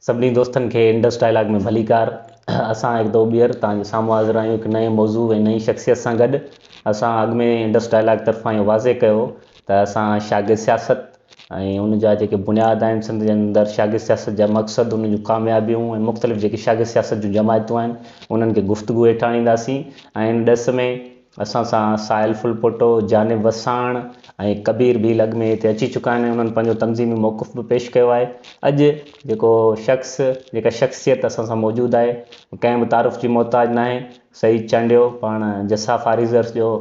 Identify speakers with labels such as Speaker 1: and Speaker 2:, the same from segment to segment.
Speaker 1: सभिनी दोस्तनि खे इंडस डायलॉग में भलीकार। असां हिकु दो ॿीहर तव्हांजे साम्हूं हाज़िर आहियूं हिकु नए मौज़ू ऐं नई शख़्सियत सां गॾु। असां अॻु में इंडस डायलॉग तरफ़ां इहो वाज़े कयो त असां शागिर्द सियासत ऐं उन जा जेके बुनियाद आहिनि सिंध जे अंदरि शागिर्द सियासत जा मक़सदु, उन जूं कामयाबियूं ऐं मुख़्तलिफ़ जेके शागिर्द सियासत जूं जमायतूं आहिनि उन्हनि खे गुफ़्तगू हेठि आणींदासीं। ऐं इन ॾस में असां सां साहिल फुलपोटो, जानिब वसाण ऐं कबीर भी लॻ में हिते अची चुका आहिनि। उन्हनि पंहिंजो तनज़ीमी मौक़ुफ़ बि पेश कयो आहे। अॼु जेको शख़्स, जेका शख़्सियत असां सां मौजूदु आहे, कंहिं बि तारुफ़ जी मोहताज न आहे। सईद चांडियो पाण जसाफ आरिज़र्स जो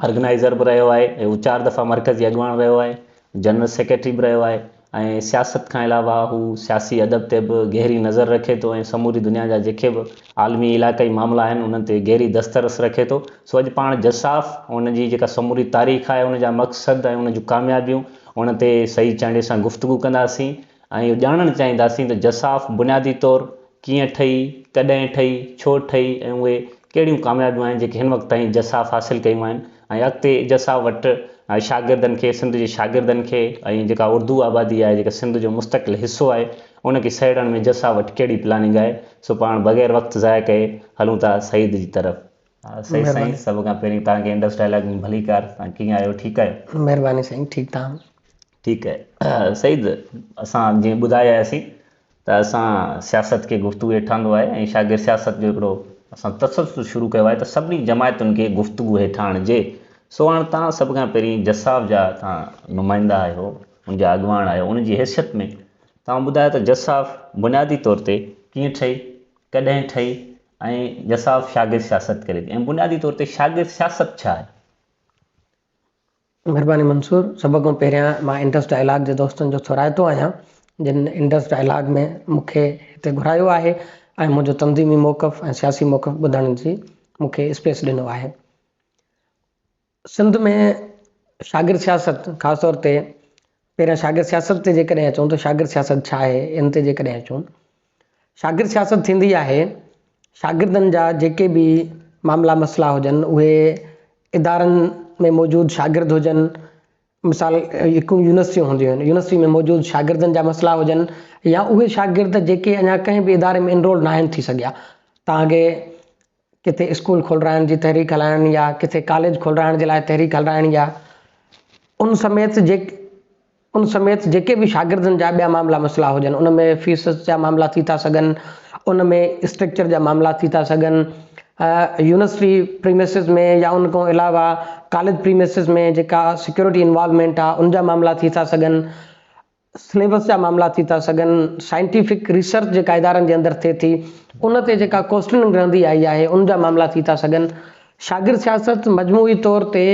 Speaker 1: ऑर्गेनाइज़र बि रहियो आहे ऐं 4 दफ़ा मरकज़ी अॻवान रहियो आहे, जनरल सेक्रेटरी बि रहियो आहे। ऐं सियासत खां अलावा हू सियासी अदब ते बि गहरी नज़र रखे थो ऐं समूरी दुनिया जा जेके बि आलमी इलाक़ाई मामला आहिनि उन्हनि ते गहरी दस्तरस रखे थो। सो अॼु पाण जसाफ उन जी जेका समूरी तारीख़ आहे, उन जा मक़सद ऐं उन जूं कामयाबियूं, उन ते सईद चांडियो सां गुफ़्तगू कंदासीं ऐं इहो ॼाणणु चाहींदासीं त जसाफ बुनियादी तौरु कीअं ठही, कॾहिं ठही, छो ठही ऐं उहे कहिड़ियूं कामयाबियूं आहिनि जेके हिन वक़्त ताईं जसाफ हासिलु कयूं आहिनि। ऐं अॻिते जसाफ वटि शागिर्दनि खे, सिंध जे शागिर्दनि खे ऐं जेका उर्दू आबादी आहे, जेका सिंध जो मुस्तक़िल हिसो आहे, उनखे सहेड़ण में जसाफ वटि कहिड़ी प्लानिंग आहे। सो पाण बग़ैर वक़्तु ज़ाया कए हलूं था सईद जी तरफ़। सही साईं, सभ खां पहिरीं तव्हांखे इंडस डायलॉग में भलीकार। तव्हां कीअं आहियो? ठीकु आहियो?
Speaker 2: महिरबानी साईं, ठीकु। तव्हां?
Speaker 1: ठीकु आहे। सईद, असां जीअं ॿुधायासीं त असां सियासत खे गुफ़्तगू हेठि आंदो आहे ऐं शागिर्द सियासत जो हिकिड़ो असां तसलसल शुरू कयो आहे त सभिनी जमायतुनि खे गुफ़्तगू हेठि आणिजे। सो हाणे तव्हां सभ खां पहिरीं जसाफ जा तव्हां नुमाइंदा आहियो, उनजा अॻवान आहियो, उन जी हैसियत में तव्हां ॿुधायो त जसाफ बुनियादी तौर ते कीअं ठही, कॾहिं ठही ऐं जसाफ शागिर्द सियासत करे थी, ऐं बुनियादी तौर ते शागिर्द सियासत छा आहे?
Speaker 2: महिरबानी मंसूर। सभ खां पहिरियां मां इंडस डायलॉग जे दोस्तनि जो थोराइतो आहियां जिन इंडस डायलॉग में मूंखे हिते घुरायो आहे ऐं मुंहिंजो तनज़ीमी मौक़िफ़ ऐं सियासी मौक़िफ़ ॿुधण जी मूंखे स्पेस ॾिनो आहे। सिंध में शागिर्द सियासत ख़ासि तौर ते पहिरियां शागिर्द सियासत ते जेकॾहिं अचूं त शागिर्द सियासत छा आहे, इन ते जेकॾहिं अचूं, शागिर्द सियासत थींदी आहे शागिर्दनि जा जेके बि मामला मसइला हुजनि, उहे इदारनि में मौजूदु शागिर्द हुजनि। मिसाल हिकु यूनिवर्सिटियूं हूंदियूं आहिनि, यूनिवर्सिटी में मौजूदु शागिर्दनि जा मसइला हुजनि या उहे शागिर्द जेके अञा कंहिं बि इदारे में इनरोल न आहिनि थी सघिया। तव्हांखे किथे स्कूल खोलाइण जी तहरीक हलाइण या किथे कॉलेज खोलाइण जे लाइ तहरीक हलाइण या उन समेत जेके बि शागिर्दनि जा ॿिया मामला मसइला हुजनि, उन में फीस जा मामला थी था सघनि, उन में स्ट्रक्चर जा मामला थी था सघनि, यूनिवर्सिटी प्रीमिसिस में या उन खां अलावा कॉलेज प्रीमिसिस में जेका सिक्योरिटी इन्वॉल्वमेंट आहे उन जा मामला थी था सघनि, सिलेबस जा मामला थी था सघनि, साइंटिफिक रिसर्च जेका इदारनि जे अंदरि थिए थी उन ते जेका क्वेश्चनिंग रहंदी आई आहे उन जा मामला थी था सघनि। शागिर्द सियासत मजमूई तौर ते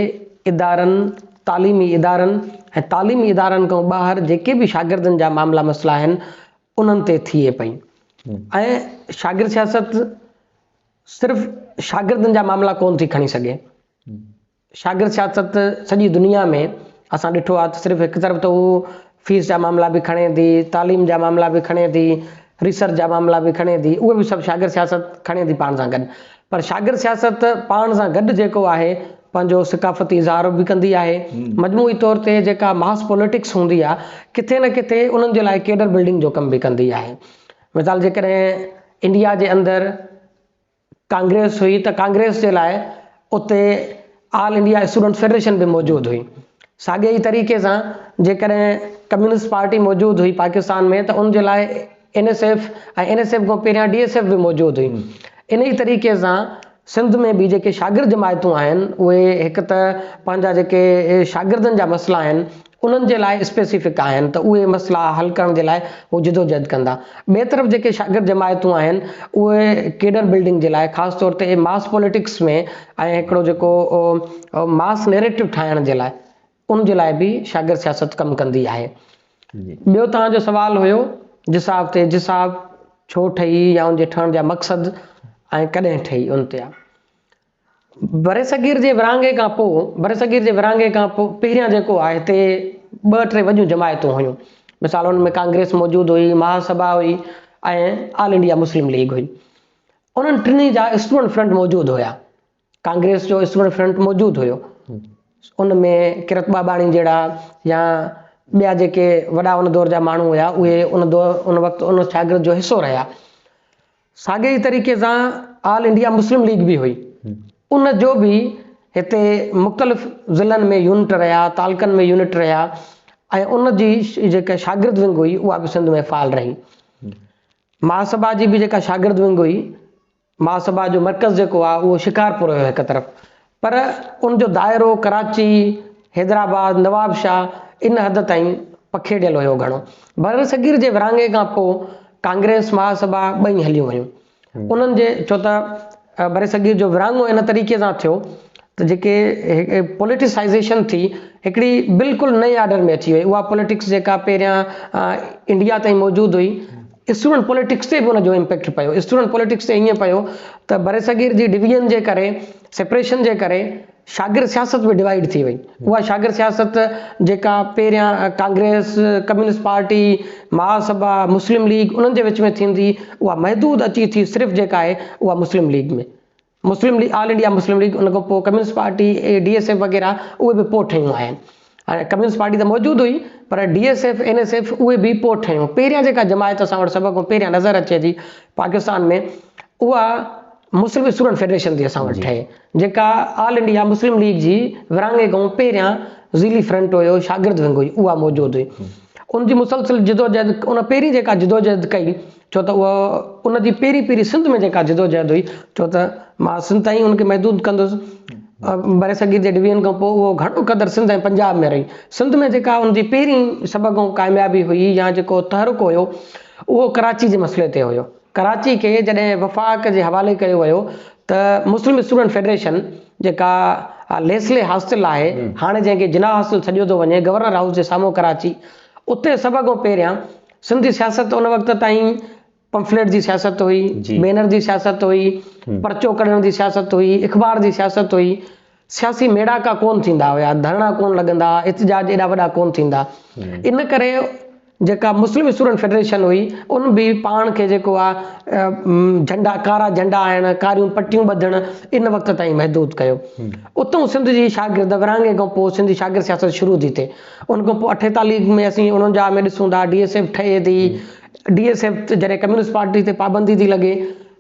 Speaker 2: इदारनि, तालीमी इदारनि ऐं तालीमी इदारनि खां ॿाहिरि जेके बि शागिर्दनि जा मामला मसइला आहिनि उन्हनि ते थिए पई। ऐं शागिर्द सियासत सिर्फ़ु शागिर्दनि जा मामला कोन थी खणी सघे। शागिर्द सियासत सॼी दुनिया में असां ॾिठो आहे त सिर्फ़ु हिकु तरफ़ त उहो फीस जा मामला बि खणे थी, तालीम जा मामला बि खणे थी, रिसर्च जा मामला बि खणे थी, उहे बि सभु शागिर्द सियासत खणे थी पाण सां गॾु। पर शागिर्द सियासत पाण सां गॾु जेको आहे पंहिंजो सकाफ़ती इज़हार बि कंदी आहे। मजमूई तौर ते जेका मास पॉलिटिक्स हूंदी आहे, किथे न किथे उन्हनि जे लाइ केडर बिल्डिंग जो कम बि कंदी आहे। मिसाल जेकॾहिं इंडिया जे अंदरि कांग्रेस हुई त कांग्रेस जे लाइ उते ऑल इंडिया स्टूडेंट फेडरेशन बि मौजूदु हुई। साॻे ई तरीक़े सां जेकॾहिं कम्युनिस्ट पार्टी मौजूदु हुई पाकिस्तान में त उन जे लाइ NSF ऐं NSF खां पहिरियां DSF बि मौजूदु हुई। इन ई तरीक़े सां सिंध में बि जेके शागिर्द जमायतूं आहिनि उहे हिकु त पंहिंजा जेके शागिर्दनि जा मसइला आहिनि उन्हनि जे लाइ स्पेसिफिक आहिनि त उहे मसइला हल करण जे लाइ उहे जिदोजहद कंदा। ॿिए तरफ़ जेके शागिर्द जमायतूं आहिनि उहे केडर बिल्डिंग जे लाइ, ख़ासि तौर ते मास पॉलिटिक्स में ऐं हिकिड़ो जेको मास नैरेटिव ठाहिण जे लाइ, उन जे लाइ बि शागिर्द सियासत कमु कंदी आहे। ॿियो तव्हांजो सुवालु हुयो जसाफ ते, जसाफ छो ठही या उनजे ठहण जा मक़सद ऐं कॾहिं ठही, उन ते आहे। बरेसगीर जे विरहाङे खां पोइ पहिरियां जेको आहे हिते 2-3 वॾियूं जमायतूं हुयूं। मिसाल उन में कांग्रेस मौजूदु हुई, महासभा हुई ऐं ऑल इंडिया मुस्लिम लीग हुई। उन्हनि टिनी जा स्टूडेंट फ्रंट मौजूदु हुया। कांग्रेस जो स्टूडेंट फ्रंट मौजूदु हुयो, उन में किरत बाबाणी जहिड़ा या ॿिया जेके वॾा उन दौर जा माण्हू हुया उहे उन वक़्तु उन शागिर्द जो हिसो रहिया। साॻे ई तरीक़े सां ऑल इंडिया मुस्लिम लीग बि हुई, उन जो बि हिते मुख़्तलिफ़ ज़िलनि में यूनिट रहिया, तालुकनि में यूनिट रहिया, ऐं उन जी जेका शागिर्द विंग हुई उहा बि सिंध में फ़ाल रही। महासभा जी बि जेका शागिर्द विंग हुई, महासभा जो मर्कज़ जेको आहे उहो शिकारपुर हुयो हिकु तरफ़, पर उनजो दाइरो कराची, हैदराबाद, नवाबशाह इन हद ताईं पखेड़ियल हुयो घणो। बर सगीर जे विरहाङे खां पोइ कांग्रेस महासभा ॿई हलियूं वियूं। उन्हनि जे छो त बर सगीर जो विरहाङो इन तरीक़े सां थियो त जेके पॉलिटिसाइज़ेशन थी हिकिड़ी बिल्कुलु नए ऑर्डर में अची वई। उहा पॉलिटिक्स जेका पहिरियां इंडिया ताईं मौजूदु हुई, स्टूडेंट पॉलिटिक्स ते बि उनजो इम्पैक्ट पियो। स्टूडेंट पॉलिटिक्स ते ईअं पियो त बर सगीर जी डिवीजन जे करे, सेपरेशन जे करे शागिर्द सियासत बि डिवाइड थी वई। उहा शागिर्द सियासत जेका पहिरियां कांग्रेस, कम्युनिस्ट पार्टी, महासभा, मुस्लिम लीग उन्हनि जे विच में थींदी, उहा महदूद अची थी सिर्फ़ु जेका आहे उहा मुस्लिम लीग में। मुस्लिम लीग, ऑल इंडिया मुस्लिम लीग, उन खां पोइ कम्युनिस्ट पार्टी, DSF वग़ैरह उहे बि पोइ ठहियूं आहिनि। हाणे कम्युनिस्ट पार्टी त मौजूदु हुई, पर DSF, NSF उहे बि पोइ ठहियूं। पहिरियां जेका जमायत असां वटि सभ खां पहिरियां नज़र अचे थी पाकिस्तान में, उहा मुस्लिम स्टूडेंट फेडरेशन थी असां वटि ठहे, जेका ऑल इंडिया मुस्लिम लीग जी विरहाङे खां पहिरियां ज़ीली फ्रंट हुयो, शागिर्द विंग हुई, उहा मौजूदु हुई। उनजी मुसलसिल जिदोजहद, उन पहिरीं जेका जिदोजहद कई, छो त उहा उनजी पहिरीं सिंध में जेका जिदोजहद हुई, छो त मां सिंध ताईं उनखे महदूद कंदुसि, बर सगीर जे डिवीजन खां पोइ उहो घणो क़दुरु सिंध ऐं पंजाब में रही। सिंध में जेका उनजी पहिरीं सभ खां कामयाबी हुई या जेको तहरुक हुयो, उहो कराची जे मसइले ते हुयो। कराची खे जॾहिं वफ़ाक़ जे हवाले कयो वियो त मुस्लिम स्टूडेंट फेडरेशन जेका लेस्ले हॉस्टल आहे, हाणे जंहिंखे जिना हॉस्टल सॾियो थो वञे, गवर्नर हाउस जे साम्हूं कराची, उते सभ खां पहिरियां सिंधी सियासत उन वक़्त ताईं पंफलेट जी सियासत हुई, बैनर जी सियासत हुई, पर्चो कढण जी सियासत हुई, इख़बार जी सियासत हुई। सियासी मेड़ाका कोन थींदा हुया, धरना कोन लॻंदा, एतिजाज एॾा वॾा कोन थींदा। इन करे जेका मुस्लिम स्टूडेंट फेडरेशन हुई, उन बि पाण खे जेको आहे झंडा, कारा झंडा आहिनि, कारियूं पटियूं ॿधण, इन वक़्त ताईं महदूद कयो। उतां सिंध जी शागिर्द विरहाङे खां पोइ सिंधी शागिर्द सियासत शुरू थी थिए। उन खां पोइ 48 में असीं 49 में ॾिसूं था DSF ठहे थी। DSF जॾहिं कम्युनिस्ट पार्टी ते पाबंदी थी लॻे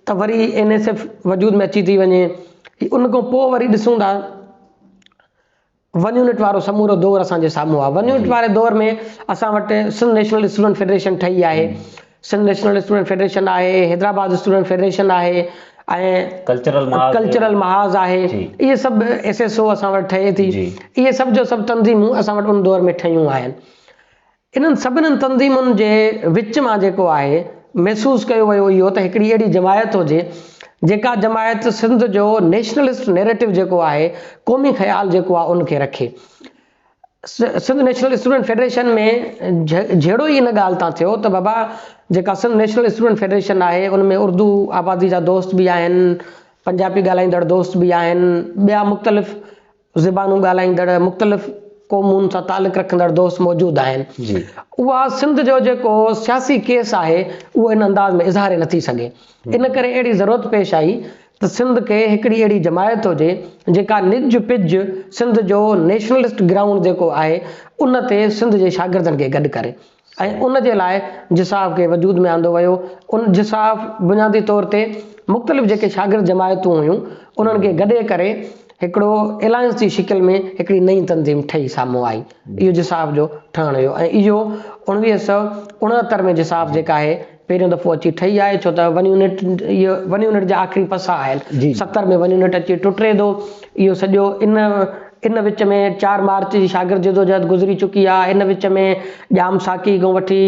Speaker 2: त वरी NSF वजूद में अची थी वञे। उन खां पोइ वरी ॾिसूं था वन यूनिट वारो समूरो दौर असांजे साम्हूं आहे। वन यूनिट वारे दौर में असां वटि सिंध नेशनल स्टूडेंट फेडरेशन ठही आहे, सिंध नेशनल स्टूडेंट फेडरेशन आहे, हैदराबाद स्टूडेंट फेडरेशन आहे, ऐं कल्चरल महाज़ आहे। इहे सभु SSO असां वटि ठहे थी। इहे सभु जो सभु तंज़ीमूं असां वटि उन दौर में ठहियूं आहिनि। इन्हनि सभिनीनि तंज़ीमुनि जे विच मां जेको आहे महसूसु कयो वियो इहो त हिकिड़ी अहिड़ी जमायत हुजे जेका जमायत सिंध जो नेशनलिस्ट नैरेटिव जेको आहे, क़ौमी ख़्याल जेको आहे उनखे रखे। सिंध नेशनल स्टूडेंट फेडरेशन में जहिड़ो ई इन ॻाल्हि तां थियो त बाबा जेका सिंध नेशनल स्टूडेंट फेडरेशन आहे उन में उर्दू आबादी जा दोस्त बि आहिनि, पंजाबी ॻाल्हाईंदड़ दोस्त बि आहिनि, ॿिया मुख़्तलिफ़ ज़बानूं ॻाल्हाईंदड़, मुख़्तलिफ़ क़ौमुनि सां तालुक़ु रखंदड़ दोस्त मौजूदु आहिनि। उहा सिंध जो जेको सियासी केस आहे उहो इन अंदाज़ में इज़हार नथी सघे। इन करे अहिड़ी ज़रूरत पेश आई त सिंध खे हिकिड़ी अहिड़ी जमायत हुजे जेका निज पिज सिंध जो नेशनलिस्ट ग्राउंड जेको आहे उन ते सिंध जे शागिर्दनि खे गॾु करे, ऐं उन जे लाइ जिसाफ खे वजूद में आंदो वियो। उन जिसाफ बुनियादी तौर ते मुख़्तलिफ़ जेके शागिर्द जमायतूं हुयूं उन्हनि खे गॾे करे हिकिड़ो एलायंस जी शिकिल में हिकिड़ी नई तंज़ीम ठही साम्हूं आई। इहो जिसाफ जो ठहण हुयो, ऐं इहो 1969 में जिसाफ जेका आहे पहिरियों दफ़ो अची ठही आहे, छो त वन यूनिट जा आख़िरी पसा आहिनि। 70 में वन यूनिट अची टुटे थो। इहो सॼो इन विच में 4 मार्च जी शागिर्द जिदोजहद गुज़री चुकी आहे। इन विच में ॼाम साकी खां वठी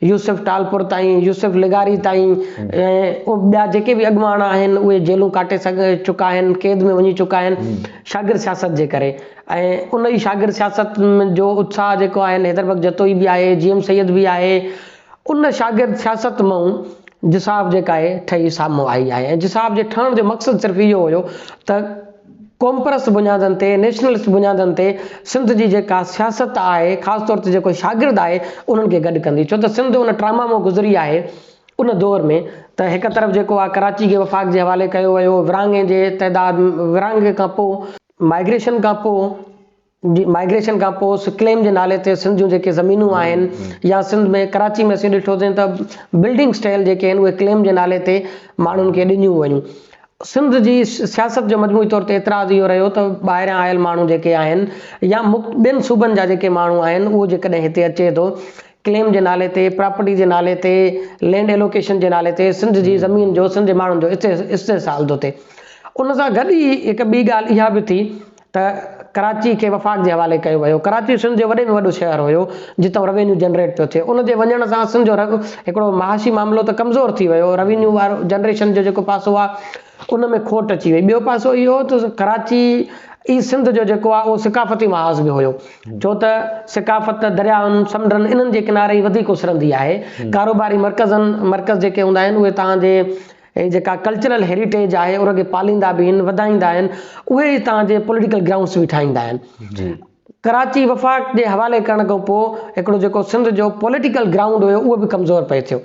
Speaker 2: यूसुफ टालपुर ताईं, यूसुफ लिगारी ताईं, ऐं ॿिया जेके बि अॻुवान आहिनि उहे जेलूं काटे चुका आहिनि, क़ैद में वञी चुका आहिनि शागिर्द सियासत जे करे। ऐं उन ई शागिर्द सियासत जो उत्साह जेको आहे हैदरबग जतोई बि आहे, GM सैयद बि आहे। उन शागिर्द सियासत मां जिसाफ जेका आहे ठही साम्हूं आई आहे। ऐं जिसाफ जे ठहण जो मक़सदु सिर्फ़ु इहो हुयो त कॉमप्रस बुनियादनि ते, नेशनलिस्ट बुनियादनि ते सिंध जी जेका सियासत आहे, ख़ासि तौर ते जेको शागिर्द आहे उन्हनि खे गॾु कंदी। छो त सिंध उन ट्रामा मां गुज़री आहे उन दौर में त हिकु तरफ़ जेको आहे कराची खे वफ़ाक़ जे हवाले कयो वियो, विरहाङे जे तइदाद, विरहाङे खां पोइ माइग्रेशन खां पोइ माइग्रेशन खां पोइ क्लेम जे नाले ते सिंध जूं जेके ज़मीनूं आहिनि या सिंध में कराची में असीं ॾिठोसीं त बिल्डिंग स्टाइल जेके आहिनि उहे क्लेम जे नाले ते माण्हुनि खे ॾिनियूं वयूं। सिंध जी सियासत जो मजमूई तौर ते एतिराज़ इहो रहियो त ॿाहिरियां आयल माण्हू जेके आहिनि या ॿियनि सूबनि जा जेके माण्हू आहिनि उहो जेकॾहिं हिते अचे थो क्लेम जे नाले ते, प्रॉपर्टी जे नाले ते, लैंड एलोकेशन जे नाले ते सिंध जी ज़मीन जो, सिंध जे माण्हुनि जो इस्तेसाल थो थिए। उन सां गॾु ई हिकु ॿी ॻाल्हि इहा बि थी त कराची खे वफ़ाक़ जे हवाले कयो वियो। कराची सिंध जो वॾे में वॾो शहर हुयो जितां रेवेन्यू जनरेट पियो थिए। उन जे वञण सां सिंध जो हिकिड़ो महाशी मामिलो त कमज़ोर थी वियो। रेवेन्यू वारो जनरेशन जो जेको पासो आहे उन में खोट अची वई। ॿियो पासो इहो त कराची ई सिंध जो जेको आहे उहो सिकाफ़ती महाज़ बि हुयो, छो त सिकाफ़त दरियाउनि समुंडनि इन्हनि जे किनारे ई वधीक उसरंदी आहे। कारोबारी मर्कज़ जेके हूंदा आहिनि उहे तव्हांजे जेका कल्चरल हेरिटेज आहे उनखे पालींदा बि आहिनि, वधाईंदा आहिनि, उहे ई तव्हांजे पॉलिटिकल ग्राउंड्स बि ठाहींदा आहिनि। कराची वफ़ाक़ जे हवाले करण खां पोइ हिकिड़ो जेको सिंध जो पॉलिटिकल ग्राउंड हुयो उहो बि कमज़ोर पए थियो।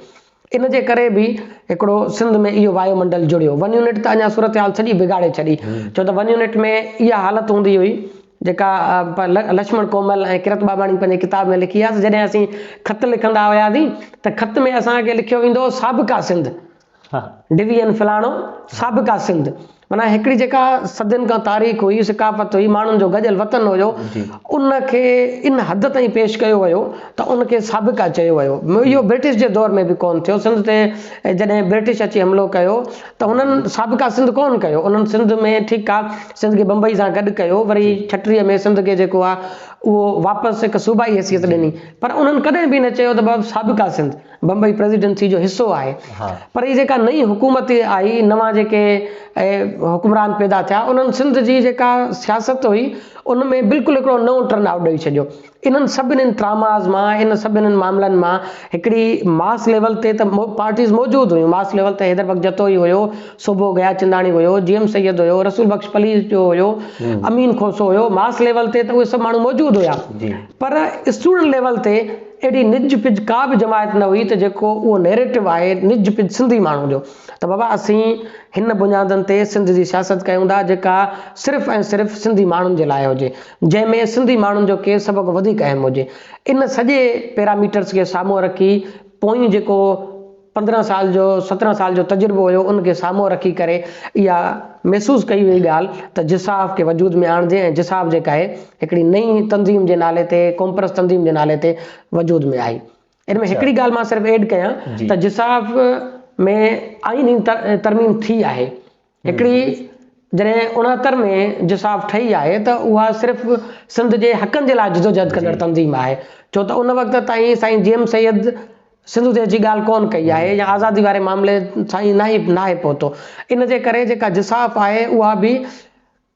Speaker 2: इन जे करे बि हिकिड़ो सिंध में इहो वायुमंडल जुड़ियो। वन यूनिट त अञा सूरत हाल सॼी बिगाड़े छॾी, छो त वन यूनिट में इहा हालत हूंदी हुई जेका लक्ष्मण कोमल ऐं किरत बाबाणी पंहिंजे किताब में लिखी आहे। जॾहिं असीं ख़त लिखंदा हुआसीं त ख़त में असांखे लिखियो वेंदो साबिक़ा सिंध, डिवीजन फलाणो साबिक़ा सिंध, माना हिकिड़ी जेका सदियुनि खां तारीख़ हुई, सिकाफ़त हुई, माण्हुनि जो गॾियल वतन हुयो, उनखे इन हद ताईं पेश कयो वियो त उनखे साबिक़ा चयो वियो। इहो ब्रिटिश जे दौर में बि कोन थियो। सिंध ते जॾहिं ब्रिटिश अची हमलो कयो त हुननि साबिक़ा सिंध कोन कयो। उन्हनि सिंध में ठीकु आहे सिंध खे बम्बई सां गॾु कयो, वरी 36 में सिंध खे जेको आहे उहो वापसि हिकु सूबाई हैसियत ॾिनी, पर उन्हनि कॾहिं बि न चयो त बाबा साबिक़ा सिंध बम्बई प्रेसिडेंसी जो हिसो आहे। पर हीअ जेका नई हुकूमत आई, नवां जेके हुकुमरान पैदा थिया, उन्हनि सिंध जी जेका सियासत हुई उन में बिल्कुलु हिकिड़ो नओं टर्न आउट ॾेई छॾियो। इन्हनि सभिनीनि ट्रामाज़ मां, इन सभिनीनि मामलनि मां हिकिड़ी मास लेवल ते त पार्टीज़ मौजूदु हुयूं। मास लेवल ते हैदर बख्श जतोई हुयो, सुबो गया चिंदाणी हुयो, GM सैयद हुयो, रसूल बख्श पलीस जो हुयो, अमीन खोसो हुयो। मास लेवल ते त उहे सभु माण्हू मौजूदु हुया, पर स्टूडेंट लेवल ते एॾी निज पिज का बि जमायत न हुई त जेको उहो नैरेटिव आहे निज पिज सिंधी माण्हू जो त बाबा असीं हिन बुनियादनि ते सिंध जी सियासत कयूं था जेका सिर्फ़ु ऐं सिर्फ़ु सिंधी माण्हुनि जे लाइ हुजे, जंहिंमें सिंधी माण्हुनि जो केस सभ खां वधीक अहम हुजे। इन सॼे पैरामीटर्स खे साम्हूं रखी पोइ जेको 15 साल जो 17 साल जो तजुर्बो हुयो उनखे साम्हूं रखी करे इहा महसूसु कई वई ॻाल्हि त जिसाफ़ खे वजूद में आणिजे ऐं जिसाफ़ जेका आहे हिकिड़ी नई तंज़ीम जे नाले ते, कॉम्प्रेस तंज़ीम जे नाले ते वजूद में आई। इन में हिकिड़ी ॻाल्हि मां सिर्फ़ु ऐड कयां त जिसाफ़ में आईनी तरमीम थी आहे। हिकिड़ी जॾहिं 69 में जिसाफ़ ठही आहे त उहा सिर्फ़ु सिंध जे हक़नि जे लाइ जिदोजहद कंदड़ तंज़ीम आहे, छो त उन वक़्त ताईं साईं GM सैयद सिंध ते अची ॻाल्हि कोन कई आहे या आज़ादी वारे मामले साईं नाहे पहुतो। इन जे करे जेका जिसाफ़ आहे उहा बि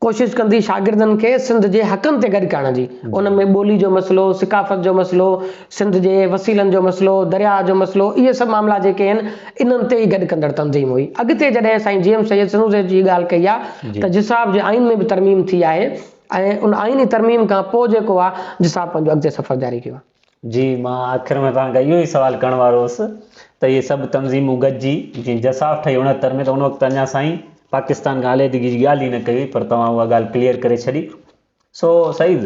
Speaker 2: कोशिशि कंदी शागिर्दनि खे सिंध जे हक़नि ते गॾु करण जी। उन में ॿोली जो मसइलो, सिकाफ़त जो मसइलो, सिंध जे वसीलनि जो मसइलो, दरिया जो मसइलो, इहे सभु मामला जेके आहिनि इन्हनि ते ई गॾु कंदड़ तंज़ीम हुई। अॻिते जॾहिं साईं GM सैयद सिंध जी ॻाल्हि कई आहे त जिसाफ़ जे आइन में बि तरमीम थी आहे ऐं उन आइनी तरमीम खां पोइ जेको आहे जिसाफ़ पंहिंजो अॻिते सफ़र जारी कयो आहे।
Speaker 1: जी, मां आख़िर में तव्हांखां इहो ई सवाल करण वारो हुउसि त इहे सभु तंज़ीमूं गॾिजी जीअं जिसाफ़ ठही 69 में, त उन वक़्तु अञा साईं पाकिस्तान खां आलीदगी जी ॻाल्हि ई न कई, पर तव्हां उहा ॻाल्हि क्लियर करे छॾी। सो सईद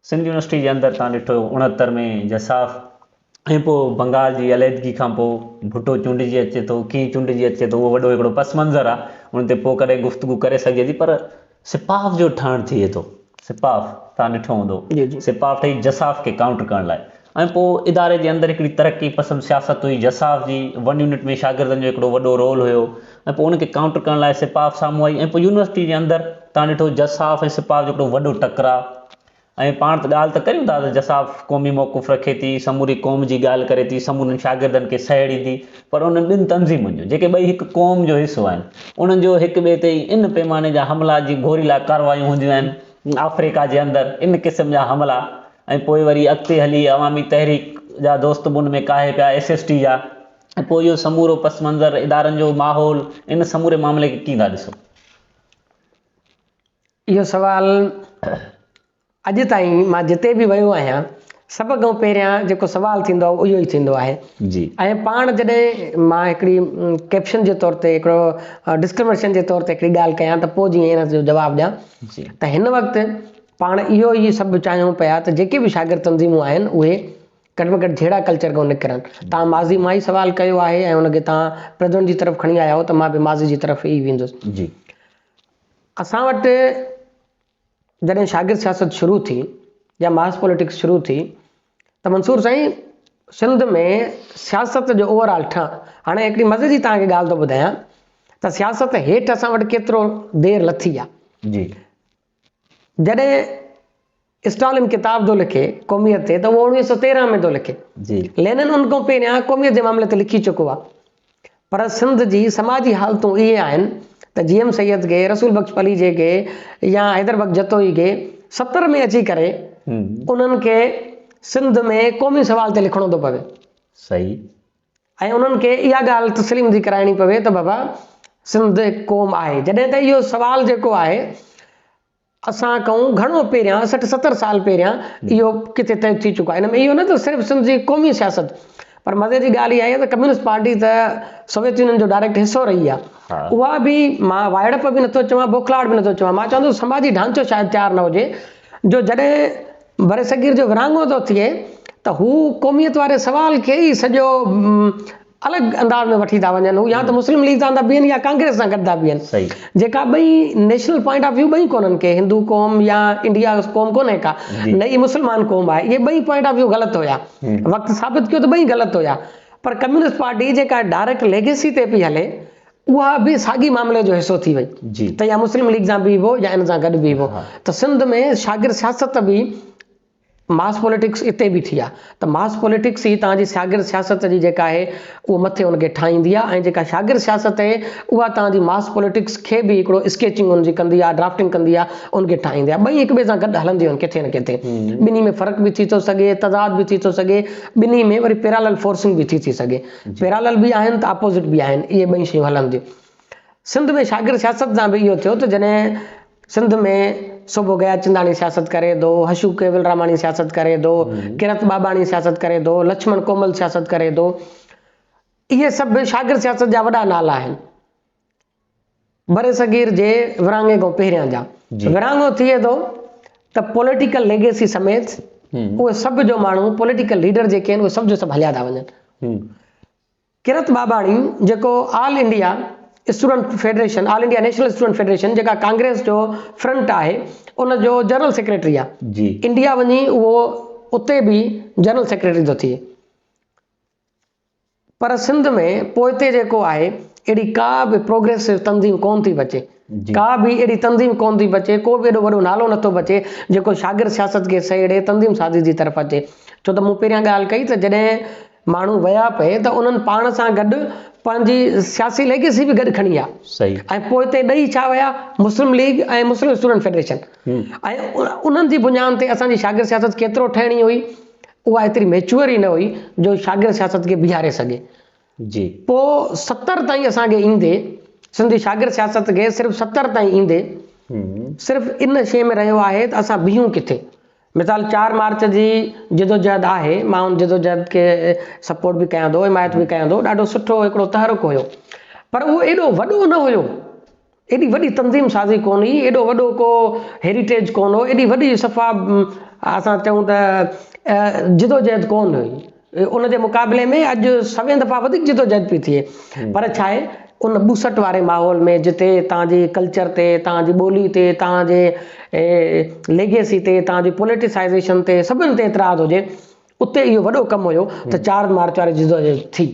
Speaker 1: सिंध यूनिवर्सिटी जे अंदरि तव्हां ॾिठो 69 में जिसाफ़ ऐं पोइ बंगाल जी आलीदगी खां पोइ भुट्टो चूंडिजी अचे थो, कीअं चूंडिजी अचे थो, उहो वॾो हिकिड़ो पस मंज़र आहे, उन ते पोइ कॾहिं गुफ़्तगू करे सघे थी। पर सिपाफ जो ठहणु थिए थो, सिपाफ तव्हां ॾिठो हूंदो, सिपाफ ठही जिसाफ़ खे काउंटर करण लाइ। ऐं पोइ इदारे जे अंदरि हिकिड़ी तरक़ी पसंदि सियासत हुई, जिसाफ़ जी वन यूनिट में शागिर्दनि जो हिकिड़ो वॾो रोल हुयो ऐं पोइ उनखे काउंटर करण लाइ सिपाफ साम्हूं आई। ऐं पोइ यूनिवर्सिटी जे अंदरि तव्हां ॾिठो जिसाफ़ ऐं सिपाफ जो हिकिड़ो वॾो टकराव। ऐं पाण त ॻाल्हि त करियूं था त जिसाफ़ क़ौमी मौक़ुफ़ रखे थी, समूरी क़ौम जी ॻाल्हि करे थी, समूरनि शागिर्दनि खे सहेड़ी थी, पर उन्हनि ॿिनि तंज़ीमुनि जो जेके ॿई हिकु क़ौम जो हिसो आहिनि उन्हनि जो हिक ॿिए ते इन पैमाने जा हमला जी गोरीला कार्रवायूं हूंदियूं आहिनि अफ्रीका जे अंदरि, इन क़िस्म जा हमला। ऐं पोइ वरी अॻिते हली अवामी तहरीक जा दोस्त बि उन में काहे पिया, SST जा, ऐं पोइ इहो समूरो पस मंज़र, इदारनि जो माहौल, इन समूरे मामले खे कीअं था ॾिसो?
Speaker 2: इहो सवाल अॼु ताईं मां जिते बि वियो आहियां सभ खां पहिरियां जेको सवाल थींदो आहे इहो ई थींदो आहे जी। ऐं पाण जॾहिं मां हिकिड़ी कैप्शन जे तौर ते हिकिड़ो डिस्क्रिमिनेशन जे तौर ते हिकिड़ी ॻाल्हि कयां त पोइ जीअं हिन जो जवाबु ॾियां त हिन वक़्तु पाण इहो ई सभु चाहियूं पिया त जेके बि शागिर्द तंज़ीमूं आहिनि उहे घटि में घटि जहिड़ा कल्चर खां निकिरनि। तव्हां माज़ी मां ई सवाल कयो आहे ऐं उनखे तव्हां प्रेज़ेंट जी तरफ़ खणी आया हो, त मां बि माज़ी जी तरफ़ ई वेंदुसि।
Speaker 1: जी
Speaker 2: असां वटि जॾहिं शागिर्द सियासत शुरू थी या मास पॉलिटिक्स शुरू थी त मंसूर साईं सिंध में सियासत जो ओवरऑल हाणे हिकिड़ी मज़े जी तव्हांखे ॻाल्हि थो ॿुधायां त सियासत हेठि असां वटि केतिरो देरि लथी आहे।
Speaker 1: जी
Speaker 2: जॾहिं स्टालिन किताब थो लिखे क़ौमियत ते, त उहो 1913 में थो लिखे।
Speaker 1: जी
Speaker 2: लेनिन उन खां पहिरियां क़ौमियत जे मामले ते लिखी चुको आहे। पर सिंध जी समाजी हालतूं इहे आहिनि त GM सैयद खे, रसूल बख्श अली खे या हैदर बख्श जतोई खे 70 में अची करे उन्हनि खे सिंध में क़ौमी सवाल ते लिखणो थो पवे।
Speaker 1: सही।
Speaker 2: ऐं उन्हनि खे इहा ॻाल्हि तस्लीम थी कराइणी पवे त बाबा सिंध क़ौम आहे, जॾहिं त इहो सवाल जेको आहे असां कहूं घणो पहिरियां 60-70 साल पहिरियां इहो किथे तय थी चुको आहे। हिन में इहो न त सिर्फ़ु सिंध जी क़ौमी सियासत, पर मज़े जी ॻाल्हि इहा आहे त कम्युनिस्ट पार्टी त सोवियत यूनियन जो डायरेक्ट हिसो रही आहे। उहा बि मां वाइड़प बि नथो चवां, बौखलाहट बि नथो चवां, मां चवंदुसि समाजी ढांचो शायदि तयारु न हुजे जो जॾहिं बरे सगीर जो विरहाङो थो थिए त हू क़ौमियत वारे सवाल खे ई सॼो अलॻि अंदाज़ में वठी था वञनि। हू या त मुस्लिम लीग सां था बीहनि या कांग्रेस सां गॾु था बीहनि, जेका ॿई नेशनल पॉइंट ऑफ व्यू ॿई कोन्हनि के, हिंदू क़ौम या इंडिया क़ौम कोन्हे का, नई मुस्लमान क़ौम आहे, इहे ॿई पॉइंट ऑफ व्यू ग़लति हुया। वक़्तु साबित कयो त ॿई ग़लति हुया। पर कम्युनिस्ट पार्टी जेका डायरेक्ट लेगेसी ते पई हले उहा बि साॻी मामले जो हिसो थी वई त या मुस्लिम लीग सां बीहबो या इन सां गॾु बीहबो। त सिंध में शागिर्द सियासत बि मास पॉलिटिक्स इते बि थी आहे। त मास पॉलिटिक्स ई तव्हांजी शागिर्द सियासत जी जेका आहे उहो मथे हुनखे ठाहींदी आहे, ऐं जेका शागिर्द सियासत आहे उहा तव्हांजी मास पॉलिटिक्स खे बि हिकिड़ो स्केचिंग हुनजी कंदी आहे, ड्राफ्टिंग कंदी आहे, उनखे ठाहींदी आहे। ॿई हिक ॿिए सां गॾु हलंदियूं आहिनि किथे न किथे। ॿिन्ही में फ़र्क़ु बि थी थो सघे, तज़ाद बि थी थो सघे, ॿिन्ही में वरी पैरालल फोर्सिंग बि थी सघे। पैरालल बि आहिनि त अपोज़िट बि आहिनि, इहे ॿई शयूं हलंदियूं। सिंध में शागिर्द सियासत सां बि इहो थियो त जॾहिं सिंध में सुबुह गया चिंदाणी सियासत करे थो, हशू केवल रामाणी सियासत करे थो, किरत बाबाणी सियासत करे थो, लक्ष्मण कोमल सियासत करे थो, इहे सभु शागिर्द सियासत जा वॾा नाला आहिनि बरे सगीर जे विरहाङे खां पहिरियां जा। विरहाङो थिए थो त पॉलिटिकल लेगेसी समेत उहे सभु जो माण्हू पॉलिटिकल लीडर जेके आहिनि उहे सभु जो सभु हलिया था वञनि। किरत बाबाणी जेको all India student federation, all India national student federation जेका कांग्रेस जो फ्रंट आहे उनजो जनरल सेक्रेटरी आहे। इंडिया वञी उहो उते बि जनरल सेक्रेटरी थो थिए। पर सिंध में पोइते जेको आहे अहिड़ी का बि प्रोग्रेसिव तंज़ीम कोन थी बचे, का बि अहिड़ी तंज़ीम कोन थी बचे, को बि एॾो वॾो नालो नथो बचे जेको शागिर्द सियासत खे सहेड़े तंज़ीम साज़ी जी तरफ़ अचे। छो त मूं पहिरियां ॻाल्हि कई त जॾहिं माण्हू विया पए त उन्हनि पाण सां गॾु पंहिंजी सियासी लेगेसी बि गॾु खणी आहे। ऐं पोइ हिते ॾेई छा विया, मुस्लिम लीग ऐं मुस्लिम स्टूडेंट फेडरेशन, ऐं उन्हनि जी बुनियाद ते असांजी शागिर्द सियासत केतिरो ठहिणी हुई, उहा एतिरी मैच्योर ई न हुई जो शागिर्द सियासत खे बीहारे सघे। पोइ 70 ताईं असांखे ईंदे, सिंधी शागिर्द सियासत खे सिर्फ़ु 70 ताईं ईंदे सिर्फ़ु इन शइ में रहियो आहे त असां बीहूं किथे। मिसाल 4 मार्च जी जिदोजहद आहे, मां उन जिदोजहद खे सपोर्ट बि कयां थो, हिमायत बि कयां थो, ॾाढो सुठो हिकिड़ो तहरुक हुयो, पर उहो एॾो वॾो न हुयो, एॾी वॾी तंज़ीम साज़ी कोन हुई, एॾो वॾो को हेरिटेज कोन हो, एॾी वॾी सफ़ा असां चऊं त जिदोजहद कोन हुई। उन जे मुक़ाबले में अॼु 100 दफ़ा वधीक जिदोजहद पई थिए। पर छा आहे, उन 62 वारे माहौल में जिते तव्हांजी कल्चर ते, तव्हांजी ॿोली ते, तव्हांजे लेगेसी ते, तव्हांजी पॉलिटिसाइज़ेशन ते, सभिनि ते एतिराज़ हुजे, उते इहो वॾो कमु हुयो त 4 मार्च वारी जिदोजहद थी।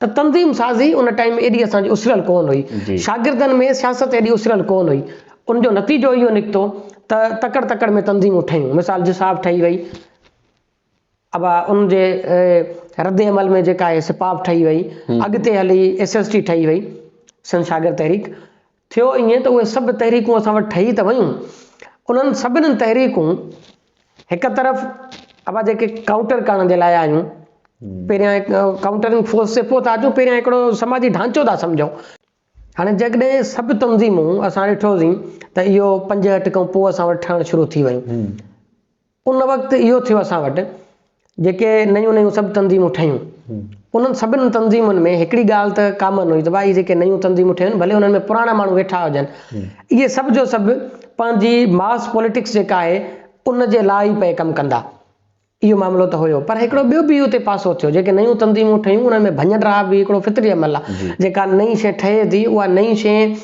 Speaker 2: त तंज़ीम साज़ी उन टाइम में एॾी असांजी उसिरियल कोन हुई, शागिर्दनि में सियासत एॾी उसिरियल कोन हुई। उनजो नतीजो इहो निकितो त तकड़ तकड़ में तंज़ीमूं ठहियूं। मिसाल जिसाब ठही वई, अब उनजे रद्द अमल में जेका आहे सिपाफ ठही वई, अॻिते हली SST ठही वई, सिंध शागिर्द तहरीक थियो। ईअं त उहे सभु तहरीकूं असां वटि ठही त वयूं। उन्हनि सभिनीनि तहरीकूं हिकु तरफ़ अब जेके काउंटर करण जे लाइ आहियूं, पहिरियां काउंटरिंग फोर्स से पोइ था अचूं, पहिरियां हिकिड़ो समाजी ढांचो था सम्झूं। हाणे जॾहिं सभु तंज़ीमूं असां ॾिठोसीं त इहो 65 खां पोइ असां वटि ठहणु शुरू थी वयूं। उन वक़्तु इहो थियो असां वटि जेके नयूं नयूं सभु तंज़ीमूं ठहियूं, उन्हनि सभिनी तंज़ीमुनि में हिकिड़ी ॻाल्हि त कॉमन हुई त भाई जेके नयूं तंज़ीमूं ठहियूं भले उन्हनि में पुराणा माण्हू वेठा हुजनि, इहे सभु जो सभु पंहिंजी मास पॉलिटिक्स जेका आहे उन जे लाइ पे कमु कंदा। इहो मामिलो त हुयो, पर हिकिड़ो ॿियो बि उते पासो थियो, जेके नयूं तंज़ीमूं ठहियूं उन में भञण राह बि हिकिड़ो फितरी अमल आहे। जेका नई शइ ठहे थी उहा नई शइ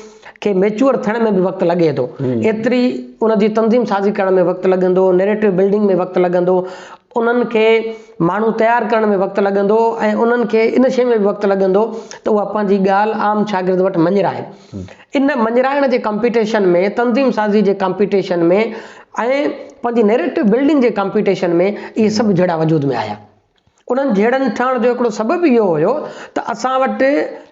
Speaker 2: खे मेच्योर थियण में बि वक़्तु लॻे थो, एतिरी उनजी तंज़ीम साज़ी करण में वक़्तु लॻंदो, नैरेटिव बिल्डिंग में वक़्तु लॻंदो, उन्हनि खे माण्हू तयारु करण में वक़्तु लॻंदो, ऐं उन्हनि खे इन शइ में बि वक़्तु लॻंदो त उहा पंहिंजी ॻाल्हि आम शागिर्द वटि मञराइनि। इन मञराइण जे कॉम्पिटिशन में, तंज़ीम साज़ी जे कॉम्पिटिशन में ऐं पंहिंजी नैरेटिव बिल्डिंग जे कॉम्पिटिशन में इहे सभु जहिड़ा वजूद में आया। उन्हनि जहिड़नि ठहण जो हिकिड़ो सबबु इहो हुयो त असां वटि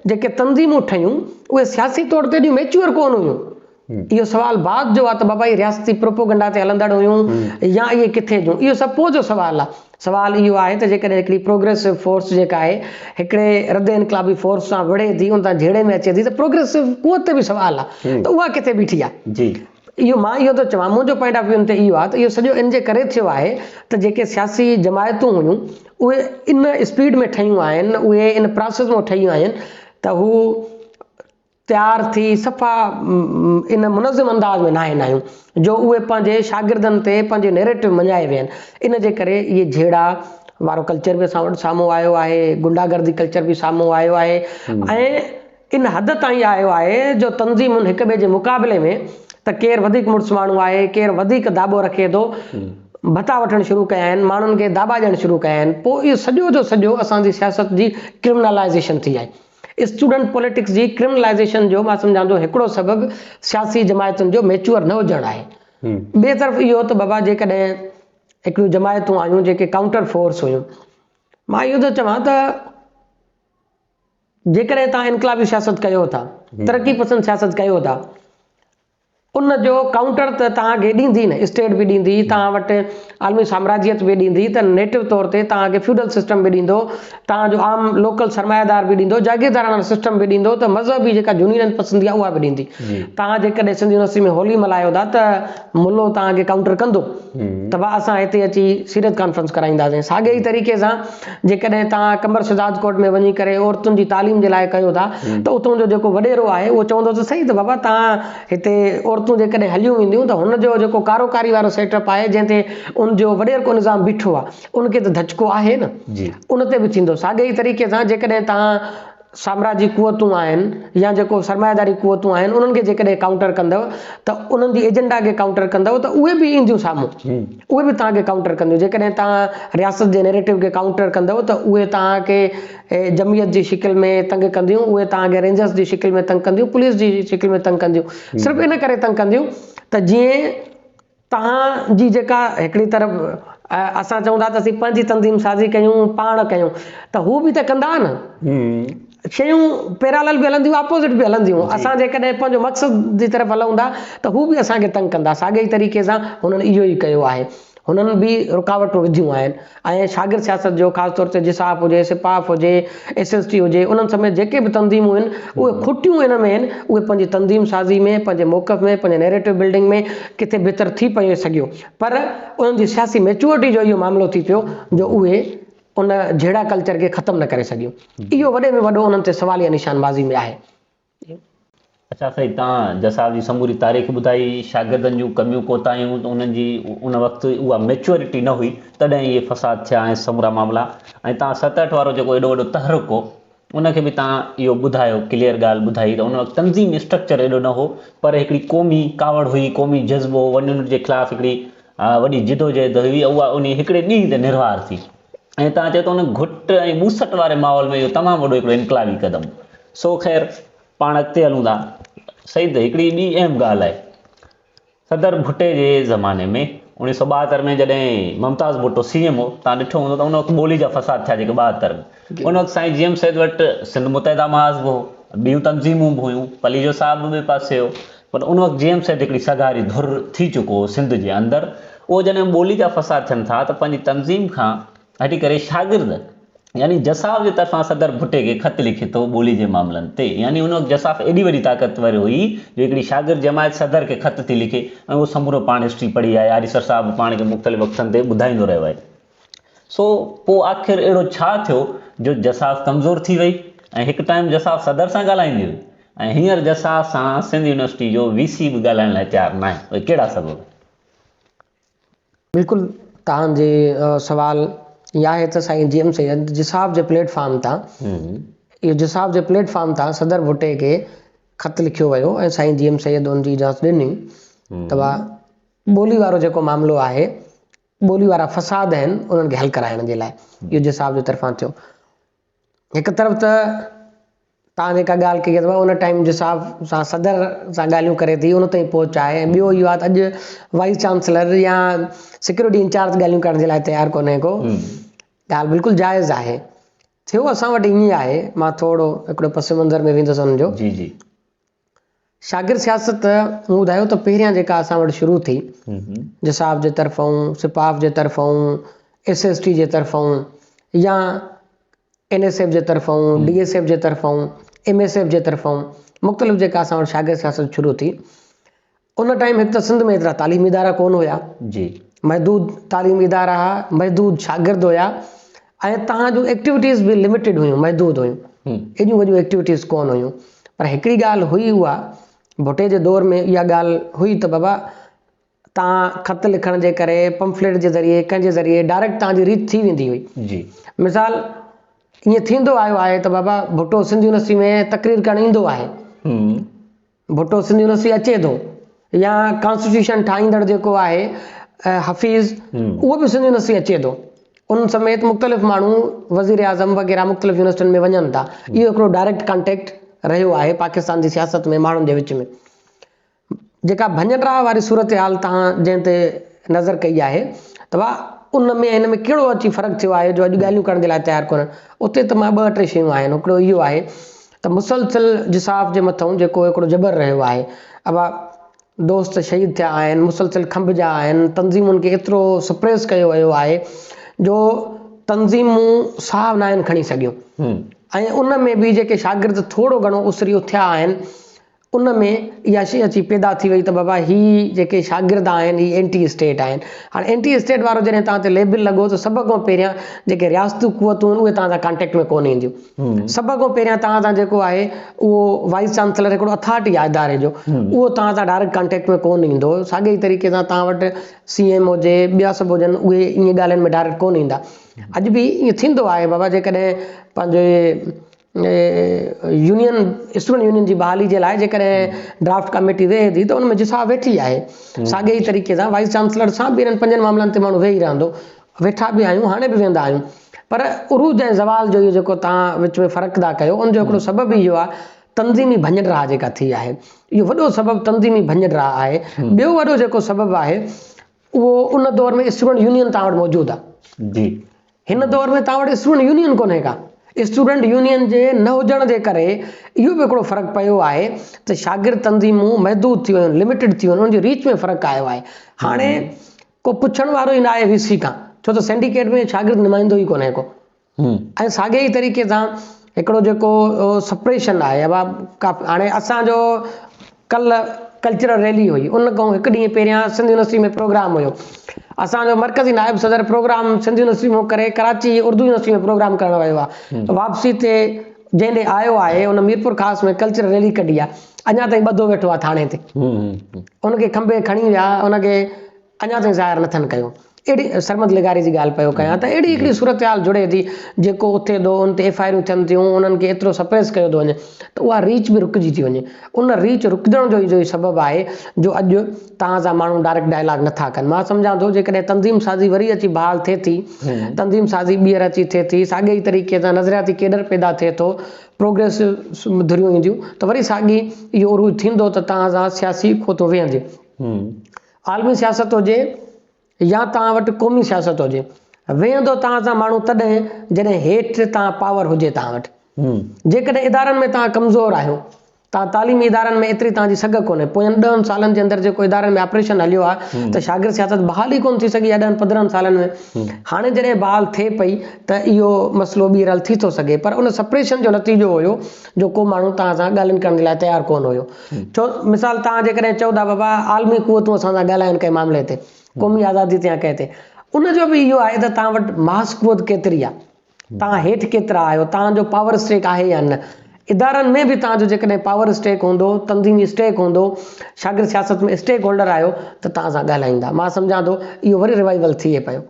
Speaker 2: जेके तंज़ीमूं ठहियूं उहे सियासी तौर ते एॾियूं मेच्योर कोन हुयूं। इहो सवाल बाद जो आहे त बाबा इहे रियासती प्रोपोगंडा ते हलंदड़ हुयूं या इहे किथे जूं, इहो सभु पोइ जो सवाल आहे। सवाल इहो आहे त जेकॾहिं हिकिड़ी प्रोग्रेसिव फोर्स जेका आहे हिकिड़े रद्द इनक़लाबी फोर्स सां विढ़े थी, उन सां जहिड़े में अचे थी, त प्रोग्रेसिव कुवत ते बि सवाल आहे त उहा किथे बीठी आहे। इहो मां इहो थो चवां, मुंहिंजो पॉइंट ऑफ व्यू ते इहो आहे त इहो सॼो इन जे करे थियो आहे त जेके सियासी जमायतूं हुयूं उहे इन स्पीड में ठहियूं आहिनि, उहे इन प्रोसेस में ठहियूं आहिनि त हू तयारु थी सफ़ा इन मुनज़िम अंदाज़ में न आहियूं जो उहे पंहिंजे शागिर्दनि ते पंहिंजे नैरेटिव मञाए विया आहिनि। इन जे करे इहे जहिड़ा वारो कल्चर बि असां वटि साम्हूं आयो आहे, गुंडागर्दी कल्चर बि साम्हूं आयो आहे, ऐं इन हद ताईं आयो आहे जो तंज़ीमुनि हिक ॿिए जे मुक़ाबले में त केरु वधीक मुड़ुस माण्हू आहे, केरु वधीक दाॿो रखे थो, भता वठणु शुरू कया आहिनि, माण्हुनि खे दाॿा ॾियणु शुरू कया आहिनि। पोइ इहो सॼो जो सॼो असांजी सियासत जी क्रिमिनलाइज़ेशन थी आहे। स्टूडेंट पॉलिटिक्स जी क्रिमिनलाइज़ेशन जो मां सम्झां थो हिकिड़ो सबबु सियासी जमायतुनि जो मेच्योर न हुजणु आहे। ॿिए तरफ़ इहो त बाबा जेकॾहिं हिकिड़ियूं जमायतूं आयूं जेके काउंटर फोर्स हुयूं, मां इहो थो चवां त जेकॾहिं तव्हां इनक़लाबी सियासत कयो था, तरक़ी पसंद सियासत कयो था, उन जो काउंटर त तव्हांखे ॾींदी न, स्टेट बि ॾींदी, तव्हां वटि आलमी साम्राजियत बि ॾींदी, त नेटिव तौर ते तव्हांखे फ्यूडल सिस्टम बि ॾींदो, तव्हांजो आम लोकल सरमायादार बि ॾींदो, जागीरदाराना सिस्टम बि ॾींदो, त मज़हबी जेका यूनियन पसंदी आहे उहा बि ॾींदी। तव्हां जेकॾहिं सिंध यूनिवर्सिटी में होली मल्हायो था त मुल्लो तव्हांखे काउंटर कंदो त भाउ असां हिते अची सीरत कॉन्फ्रेंस कराईंदासीं। साॻे ई तरीक़े सां जेकॾहिं तव्हां कमर शदाद कोट में वञी करे औरतुनि जी तालीम जे लाइ कयो था त उतां जो जेको वॾेरो आहे उहो चवंदो त सही त बाबा तव्हां हिते औरतूं जेकॾहिं हलियूं वेंदियूं त हुनजो जेको कारोकारी वारो सेटअप आहे जंहिं ते उनजो वॾेरको निज़ाम बीठो आहे उनखे त धचको आहे न, उन ते बि थींदो। साॻे ई तरीक़े सां जेकॾहिं तव्हां साम्राजी कुवतूं आहिनि या जेको सरमायादारी कुवतूं आहिनि उन्हनि खे जेकॾहिं काउंटर कंदव त उन्हनि जी एजेंडा खे काउंटर कंदव त उहे बि ईंदियूं साम्हूं, उहे बि तव्हांखे काउंटर कंदियूं। जेकॾहिं तव्हां रियासत जे नैरेटिव खे काउंटर कंदव त उहे तव्हांखे जमयत जी शिकिल में तंग कंदियूं, उहे तव्हांखे रेंजर्स जी शिकिल में तंग कंदियूं, पुलिस जी शिकिल में तंग कंदियूं, सिर्फ़ु इन करे तंग कंदियूं त जीअं तव्हांजी जेका हिकिड़ी तरफ़ असां चऊं था त असीं पंहिंजी तंज़ीम साज़ी कयूं, पाण कयूं, त हू बि त कंदा न, शयूं पैरालल बि हलंदियूं, अपोज़िट बि हलंदियूं। असां जेकॾहिं पंहिंजो मक़सद जी तरफ़ हलूं था त हू बि असांखे तंग कंदा। साॻे ई तरीक़े सां हुननि इहो ई कयो आहे, हुननि बि रुकावटूं विधियूं आहिनि। ऐं शागिर्द सियासत जो ख़ासि तौर ते जिसाफ हुजे, सिपाफ हुजे, SST हुजे, उन्हनि समेत जेके बि तंज़ीमूं आहिनि उहे खुटियूं इन में आहिनि, उहे पंहिंजी तंज़ीम साज़ी में, पंहिंजे मौक़फ़ में, पंहिंजे नैरेटिव बिल्डिंग में किथे बहितर थी पए सघियो, पर उन्हनि जी सियासी मेच्योरिटी जो इहो मामिलो थी पियो जो उहे उन जहिड़ा कल्चर खे ख़तमु न करे सघियूं। इहो वॾे में वॾो उन्हनि ते सवालिया निशानबाज़ी में आहे।
Speaker 1: अच्छा साईं, तव्हां जसाफ जी समूरी तारीख़ ॿुधाई, शागिर्दनि जूं कमियूं कोताहियूं, उन्हनि जी उन वक़्तु उहा मेच्योरिटी न हुई तॾहिं इहे फ़साद थिया ऐं समूरा मामला। ऐं तव्हां 67 वारो जेको एॾो वॾो तहरुक हो उनखे बि तव्हां इहो ॿुधायो, क्लियर ॻाल्हि ॿुधाई त उन वक़्तु तंज़ीमी स्ट्रक्चर एॾो न हो, पर हिकिड़ी क़ौमी कावड़ हुई, क़ौमी जज़्बो, उन जे ख़िलाफ़ु हिकिड़ी वॾी जिदोजहद हुई, उहा उन हिकिड़े ॾींहं ते निर्वार थी। ऐं तव्हां चओ त उन घुट ऐं ॿूसट वारे माहौल में इहो तमामु वॾो हिकिड़ो इनक़लाबी क़दम। सो ख़ैर पाण अॻिते हलूं था। सही त हिकिड़ी ॿी अहम ॻाल्हि आहे, सदर भुट्टे जे ज़माने में 1972 में जॾहिं मुमताज़ भुट्टो CM हो, तव्हां ॾिठो हूंदो त उन वक़्तु ॿोली जा फ़साद थिया जेके 72 में। उन वक़्तु साईं GM सैद वटि सिंध मुतहिदा महाज़ बि हो, ॿियूं तंज़ीमूं बि हुयूं, पलीजो साहिब बि पासे हो, पर उन वक़्तु GM सैद हिकिड़ी सगारी धुर थी चुको हो सिंध जे अंदरि। उहो जॾहिं ॿोली जा फ़साद थियनि था त पंहिंजी तंज़ीम खां हटी करे शागिर्द यानी जसाफ जे तरफ़ां सदर भुट्टे खे ख़त लिखे थो ॿोली जे मामलनि ते। यानी उन वक़्तु जसाफ एॾी वॾी ताक़तवर हुई जो हिकिड़ी शागिर्द जमायत सदर खे ख़त थी लिखे ऐं उहो समूरो पाण हिस्ट्री पढ़ी आहे, आरिसर साहिबु पाण खे मुख़्तलिफ़ वक़्तनि ते ॿुधाईंदो रहियो आहे। सो पोइ आख़िर अहिड़ो छा थियो जो जसाफ कमज़ोर थी वई ऐं हिकु टाइम जसाफ सदर सां ॻाल्हाईंदी हुई ऐं हींअर जसाफ सां सिंध यूनिवर्सिटी जो VC बि ॻाल्हाइण लाइ तयारु न आहे, उहे कहिड़ा सबब?
Speaker 2: बिल्कुलु तव्हांजे सवाल इहा आहे त साईं GM सैयद जिसाब जे प्लेटफॉर्म तां इहो जिसाब जे प्लेटफॉर्म तां सदर भुट्टे खे ख़त लिखियो वियो ऐं साईं GM सैयद उन जी इजाज़त ॾिनी त ॿोली वारो जेको मामिलो आहे, ॿोली वारा फ़साद आहिनि उन्हनि खे हल कराइण जे लाइ इहो जिसाब जे तरफ़ां थियो। हिकु तरफ़ त तव्हां जेका ॻाल्हि कई अथव उन टाइम जिसाब सां सदर सां ॻाल्हियूं करे थी उन ताईं पहुच आहे। ऐं ॿियो इहो आहे त अॼु वाइस चांसलर या सिक्योरिटी इंचार्ज ॻाल्हियूं करण जे लाइ तयारु कोन्हे को। ॻाल्हि बिल्कुलु जाइज़ आहे। थियो असां वटि ईअं आहे, मां थोरो हिकिड़ो पस मंज़र में वेंदुसि हुनजो।
Speaker 1: जी जी
Speaker 2: शागिर्द सियासत मूं ॿुधायो त पहिरियां जेका असां वटि शुरू थी जिसाब जे तरफ़ां, सिपाफ जे तरफ़ां, SST जे तरफ़ां या NSF जे तरफ़ां, DSF जे तरफ़ां, MSF जे तरफ़ां मुख़्तलिफ़ जेका असां वटि शागिर्द सियासत शुरू थी, उन टाइम हिकु त सिंध में एतिरा तालीमी इदारा कोन हुया
Speaker 1: जी,
Speaker 2: महदूद तालीमी इदारा हुआ, महदूद शागिर्द हुया ऐं तव्हां जूं एक्टिविटीज़ बि लिमिटेड हुयूं, महदूद हुयूं, एॾियूं वॾियूं एक्टिविटीज़ कोन हुयूं। पर हिकिड़ी ॻाल्हि हुई, उहा भुट्टे जे दौर में इहा ॻाल्हि हुई त बाबा तव्हां ख़त लिखण जे करे, पंफलेट जे ज़रिए, कंहिंजे ज़रिए डायरेक्ट तव्हांजी रीच थी वेंदी हुई।
Speaker 1: जी
Speaker 2: मिसाल ईअं थींदो आयो आहे त बाबा भुट्टो सिंध यूनिवर्सिटी में तकरीर करणु ईंदो आहे, भुट्टो सिंध यूनिवर्सिटी अचे थो, या कॉन्स्टिट्यूशन ठाहींदड़ जेको आहे हफ़ीज़ उहो बि सिंध यूनिवर्सिटी अचे थो। उन समेत मुख़्तलिफ़ माण्हू वज़ीर आज़म वग़ैरह मुख़्तलिफ़ यूनिवर्सिटियुनि में वञनि था। इहो हिकिड़ो डायरेक्ट कॉन्टेक्ट रहियो आहे पाकिस्तान जी सियासत में माण्हुनि जे विच में। जेका भञनराह वारी सूरत हाल तव्हां जंहिं ते नज़र कई आहे त उन में हिन में कहिड़ो अची फ़र्क़ु थियो आहे जो अॼु ॻाल्हियूं करण जे लाइ तयारु कोन्हनि। उते त मां 2-3 शयूं आहिनि। हिकिड़ो इहो आहे त मुसलसिल जिसाब जे मथां जेको हिकिड़ो जबर रहियो आहे, अब दोस्त शहीद थिया आहिनि, मुसलसिल खंभिजा आहिनि, तंज़ीमुनि खे एतिरो सप्रेस कयो वियो आहे जो तंज़ीमूं साहु न आहिनि खणी सघियूं। ऐं उन में बि जेके शागिर्द थोरो घणो उसरी उथिया आहिनि, उन में इहा शइ अची पैदा थी वई त बाबा ही जेके शागिर्द आहिनि ही एंटी स्टेट आहिनि। हाणे एंटी स्टेट वारो जॾहिं तव्हां ते लेबिल लॻो त सभ खां पहिरियां जेके रियासती क़ुवतूं आहिनि उहे तव्हां सां कॉन्टेक्ट में कोन ईंदियूं। सभ खां पहिरियां तव्हां सां जेको आहे उहो वाइस चांसलर हिकिड़ो अथॉरिटी आहे इदारे जो, उहो तव्हां सां डायरेक्ट कॉन्टेक्ट में कोन ईंदो। साॻे ई तरीक़े सां तव्हां वटि CM हुजे, ॿिया सभु हुजनि, उहे ईअं ॻाल्हियुनि में डायरेक्ट कोन ईंदा। अॼु बि ईअं थींदो आहे बाबा, जेकॾहिं पंहिंजे यूनियन स्टूडेंट यूनियन जी बहाली जे लाइ जेकॾहिं ड्राफ्ट कमेटी वेहे थी त उन में जिसाब वेठी आहे। साॻे ई तरीक़े सां वाइस चांसलर सां बि इन्हनि 5 मामलनि ते माण्हू वेही रहंदो, वेठा बि आहियूं, हाणे बि वेंदा आहियूं। पर उरूज ऐं ज़वाल जो इहो जेको तव्हां विच में फ़र्क़ु था कयो, उनजो हिकिड़ो सबबु इहो आहे तंज़ीमी भञनराह जेका थी आहे। इहो वॾो सबबु तंज़ीमी भञनराह आहे। ॿियो वॾो जेको सबबु आहे उहो उन दौर में स्टूडेंट यूनियन तव्हां वटि मौजूदु आहे।
Speaker 1: जी,
Speaker 2: हिन दौर में तव्हां वटि स्टूडेंट यूनियन कोन्हे का। स्टूडेंट यूनियन जे न हुजण जे करे इहो बि हिकिड़ो फ़र्क़ु पियो आहे त शागिर्द तंज़ीमूं महदूद थी वियूं आहिनि, लिमिटेड थी वियूं आहिनि, उनजी रीच में फ़र्क़ु आयो आहे। हाणे को पुछण वारो ई न आहे VC खां, छो त सिंडिकेट में शागिर्द नुमाइंदो ई कोन्हे को। ऐं साॻे ई तरीक़े सां हिकिड़ो जेको सप्रेशन आहे, हाणे असांजो कल्ह कल्चरल रैली हुई, उन खां हिकु ॾींहुं पहिरियां सिंध यूनिवर्सिटी में प्रोग्राम हुयो। असांजो मरकज़ी नायब सदर प्रोग्राम सिंध यूनिवर्सिटी में करे कराची उर्दू यूनिवर्सिटी में प्रोग्राम करणु वियो आहे। वापसी ते जंहिं ॾे आयो आहे उन मीरपुर ख़ासि में कल्चरल रैली कढी आहे, अञा ताईं ॿधो वेठो आहे थाणे ते। उनखे खंभे खणी विया, उनखे अञा ताईं ज़ाहिर नथनि कयो। अहिड़ी सरमद लिगारी जी ॻाल्हि पियो कयां त अहिड़ी हिकिड़ी सूरत हाल जुड़े थी, जेको उथे थो, उन ते FIR थियनि थियूं, उन्हनि खे एतिरो सप्रेस कयो थो वञे त उहा रीच बि रुकिजी थी वञे। उन रीच रुकजण जो ई सबबु आहे जो अॼु तव्हां सां माण्हू डायरेक्ट डायलॉग नथा कनि। मां सम्झां थो जेकॾहिं तंज़ीम साज़ी वरी अची बहाल थिए थी, तंज़ीम साज़ी ॿीहर अची थिए थी, साॻे ई तरीक़े सां नज़रियाती केडर पैदा थिए थो, प्रोग्रेसिव धुरियूं ईंदियूं त वरी साॻी इहो उरूज थींदो त तव्हां सां सियासी खोतो वेहंदे। आलमी सियासत हुजे या तव्हां वटि क़ौमी सियासत हुजे, वेहंदो तव्हां सां माण्हू तॾहिं जॾहिं हेठि तव्हां पावर हुजे तव्हां वटि। जेकॾहिं इदारनि में तव्हां कमज़ोर आहियो, तव्हां तालीमी इदारनि में एतिरी तव्हांजी सघ कोन्हे, पोयनि 10 सालनि जे अंदरि जेको इदारनि में ऑपरेशन हलियो आहे त शागिर्द सियासत बहाल ई कोन थी सघी आहे 10-15 सालनि में। हाणे जॾहिं बहाल थिए पई त इहो मसइलो ॿीहर थी थो सघे, पर उन सप्रेशन जो नतीजो हुयो जो को माण्हू तव्हां सां ॻाल्हियुनि करण जे लाइ तयारु कोन हुयो। छो मिसाल तव्हां जेकॾहिं चओ था बाबा आलमी क़ुवतूं असां सां ॻाल्हाइनि कंहिं मामले ते, क़ौमी आज़ादी ते या कंहिं ते, उनजो बि इहो आहे त तव्हां वटि मास क़ुवत केतिरी आहे, तव्हां हेठि केतिरा आहियो, तव्हांजो पावर स्टेक आहे या न। इदारनि में बि तव्हांजो जेकॾहिं पावर स्टेक हूंदो, तंज़ीमी स्टेक हूंदो, शागिर्द सियासत में स्टेक होल्डर आहियो त तव्हां सां ॻाल्हाईंदा। मां सम्झां थो इहो वरी रिवाइवल थिए पियो।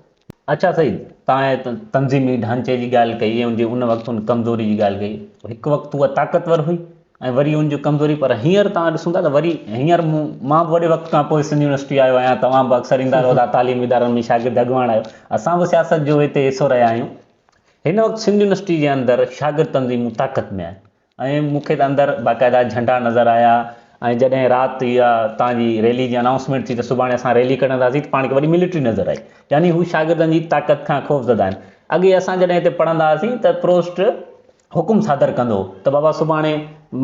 Speaker 1: अच्छा सही, तव्हां तंज़ीमी ढांचे जी ॻाल्हि कई ऐं उन वक़्तु उन कमज़ोरी जी ॻाल्हि कई। हिकु वक़्तु उहा ताक़तवर हुई ऐं वरी उनजी कमज़ोरी, पर हींअर तव्हां ॾिसूं था त वरी हींअर मां बि वॾे वक़्त खां पोइ सिंध यूनिवर्सिटी आयो आहियां, तव्हां बि अक्सर ईंदा रहो था तालीमी इदारनि में शागिर्द अॻुवाण आहियो, असां बि सियासत जो हिते हिसो रहिया आहियूं। हिन वक़्तु सिंध यूनिवर्सिटी जे अंदरि शागिर्द तंज़ीमूं ताक़त में आहिनि ऐं मूंखे त अंदरि बाक़ाइदा झंडा नज़र आया। ऐं जॾहिं राति इहा तव्हांजी रैली जी अनाउंसमेंट थी त सुभाणे असां रैली कढंदासीं त पाण खे वॾी मिलिट्री नज़र आई, यानी हू शागिर्दनि जी ताक़त खां ख़ौफ़ज़दा आहिनि। अॻे असां जॾहिं हिते पढ़ंदा हुआसीं त प्रोस्ट हुकुम सादर कंदो त बाबा सुभाणे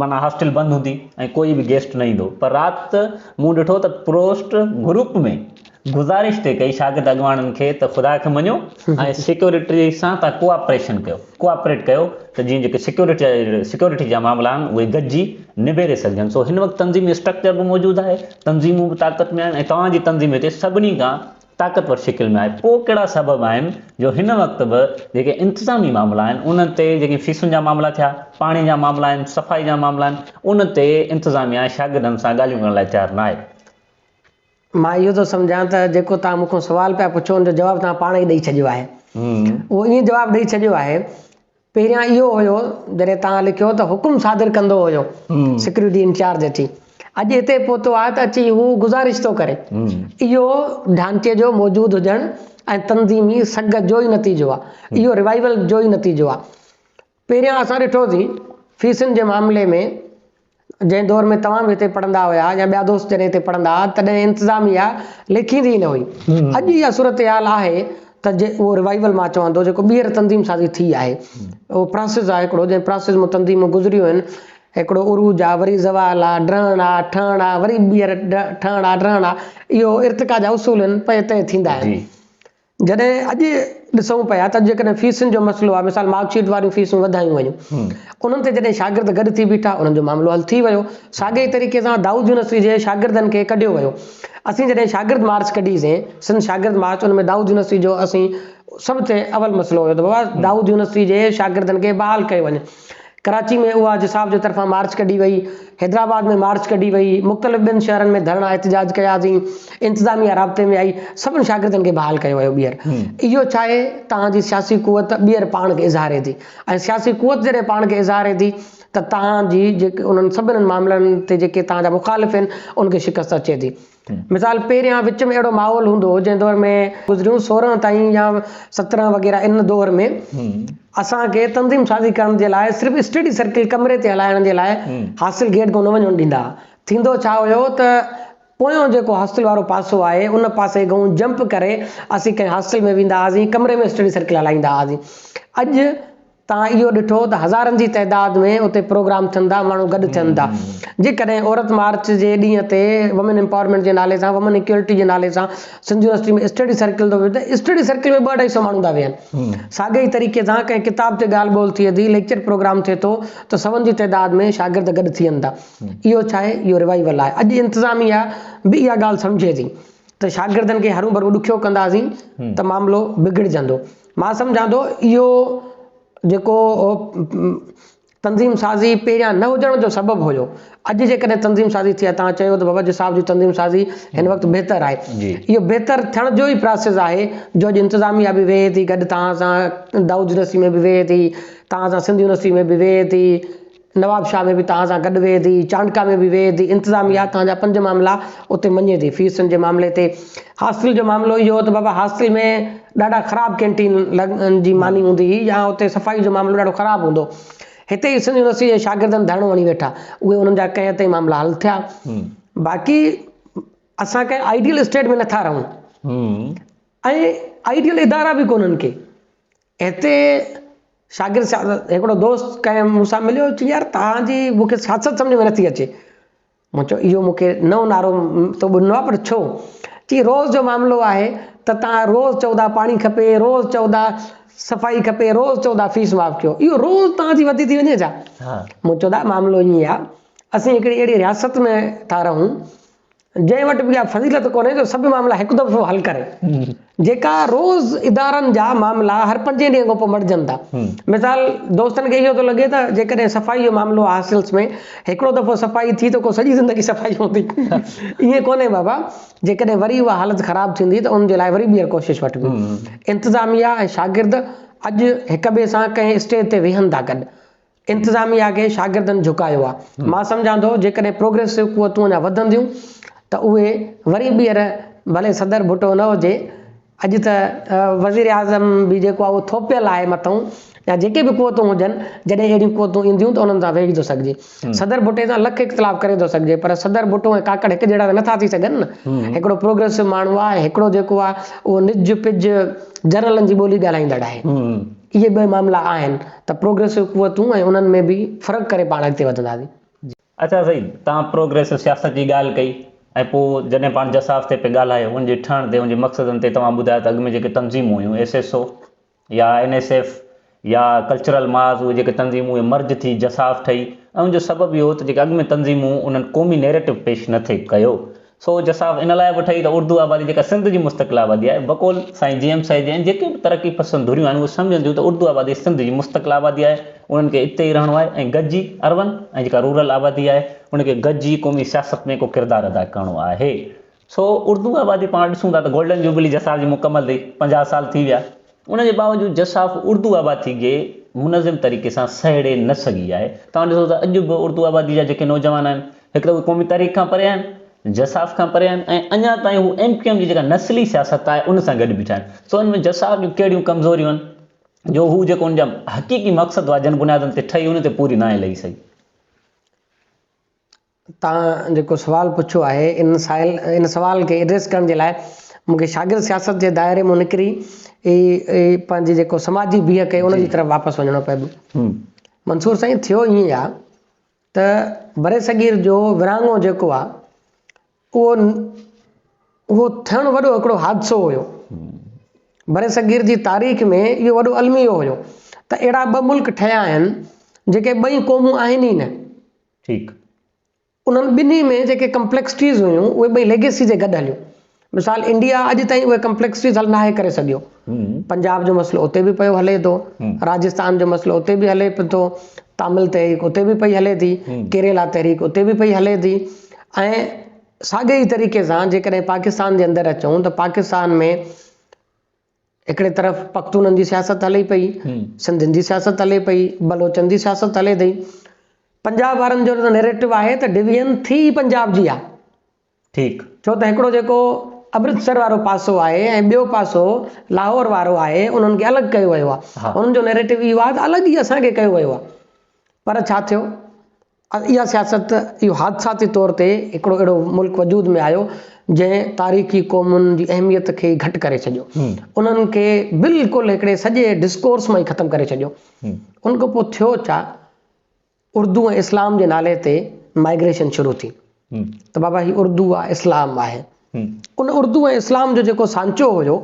Speaker 1: माना हॉस्टल बंदि हूंदी ऐं कोई बि गेस्ट न ईंदो, पर राति मूं ॾिठो त प्रोस्ट ग्रुप में गुज़ारिश ते कई शागिर्द अॻुवाणनि खे त ख़ुदा खे मञो ऐं सिक्योरिटी सां तव्हां कोऑपरेट कयो त जीअं जेके सिक्योरिटी जा मामला आहिनि उहे गॾिजी निबेरे सघजनि। सो हिन वक़्तु तंज़ीमी स्ट्रक्चर बि मौजूदु आहे, तंज़ीमूं बि ताक़त में आहिनि ऐं तव्हांजी तंज़ीम हिते सभिनी खां ताक़तवर शिकिल में आहे। पोइ कहिड़ा सबब आहिनि जो हिन वक़्तु बि जेके इंतिज़ामी मामला आहिनि उन ते, जेके फीसुनि जा मामला थिया, पाणी जा मामला आहिनि, सफ़ाई जा मामला आहिनि, उन ते इंतिज़ामिया शागिर्दनि सां ॻाल्हियूं करण लाइ तयारु न आहे।
Speaker 2: मां इहो थो सम्झां त जेको तव्हां मूंखां सुवाल पिया पुछो उनजो जवाबु तव्हां पाण ई ॾेई छॾियो आहे। उहो ईअं जवाबु ॾेई छॾियो आहे। पहिरियां इहो हुयो जॾहिं तव्हां लिखियो त हुकुम सादिर कंदो हुयो सिक्योरिटी इंचार्ज अची, अॼु हिते पहुतो आहे त अची हू गुज़ारिश थो करे। इहो ढांचे जो मौजूदु हुजणु ऐं तंज़ीमी सघ जो ई नतीजो आहे, इहो रिवाइवल जो ई नतीजो आहे। पहिरियां असां ॾिठोसीं फीसुनि जे मामले में, जंहिं दौर में तव्हां बि हिते पढ़ंदा हुया या ॿिया दोस्त जॾहिं हिते पढ़ंदा हुआ तॾहिं इंतिज़ामिया लिखींदी न हुई। अॼु इहा सूरत हाल आहे त उहो रिवाइवल मां चवां थो जेको ॿीहर तंज़ीम साज़ी थी आहे, उहो प्रोसेस आहे हिकिड़ो जंहिं प्रोसेस में तंज़ीमूं गुज़रियूं आहिनि। हिकिड़ो उरूज आहे, वरी ज़वाल आहे, ड्रहण आहे, ठहण आहे, वरी ॿीहर ठहण आहे, ड्रहण आहे, इहो इर्तिका जा उसूल आहिनि, पए तय थींदा आहिनि। जॾहिं अॼु ॾिसूं पिया त जेकॾहिं फीसुनि जो मसइलो आहे, मिसाल मार्कशीट वारियूं फीसूं वधायूं वञूं, उन्हनि ते जॾहिं शागिर्द गॾु थी बीठा उन्हनि जो मामिलो हल थी वियो। साॻे ई तरीक़े सां दाऊद यूनिवर्सिटी जे शागिर्दनि खे कढियो वियो। असीं जॾहिं शागिर्द मार्च कढीसीं, सिंध शागिर्द मार्च, उन में दाऊद यूनिवर्सिटी जो असीं सभ ते अवल मसइलो हुयो त बाबा दाऊद यूनिवर्सिटी जे शागिर्दनि खे बहाल कयो वञे। कराची में उहा जिसाब जे तरफ़ां मार्च कढी वई, हैदराबाद में मार्च कढी वई, मुख़्तलिफ़ ॿियनि शहरनि में धरना एहतिजाज कयासीं, इंतिज़ामिया राब्ते में आई, सभिनी शागिर्दनि खे बहाल कयो वियो ॿीहर। इहो छा आहे, तव्हांजी सियासी कुवत ॿीहर पाण खे इज़हारे थी, ऐं सियासी कुवत जॾहिं पाण खे इज़हारे थी त तव्हांजी जेके उन्हनि सभिनीनि मामलनि ते जेके तव्हांजा मुख़ालिफ़ आहिनि उनखे शिकस्त अचे थी। मिसाल पहिरियां विच में अहिड़ो माहौल हूंदो हो जंहिं दौर में गुज़रियूं 16 ताईं या 17 वग़ैरह, इन दौर में असांखे तंज़ीम साज़ी करण जे लाइ सिर्फ़ु स्टडी सर्किल कमरे ते हलाइण जे लाइ हासिल गेट कोन वञणु ॾींदा। थींदो छा हुयो त पोयों जेको हॉस्टल वारो पासो आहे उन पासे खां जंप करे असीं कंहिं हॉस्टल में वेंदा हुआसीं, कमरे में स्टडी सर्किल हलाईंदा हुआसीं। अॼु तव्हां इहो ॾिठो त हज़ारनि जी तइदाद में उते प्रोग्राम थियनि था, माण्हू गॾु थियनि था। जेकॾहिं औरत मार्च जे ॾींहं ते वुमेन एम्पावरमेंट जे नाले सां, वुमेन इक्वलिटी जे नाले सां सिंध यूनिवर्सिटी में स्टडी सर्किल थो वियो त स्टडी सर्किल में 200-250 माण्हू था वेहनि। साॻे ई तरीक़े सां कंहिं किताब ते ॻाल्हि ॿोल थिए थी, लेक्चर प्रोग्राम थिए थो त सभनि जी तइदाद में शागिर्द गॾु थियनि था। इहो छा आहे, इहो रिवाइवल आहे। अॼु इंतिज़ामिया बि इहा ॻाल्हि सम्झे थी त शागिर्दनि खे हरू भरू ॾुखियो कंदासीं त मामिलो बिगड़जंदो। मां सम्झां थो इहो जेको तंज़ीम साज़ी पहिरियां न हुजण जो सबबु हुयो, अॼु जेकॾहिं तंज़ीम साज़ी थी आहे, तव्हां चयो त बाबा जिसाब जी तंज़ीम साज़ी हिन वक़्तु बहितर आहे, इहो बहितर थियण जो ई प्रोसेस आहे जो अॼु इंतिज़ामिया बि वेहे थी गॾु तव्हां सां, दाऊद यूनिवर्सिटी में बि वेहे थी, तव्हां सां सिंध यूनिवर्सिटी में बि वेहे थी, नवाब शाह में बि तव्हां सां गॾु वेहे थी, चांडका में बि वेहे थी। इंतिज़ामिया तव्हांजा 5 मामला उते मञे थी। फीसुनि जे मामले ते, हॉस्टल जो मामिलो इहो त बाबा हॉस्टल में ॾाढा ख़राबु कैंटीन जी मानी हूंदी हुई या उते सफ़ाई जो मामिलो ॾाढो ख़राबु हूंदो। हिते ई सिंध यूनिवर्सिटी जे शागिर्दनि धरणो वणी वेठा, उहे उन्हनि जा कंहिं ताईं मामला हल थिया। बाक़ी असां कंहिं आइडियल स्टेट में नथा रहूं ऐं आइडियल इदारा बि कोन्हनि के। हिते शागिर्द हिकिड़ो दोस्त कंहिं मूंसां मिलियो, चई यार तव्हांजी मूंखे सियासत सम्झ में नथी अचे। मां चयो इहो मूंखे नओं नारो तो ॿुधो आहे, पर छो? चई रोज़ जो मामिलो आहे त तव्हां रोज़ चवंदा पाणी खपे, रोज़ चवंदा सफ़ाई खपे, रोज़ चवंदा फीस माफ़ कयो, इहो रोज़ तव्हांजी वधी थी वञे छा? मूं चवंदा मामिलो ईअं आहे, असीं हिकिड़ी अहिड़ी रियासत में था रहूं जंहिं वटि बि इहा फज़ीलत कोन्हे जो सभु मामला हिकु दफ़ो हल करे। जेका रोज़ इदारनि जा मामला हर 5 ॾींहं खां पोइ मटिजनि था। मिसाल दोस्तनि खे इहो थो लॻे त जेकॾहिं सफ़ाई जो मामिलो आहे हॉस्टल्स में, हिकिड़ो दफ़ो सफ़ाई थी त को सॼी ज़िंदगी सफ़ाई हूंदी। ईअं कोन्हे बाबा, जेकॾहिं वरी उहा हालत ख़राबु थींदी त उनजे लाइ वरी ॿीहर कोशिशि वठिबी। इंतिज़ामिया ऐं शागिर्द अॼु हिक ॿिए सां कंहिं स्टेज ते वेहनि था गॾु। इंतिज़ामिया खे शागिर्दनि झुकायो आहे। मां सम्झां थो जेकॾहिं प्रोग्रेसिव क़ुवतूं अञा वधंदियूं त उहे वरी ॿीहर, भले सदर भुट्टो न हुजे, अॼु त वज़ीर आज़म बि जेको आहे उहो थोपियल आहे मथां, या जेके बि क़ुवतूं हुजनि, जॾहिं अहिड़ियूं क़ुवतूं ईंदियूं त उन्हनि सां वेही थो सघिजे। सदर भुट्टे सां लख इख़्तिलाफ़ करे थो सघिजे, पर सदर भुट्टो ऐं काकड़ हिकु जहिड़ा त नथा थी सघनि न। हिकिड़ो प्रोग्रेसिव माण्हू आहे, हिकिड़ो जेको आहे उहो निज पिज जनरलनि जी ॿोली ॻाल्हाईंदड़ आहे। इहे ॿ मामला आहिनि त प्रोग्रेसिव क़ुवतूं ऐं उन्हनि में बि फ़र्क़ु करे पाण अॻिते वधंदासीं।
Speaker 1: अच्छा साईं, तव्हां प्रोग्रेसिव सियासत जी ॻाल्हि कई, ऐं पोइ जॾहिं पाण जसाफ़ ते पे ॻाल्हायो, उनजे ठहण ते, उनजे मक़सदनि ते तव्हां ॿुधायो त अॻु में जेके तंज़ीमूं हुयूं SSO या NSF या कल्चरल माज़, उहे जेके तंज़ीमूं उहे मर्ज थी जसाफ़ ठही, ऐं उनजो सबबु इहो त जेके अॻु में तंज़ीमूं उन्हनि क़ौमी नैरेटिव पेश न थिए कयो। सो जसाफ़ इन लाइ बि ठही त उर्दू आबादी जेका सिंध जी मुस्तक़िल आबादी आहे, बक़ौल साईं GM साईं जन जेके बि तरक़ी पसंदि धुरियूं आहिनि, उहे सम्झंदियूं त उर्दू आबादी सिंध जी मुस्तक़िल आबादी आहे, उन्हनि खे इते ई रहणो आहे, ऐं गॾिजी अर्बन ऐं जेका रूरल आबादी आहे उनखे गॾिजी क़ौमी सियासत में को किरदारु अदा करिणो आहे। सो उर्दू आबादी पाण ॾिसूं था त गोल्डन जुबली जसाफ़ जी मुकमल थी, 50 साल थी विया, उनजे बावजूदि जसाफ़ उर्दू आबादी खे मुनज़िम तरीक़े सां सहेड़े न सघी आहे। तव्हां ॾिसो त अॼु बि उर्दू आबादी जा जेके नौजवान आहिनि, हिकु त उहे क़ौमी तारीख़ खां परे आहिनि, जसाफ़ खां परे आहिनि, ऐं अञा ताईं हू MQM जी जेका नस्ली सियासत आहे उन सां गॾु बीठा आहिनि। सो उन में जसाफ़ जूं कहिड़ियूं कमज़ोरियूं आहिनि जो हू जेको उनजा हक़ीक़ी मक़सदु आहे जन बुनियादनि ते ठही, उन ते पूरी न आहे लही सही।
Speaker 2: तव्हां जेको सुवालु पुछियो आहे, इन सुवाल खे एड्रेस करण जे लाइ मूंखे शागिर्द सियासत जे दायरे मां निकिरी पंहिंजी जेको समाजी बीह कई उनजी तरफ़ वापसि वञिणो पए। मंसूर साईं, थियो ईअं आहे त बरे सगीर जो विरहाङो जेको आहे उहो थियणु वॾो हिकिड़ो हादिसो हुयो। बरे सगीर जी तारीख़ में इहो वॾो अलमियो हुयो त अहिड़ा 2 मुल्क ठहिया आहिनि जेके 2 क़ौमूं आहिनि ई न।
Speaker 1: ठीकु।
Speaker 2: उन्हनि ॿिन्ही में जेके कम्प्लेक्सिटीज़ हुयूं उहे 2 लेगेसी जे गॾु हलियूं। मिसाल इंडिया अॼु ताईं उहे कम्प्लेक्सिटीज़ हल नाहे करे सघियो। पंजाब जो मसइलो उते बि पियो हले थो, राजस्थान जो मसइलो उते बि हले पियो थो, तामिल तहरीक उते बि पई हले थी, केरला तहरीक उते बि पई हले थी। ऐं साॻे ई तरीक़े सां जेकॾहिं पाकिस्तान जे अंदरि अचूं त पाकिस्तान में हिकिड़े तरफ़ पख्तूननि जी सियासत हले पई, सिंधियुनि जी सियासत हले पई, बलोचनि जी सियासत हले थी। पंजाब वारनि जो त नैरेटिव आहे त डिवीजन थी पंजाब जी आहे।
Speaker 1: ठीकु।
Speaker 2: छो त हिकिड़ो जेको अमृतसर वारो पासो आहे ऐं ॿियो पासो लाहौर वारो आहे, उन्हनि खे अलॻि कयो वियो आहे। उन्हनि जो नैरेटिव इहो आहे त अलॻि ई असांखे कयो वियो आहे। पर छा थियो, इहा सियासत, इहो हादसाती तौर ते हिकिड़ो अहिड़ो मुल्क वजूद में आयो जंहिं तारीख़ी क़ौमुनि जी अहमियत खे घटि करे छॾियो, उन्हनि खे बिल्कुलु हिकिड़े सॼे डिस्कोर्स मां ई ख़तमु करे छॾियो। उन खां पोइ थियो छा, उर्दू ऐं इस्लाम जे नाले ते माइग्रेशन शुरू थी त बाबा ही उर्दू आहे, इस्लाम आहे। उन उर्दू ऐं इस्लाम जो जेको सांचो हुयो,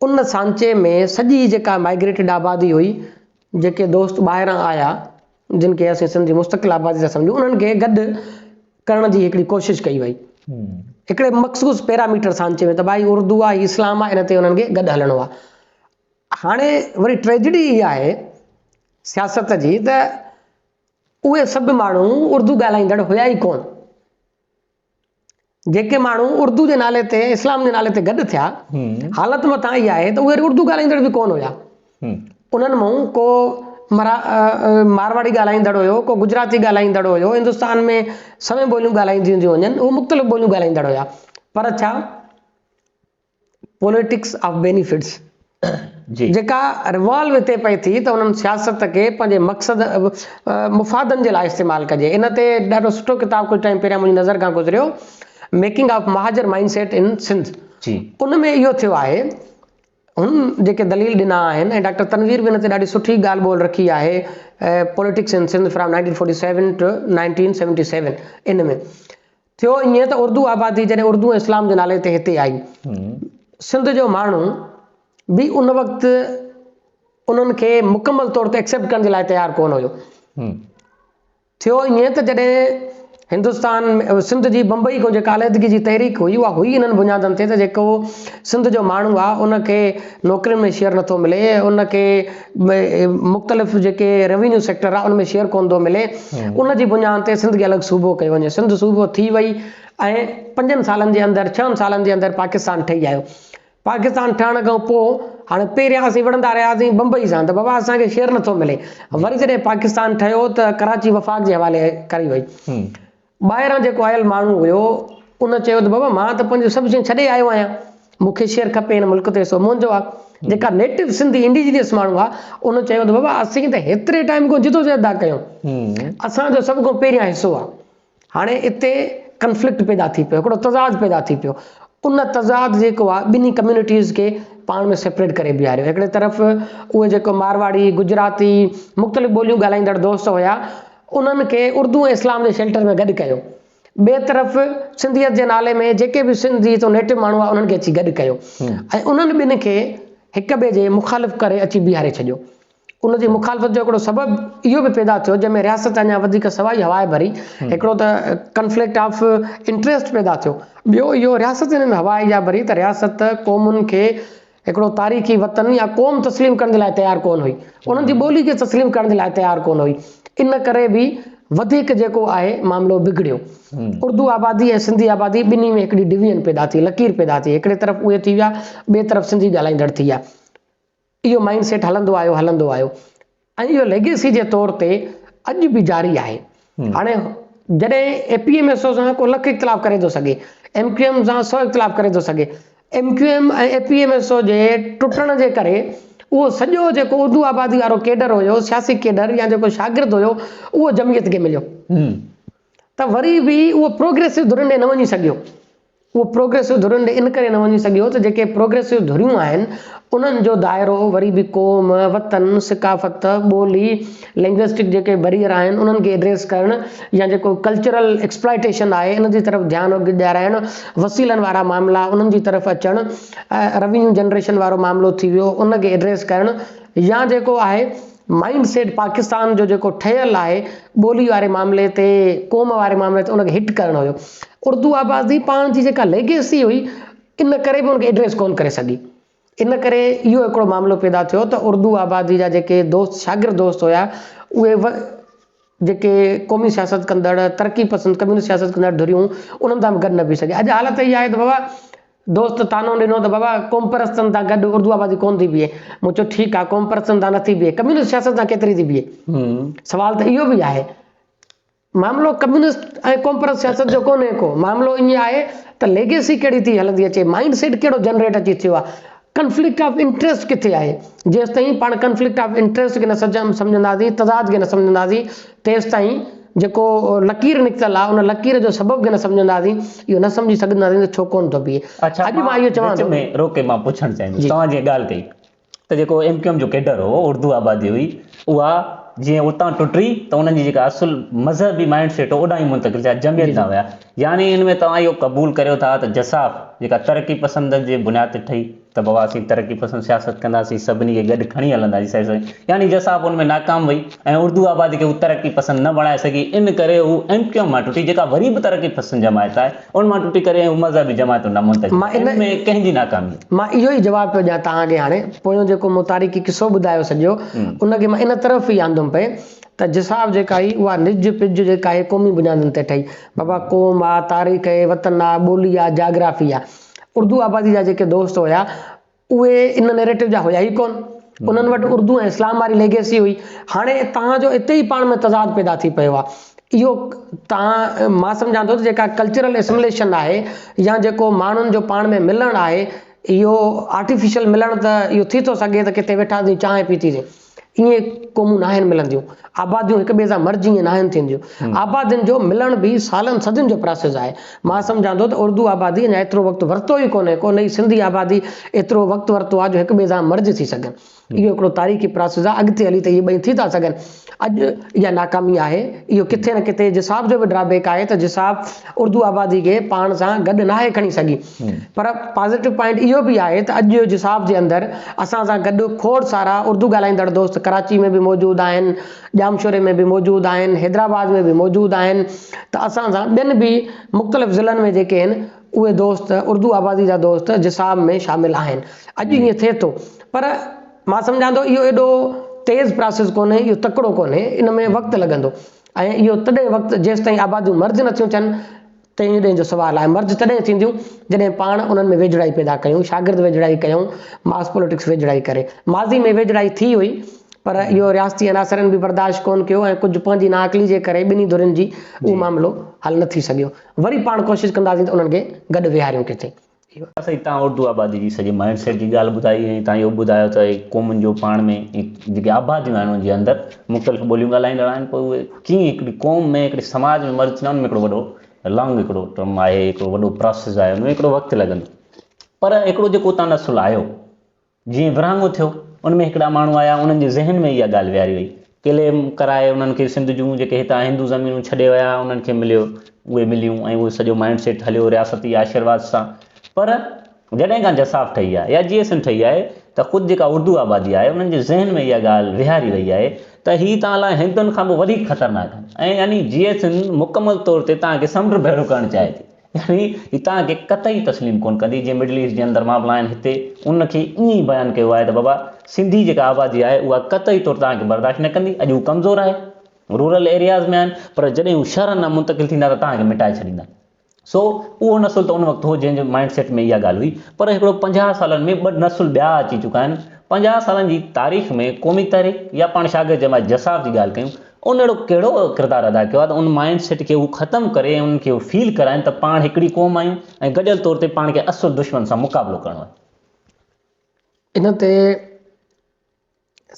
Speaker 2: उन सांचे में सॼी जेका माइग्रेटेड आबादी हुई, जेके दोस्त ॿाहिरां आया जिन खे असीं सिंध जी मुस्तक़िल आबादी था सम्झूं, उन्हनि खे गॾु करण जी हिकिड़ी कोशिशि कई वई हिकिड़े मख़सूस पैरामीटर सांचे में त भाई उर्दू आहे, इस्लाम आहे, इन ते उन्हनि खे गॾु हलणो आहे। हाणे वरी ट्रेजिडी इहा आहे सियासत जी त उहे सभु माण्हू उर्दू ॻाल्हाईंदड़ हुया ई कोन। जेके माण्हू उर्दू जे नाले ते, इस्लाम जे नाले ते गॾु थिया, हालत मथां इहा आहे त उहे उर्दू ॻाल्हाईंदड़ बि कोन हुया। उन्हनि मां को मारवाड़ी ॻाल्हाईंदड़ हुयो, को गुजराती ॻाल्हाईंदड़ हुयो, हिंदुस्तान में सभई ॿोलियूं ॻाल्हाईंदियूं थी वञनि, उहे मुख़्तलिफ़ ॿोलियूं ॻाल्हाईंदड़ हुया। पर छा, पॉलिटिक्स ऑफ बेनिफिट्स जेका रिवॉल्व हिते पई थी त उन्हनि सियासत खे पंहिंजे मक़सद मुफ़ादनि जे लाइ इस्तेमालु कजे। इन ते ॾाढो सुठो किताबु कुझु टाइम पहिरियां मुंहिंजी नज़र खां गुज़रियो, making of Mohajir mindset in Sindh. उन में इहो थियो आहे, हुन जेके दलील ॾिना आहिनि ऐं डॉक्टर तनवीर बि हिन ते ॾाढी सुठी ॻाल्हि ॿोल रखी आहे, politics in Sindh from 1947 two 1977। इन में थियो ईअं त उर्दू आबादी जॾहिं उर्दू ऐं इस्लाम जे नाले ते हिते आई, सिंध जो माण्हू बि उन वक़्तु उन्हनि खे मुकमल तौर ते एक्सेप्ट करण जे लाइ तयारु कोन हुयो। थियो ईअं त जॾहिं हिंदुस्तान में सिंध जी बम्बई को जेका अलहदगी जी तहरीक हुई उहा हुई इन्हनि बुनियादनि ते त जेको सिंध जो माण्हू आहे उनखे नौकरियुनि में शेयर नथो मिले, उनखे मुख़्तलिफ़ जेके रेवेन्यू सेक्टर आहे उनमें शेयर कोन थो मिले, उन जी बुनियाद ते सिंध खे अलॻि सूबो कयो वञे। सिंध सूबो थी वई ऐं 5 सालनि जे अंदरि 6 सालनि जे अंदरि पाकिस्तान ठही आयो। पाकिस्तान ठहण खां पोइ हाणे पहिरियां असीं विढ़ंदा रहियासीं बम्बई सां त बाबा असांखे शेयर नथो मिले। वरी जॾहिं पाकिस्तान ठहियो त कराची वफ़ाक़ जे हवाले करी वई। ॿाहिरां जेको आयल माण्हू हुयो उन चयो त बाबा मां त पंहिंजो सभु शयूं छॾे आयो आहियां, मूंखे शेयर खपे हिन मुल्क ते, सो मुंहिंजो आहे। जेका नेटिव सिंधी इंडिजीनियस माण्हू आहे उन चयो त बाबा असीं त हेतिरे टाइम खां जिदोजहद था कयूं, असांजो सभ खां पहिरियां हिसो आहे। हाणे इते कंफ्लिक्ट पैदा थी पियो, हिकिड़ो तज़ाद पैदा थी पियो। उन तज़ाद जेको आहे ॿिन्ही कम्यूनिटीज़ खे पाण में सेपरेट करे बीहारियो। हिकिड़े तरफ़ उहे जेको मारवाड़ी, गुजराती, मुख़्तलिफ़ ॿोलियूं ॻाल्हाईंदड़ दोस्त हुया उन्हनि खे उर्दू ऐं इस्लाम जे शेल्टर में गॾु कयो। ॿिए तरफ़ सिंधियत जे नाले में जेके बि सिंधी तो नेटिव माण्हू आहे उन्हनि खे अची गॾु कयो ऐं उन्हनि ॿिन्ही खे हिक ॿिए जे मुखालिफ़ करे अची बीहारे छॾियो। उनजी मुखालफ़त जो हिकिड़ो सबबु इहो बि पैदा थियो जंहिंमें रियासत अञा वधीक सवाई हवाए भरी। हिकिड़ो त कंफ्लिक्ट ऑफ इंट्रस्ट पैदा थियो, ॿियो इहो रियासत में हवाए जा भरी त रियासत क़ौमुनि खे हिकिड़ो तारीख़ी वतन या क़ौम तस्लीम करण जे लाइ तयारु कोन हुई, उन्हनि जी ॿोली खे तस्लीम करण जे लाइ तयारु कोन हुई। इन करे बि वधीक जेको आहे मामिलो बिगड़ियो। उर्दू आबादी ऐं सिंधी आबादी ॿिन्ही में हिकिड़ी डिवीजन पैदा थी, लकीर पैदा थी। हिकिड़े तरफ़ उहे थी विया, ॿिए तरफ़ सिंधी ॻाल्हाईंदड़ थी विया। इहो माइंड सेट हलंदो आयो ऐं इहो लेगेसी जे तौर ते अॼु बि जारी आहे। हाणे जॾहिं APMSO सां को लख इख़्तिलाफ़ करे थो सघे, MQM सां 100 इख़्तिलाफ़ करे थो सघे, MQM ऐं APMSO जे टुटण जे करे उहो सॼो जेको उर्दू आबादी वारो केडर हुयो, सियासी केडर या जेको शागिर्द हुयो, उहो जमयत खे मिलियो त वरी बि उहो प्रोग्रेसिव धुरनि ॾे न वञी सघियो। उहो प्रोग्रेसिव धुरनि ॾे इन करे न वञी सघियो त जेके प्रोग्रेसिव धुरियूं आहिनि उन्हनि जो दाइरो वरी बि क़ौम, वतन, सिकाफ़त, ॿोली, लिंग्विस्टिक जेके बैरियर आहिनि उन्हनि खे एड्रेस करणु या जेको कल्चरल एक्सप्लॉइटेशन आहे इन जी तरफ़ ध्यानु ॾियाराइणु, वसीलनि वारा मामला उन्हनि जी तरफ़ अचणु, रेवेन्यू जनरेशन वारो मामिलो थी वियो उनखे एड्रेस करणु, या जेको आहे माइंड सेट पाकिस्तान जो जेको ठहियलु आहे ॿोली वारे मामले ते, क़ौम वारे मामले ते उनखे हिट करणु हुयो। उर्दू आबादी पाण जी जेका लेगेसी हुई इन करे बि उनखे एड्रेस कोन करे सघी। इन करे इहो हिकिड़ो मामिलो पैदा थियो त उर्दू आबादी जा जेके दोस्त, शागिर्द दोस्त हुया उहे जेके क़ौमी सियासत कंदड़, तरक़ी पसंद कम्युनिस्ट सियासत कंदड़ धुरियूं उन्हनि सां बि गॾु न बीह सघे। अॼु हालत इहा आहे त बाबा दोस्त तानो ॾिनो त बाबा क़ौम परस्तनि सां गॾु उर्दू आबादी कोन थी बीहे। मूं चयो ठीकु आहे, क़ौम परस्तनि सां नथी बीहे, कम्युनिस्ट सियासत सां केतिरी थी बीहे? सवाल त इहो बि आहे। मामिलो कम्युनिस्ट ऐं क़ौम परस्त सियासत जो कोन्हे को, मामिलो ईअं आहे त लेगेसी कहिड़ी थी हलंदी अचे, माइंड सेट कहिड़ो जनरेट अची थियो आहे, कंफ्लिक्ट ऑफ इंट्रस्ट किथे आहे। जेसि ताईं पाण कंफ्लिक्ट ऑफ इंट्रस्ट खे न सम्झंदासीं, तज़ाद खे न सम्झंदासीं, तेसि ताईं जेको लकीर निकितल आहे उन लकीर जो सबबु खे न सम्झंदासीं, इहो न सम्झी सघंदासीं त छो कोन थो बीहे। अॼु मां इहो चवां थो,
Speaker 1: रोके मां पुछणु चाहींदुसि, तव्हां जीअं ॻाल्हि कई त जेको MQM जो केडर हो, उर्दू आबादी हुई, उहा जीअं उतां टुटी त उन्हनि जी जेका असुल मज़हबी माइंड सेट हो ओॾां ई मुंतक़िल थिया, जमियत न हुया। यानी हिन में तव्हां इहो क़बूल करियो था त जसाफ़ जेका तरक़ी पसंद जे बुनियाद ते ठही त बाबा असीं तरक़ी पसंद सियासत कंदासीं, सभिनी खे गॾु खणी हलंदासीं सही सही, यानी जसाफ़ उन में नाकाम वई ऐं उर्दू आबादी खे उहा तरक़ी पसंद न बणाए सघी, इन करे हू MQM मां टुटी, जेका वरी बि तरक़ी पसंद जमायत आहे उन मां टुटी करे मज़हबी जमायतूं न मुंतक़िल। इन में कंहिंजी नाकामी?
Speaker 2: मां इहो ई जवाबु पियो ॾियां तव्हांखे। हाणे पोयों जेको मूं तारीख़ी किसो ॿुधायो सॼो उनखे मां इन तरफ़ ई आंदुमि पए त जिसाफ़ जेका आई उहा निज पिज जेका आहे क़ौमी बुनियादनि ते ठही। बाबा क़ौम आहे, तारीख़ आहे, वतन आहे, ॿोली आहे, जाग्राफ़ी आहे। उर्दू आबादी जा जेके दोस्त हुया उहे इन नैरेटिव जा हुया ई कोन, उन्हनि वटि उर्दू ऐं इस्लाम वारी लेगेसी हुई। हाणे तव्हांजो हिते ई पाण में तज़ाद पैदा थी पियो आहे। इहो तव्हां, मां सम्झां थो त जेका कल्चरल एसिमुलेशन आहे या जेको माण्हुनि जो पाण में मिलणु आहे, इहो आर्टिफिशियल मिलणु त इहो थी थो सघे त किथे वेठासीं चांहि पीतीसीं, ईअं क़ौमूं न आहिनि मिलंदियूं, आबादियूं हिक ॿिए सां मर्ज ईअं न आहिनि थींदियूं। आबादियुनि जो मिलण बि सालनि सदियुनि जो प्रोसेस आहे। मां सम्झां थो त उर्दू आबादी अञा एतिरो वक़्तु वरितो ई कोन्हे को, नई सिंधी आबादी एतिरो वक़्तु वरितो आहे जो हिक ॿिए सां मर्ज थी सघनि। इहो हिकिड़ो तारीख़ी प्रोसेस आहे, अॻिते हली त इहे ॿई थी था सघनि। अॼु इहा नाकामी आहे। इहो किथे न किथे जिसाफ़ जो बि ड्रॉबैक आहे त जिसाफ़ उर्दू आबादी खे पाण सां गॾु नाहे खणी सघी। पर पॉज़िटिव पॉइंट इहो बि आहे त अॼु जिसाफ़ जे अंदरि असां सां गॾु खोड़ सारा उर्दू ॻाल्हाईंदड़ दोस्त कराची में बि मौजूदु आहिनि, जामशोरे में बि मौजूदु आहिनि, हैदराबाद में बि मौजूदु आहिनि। त असां सां ॿियनि बि मुख़्तलिफ़ ज़िलनि में जेके आहिनि उहे दोस्त उर्दू आबादी जा दोस्त जिसाब में शामिल आहिनि। अॼु ईअं थिए थो, पर मां सम्झां थो इहो एॾो तेज़ प्रोसेस कोन्हे, इहो तकिड़ो कोन्हे, इन में वक़्तु लॻंदो ऐं इहो तॾहिं वक़्तु जेसि ताईं आबादियूं मर्ज नथियूं थियनि तेॾे जो सुवालु आहे। मर्ज तॾहिं थींदियूं जॾहिं पाण उन्हनि में वेझड़ाई पैदा कयूं, शागिर्द वेझड़ाई कयूं, मास पॉलिटिक्स वेझड़ाई करे। माज़ी में वेझड़ाई थी हुई पर इहो रियासती अनासरनि बि बर्दाश्त कोन कयो ऐं कुझु पंहिंजी नाअक़ली जे करे ॿिन्ही धुरियुनि जी उहो मामिलो हल न थी सघियो। वरी पाण कोशिशि कंदासीं त उन्हनि खे गॾु वेहारियूं किथे।
Speaker 1: सही, तव्हां उर्दू आबादी जी सॼी माइंड सेट जी ॻाल्हि ॿुधाई ऐं तव्हां इहो ॿुधायो त क़ौमुनि जो पाण में जेके आबादियूं आहिनि उनजे अंदरि मुख़्तलिफ़ ॿोलियूं ॻाल्हाईंदड़ आहिनि, पोइ उहे कीअं हिकिड़ी क़ौम में हिकिड़े समाज में मर्ज थींदा, उनमें हिकिड़ो वॾो लॉन्ग हिकिड़ो टर्म आहे, हिकिड़ो वॾो प्रोसेस आहे, उनमें हिकिड़ो वक़्तु लॻंदो। पर हिकिड़ो जेको तव्हां नसुल आयो, जीअं विरहाङो थियो उनमें हिकिड़ा माण्हू आया, उन्हनि जे ज़हन में इहा ॻाल्हि विहारी वई, क्लेम कराए उन्हनि खे सिंध जूं जेके हितां हिंदू ज़मीनूं छॾे विया उन्हनि खे मिलियो, उहे मिलियूं ऐं उहो सॼो माइंड सेट हलियो रियासती आशीर्वाद सां। पर जॾहिं खां जसाफ ठही आहे या GSM ठही आहे त ख़ुदि जेका उर्दू आबादी आहे उन्हनि जे ज़हन में इहा ॻाल्हि विहारी वई आहे त हीअ तव्हां लाइ हिंदुनि खां बि वधीक ख़तरनाक आहे ऐं यानी GSM मुकमल तौर ते तव्हांखे समुंड भेड़ो करणु चाहे थी, यानी हीअ तव्हांखे कतई तस्लीम कोन कंदी। जीअं मिडल ईस्ट जे अंदरि मामला आहिनि हिते उनखे ईअं ई बयानु कयो आहे त बाबा सिंधी जेका आबादी आहे उहा कतई तौर तव्हांखे बर्दाश्त न कंदी। अॼु हू कमज़ोर आहे, रूरल एरियाज़ में आहिनि, पर जॾहिं हू शहरनि मां मुंतक़िल थींदा त तव्हांखे मिटाए छॾींदा। सो उहो नसुल त उन वक़्तु हो जंहिंजे माइंड सेट में इहा ॻाल्हि हुई। पर हिकिड़ो 50 सालनि में ॿ नसुल ॿिया अची चुका आहिनि। 50 सालनि जी तारीख़ में क़ौमी तहरीक या पाण शागिर्द जमात जसाफ जी ॻाल्हि कयूं, उन अहिड़ो कहिड़ो किरदारु अदा कयो आहे त उन माइंड सेट खे हू ख़तमु करे ऐं उनखे फील कराइनि त पाण हिकिड़ी क़ौम आहियूं ऐं गॾियल तौर ते पाण खे असुल दुश्मन सां मुक़ाबिलो करणो आहे।
Speaker 2: इन ते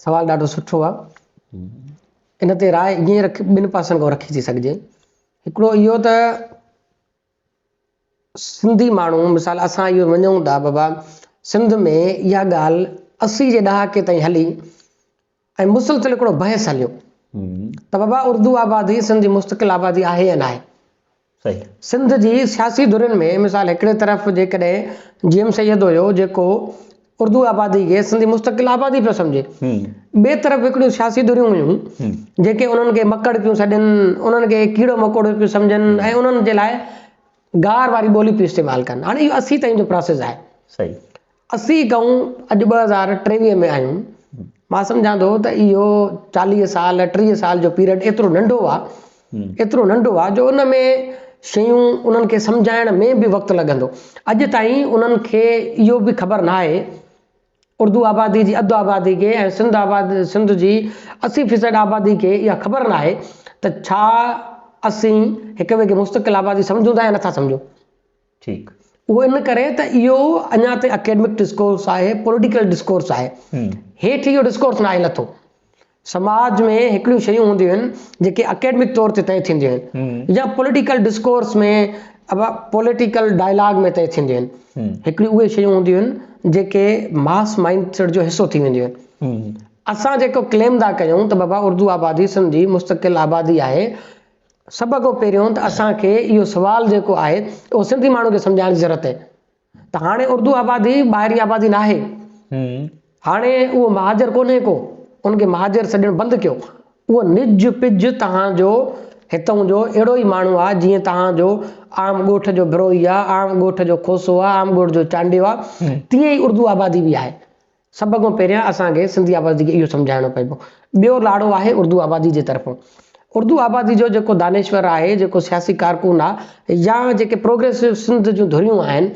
Speaker 2: सवालु ॾाढो सुठो आहे। इन ते राय ईअं ॿिनि पासनि खां रखी थी सघिजे। हिकिड़ो इहो त सिंधी माण्हू मिसाल असां इहो मञूं था बाबा सिंध में इहा ॻाल्हि 80 जे ॾहाके ताईं हली ऐं मुसलसिल हिकिड़ो बहस हलियो त बाबा उर्दू आबादी सिंध जी मुस्तक़िल आबादी आहे या न आहे।
Speaker 1: सही,
Speaker 2: सिंध जी सियासी धुरियुनि में मिसाल हिकिड़े तरफ़ जेकॾहिं GM सैयद हुयो जेको उर्दू आबादी खे सिंधी मुस्तक़िल आबादी पियो सम्झे, ॿिए तरफ़ हिकिड़ियूं सियासी धुरियूं हुयूं जेके उन्हनि खे मकड़ पियूं सॾनि, उन्हनि खे कीड़ो मकोड़ो पियूं सम्झनि ऐं उन्हनि जे लाइ गार वारी ॿोली पियूं इस्तेमालु कनि। हाणे इहो 80 ताईं जो प्रोसेस आहे।
Speaker 1: सही,
Speaker 2: 80 खां अॼु 2023 में आहियूं। मां सम्झां थो त इहो 40 साल 30 साल जो पीरियड एतिरो नंढो आहे जो उन में शयूं उन्हनि खे सम्झाइण में बि वक़्तु लॻंदो। अॼु ताईं उन्हनि खे इहो बि ख़बर न आहे, उर्दू आबादी जी अधु आबादी खे ऐं सिंध जी 80% आबादी खे इहा ख़बर न आहे त छा असीं हिक ॿिए खे मुस्तक़िल आबादी सम्झूं था या नथा सम्झूं।
Speaker 1: ठीकु,
Speaker 2: उहो इन करे त इहो अञा ताईं अकेडमिक डिस्कोर्स आहे, पॉलिटिकल डिस्कोर्स आहे। हेठि इहो डिस्कोर्स न आहे लथो। समाज में हिकिड़ियूं शयूं हूंदियूं आहिनि जेके अकेडमिक तौर ते तय थींदियूं आहिनि या पॉलिटिकल डिस्कोर्स में पॉलिटिकल डायलॉग में तय थींदियूं आहिनि। हिकिड़ी उहे शयूं हूंदियूं आहिनि जेके मास माइंडसेट जो हिसो थी वेंदियूं आहिनि। असां जेको क्लेम था कयूं त बाबा उर्दू आबादी सिंध जी मुस्तक़िल आबादी आहे, सभ खां पहिरियों त असांखे इहो सुवालु जेको आहे उहो सिंधी माण्हू खे सम्झाइण जी ज़रूरत आहे त हाणे उर्दू आबादी ॿाहिरी आबादी न आहे। हाणे उहो महाजर कोन्हे को, उनखे महाजर सॾणु बंदि कयो। उहो निज पिज तव्हांजो हितां जो अहिड़ो ई माण्हू आहे जीअं तव्हांजो आम ॻोठ जो बिरोई आहे, आम ॻोठ जो खोसो आहे, आम ॻोठ जो चांडियो आहे, तीअं ई उर्दू आबादी बि आहे। सभ खां पहिरियां असांखे सिंधी आबादी खे इहो सम्झाइणो पइबो। ॿियो लाड़ो आहे उर्दू आबादी जे तरफ़ां। उर्दू आबादी जो जेको दानेश्वर आहे, जेको सियासी कारकुन आहे या जेके प्रोग्रेसिव सिंध जूं धुरियूं आहिनि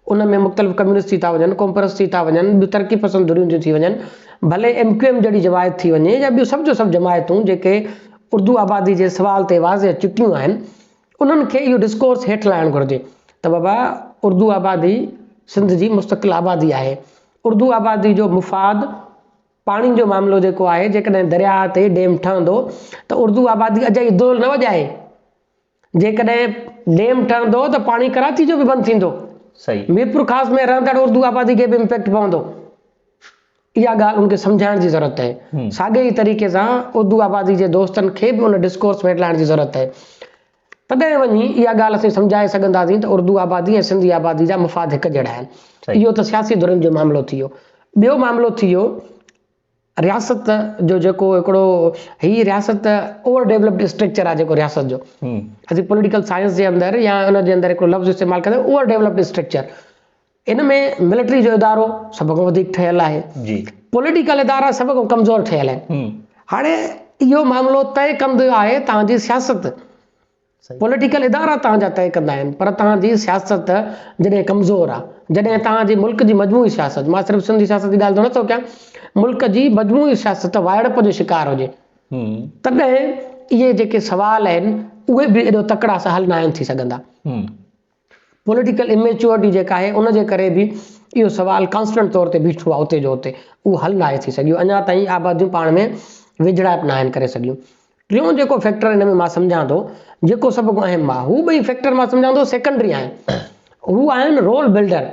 Speaker 2: उन में मुख़्तलिफ़ कम्युनिस्ट थी था वञनि, कॉम्प्रस थी था वञनि, ॿियूं तरक़ी पसंद धुरियूं थी वञनि, भले MQM जहिड़ी जमायत थी वञे या ॿियूं सभ जो सभु जमायतूं जेके उर्दू आबादी जे सवाल ते वाज़े चुकियूं आहिनि, उन्हनि खे इहो डिस्कोर्स हेठि लाइणु घुरिजे त बाबा उर्दू आबादी सिंध जी मुस्तक़िल आबादी आहे। उर्दू आबादी जो मुफ़ाद पाणी जो मामिलो जेको आहे, जेकॾहिं दरिया ते डैम ठहंदो त उर्दू आबादी अजाई दोल न वॼाए। जेकॾहिं डैम ठहंदो त पाणी कराची जो बि बंदि थींदो।
Speaker 1: सही,
Speaker 2: मीरपुर ख़ास में रहंदड़ उर्दू आबादी खे बि इम्पैक्ट पवंदो। इहा ॻाल्हि उनखे सम्झाइण जी ज़रूरत आहे। साॻे ई तरीक़े सां उर्दू आबादी जे दोस्तनि खे बि उन डिस्कोर्स में लाइण जी ज़रूरत आहे। तॾहिं वञी इहा ॻाल्हि असीं सम्झाए सघंदासीं त उर्दू आबादी ऐं सिंधी आबादी जा मुफ़ाद हिकु जहिड़ा आहिनि। इहो त सियासी धुरियुनि जो मामिलो थी वियो। ॿियो मामिलो थी वियो रियासत जो जेको हिकिड़ो हीअ रियासत ओवर डेवलप्ड स्ट्रक्चर आहे जेको रियासत जो असीं पॉलिटिकल साइंस जे अंदरि या उन जे अंदरि हिकिड़ो लफ़्ज़ इस्तेमालु कंदा आहियूं ओवर डेवलप्ड स्ट्रक्चर। इन में मिलिट्री जो इदारो सभ खां वधीक ठहियलु आहे, पॉलिटिकल इदारा सभ खां कमज़ोर ठहियलु आहिनि। हाणे इहो मामिलो तय कंदो आहे तव्हांजी सियासत। पॉलिटिकल इदारा तव्हांजा तय कंदा आहिनि, पर तव्हांजी सियासत जॾहिं कमज़ोर आहे, जॾहिं तव्हांजी मुल्क जी मजमूई सियासत, मां सिर्फ़ु सिंधी सियासत जी ॻाल्हि नथो कयां, मुल्क जी मजमूई सियासत वाइड़प जो शिकार हुजे, तॾहिं इहे जेके सवाल आहिनि उहे बि एॾो तकड़ा सां हल न आहिनि थी सघंदा। पॉलिटिकल इमेच्योरिटी जेका आहे उन जे करे बि इहो सवाल कॉन्स्टेंट तौर ते बीठो आहे उते जो उते, उहो हल न आहे थी सघियो। अञा ताईं आबादियूं पाण में विझड़ाइप न आहिनि करे सघियूं। टियों जेको फैक्टर हिन में मां सम्झां थो, जेको सभ खां अहम आहे, हू ॿई फैक्टर मां सम्झां थो सेकेंडरी आहिनि, हू आहिनि रोल बिल्डर।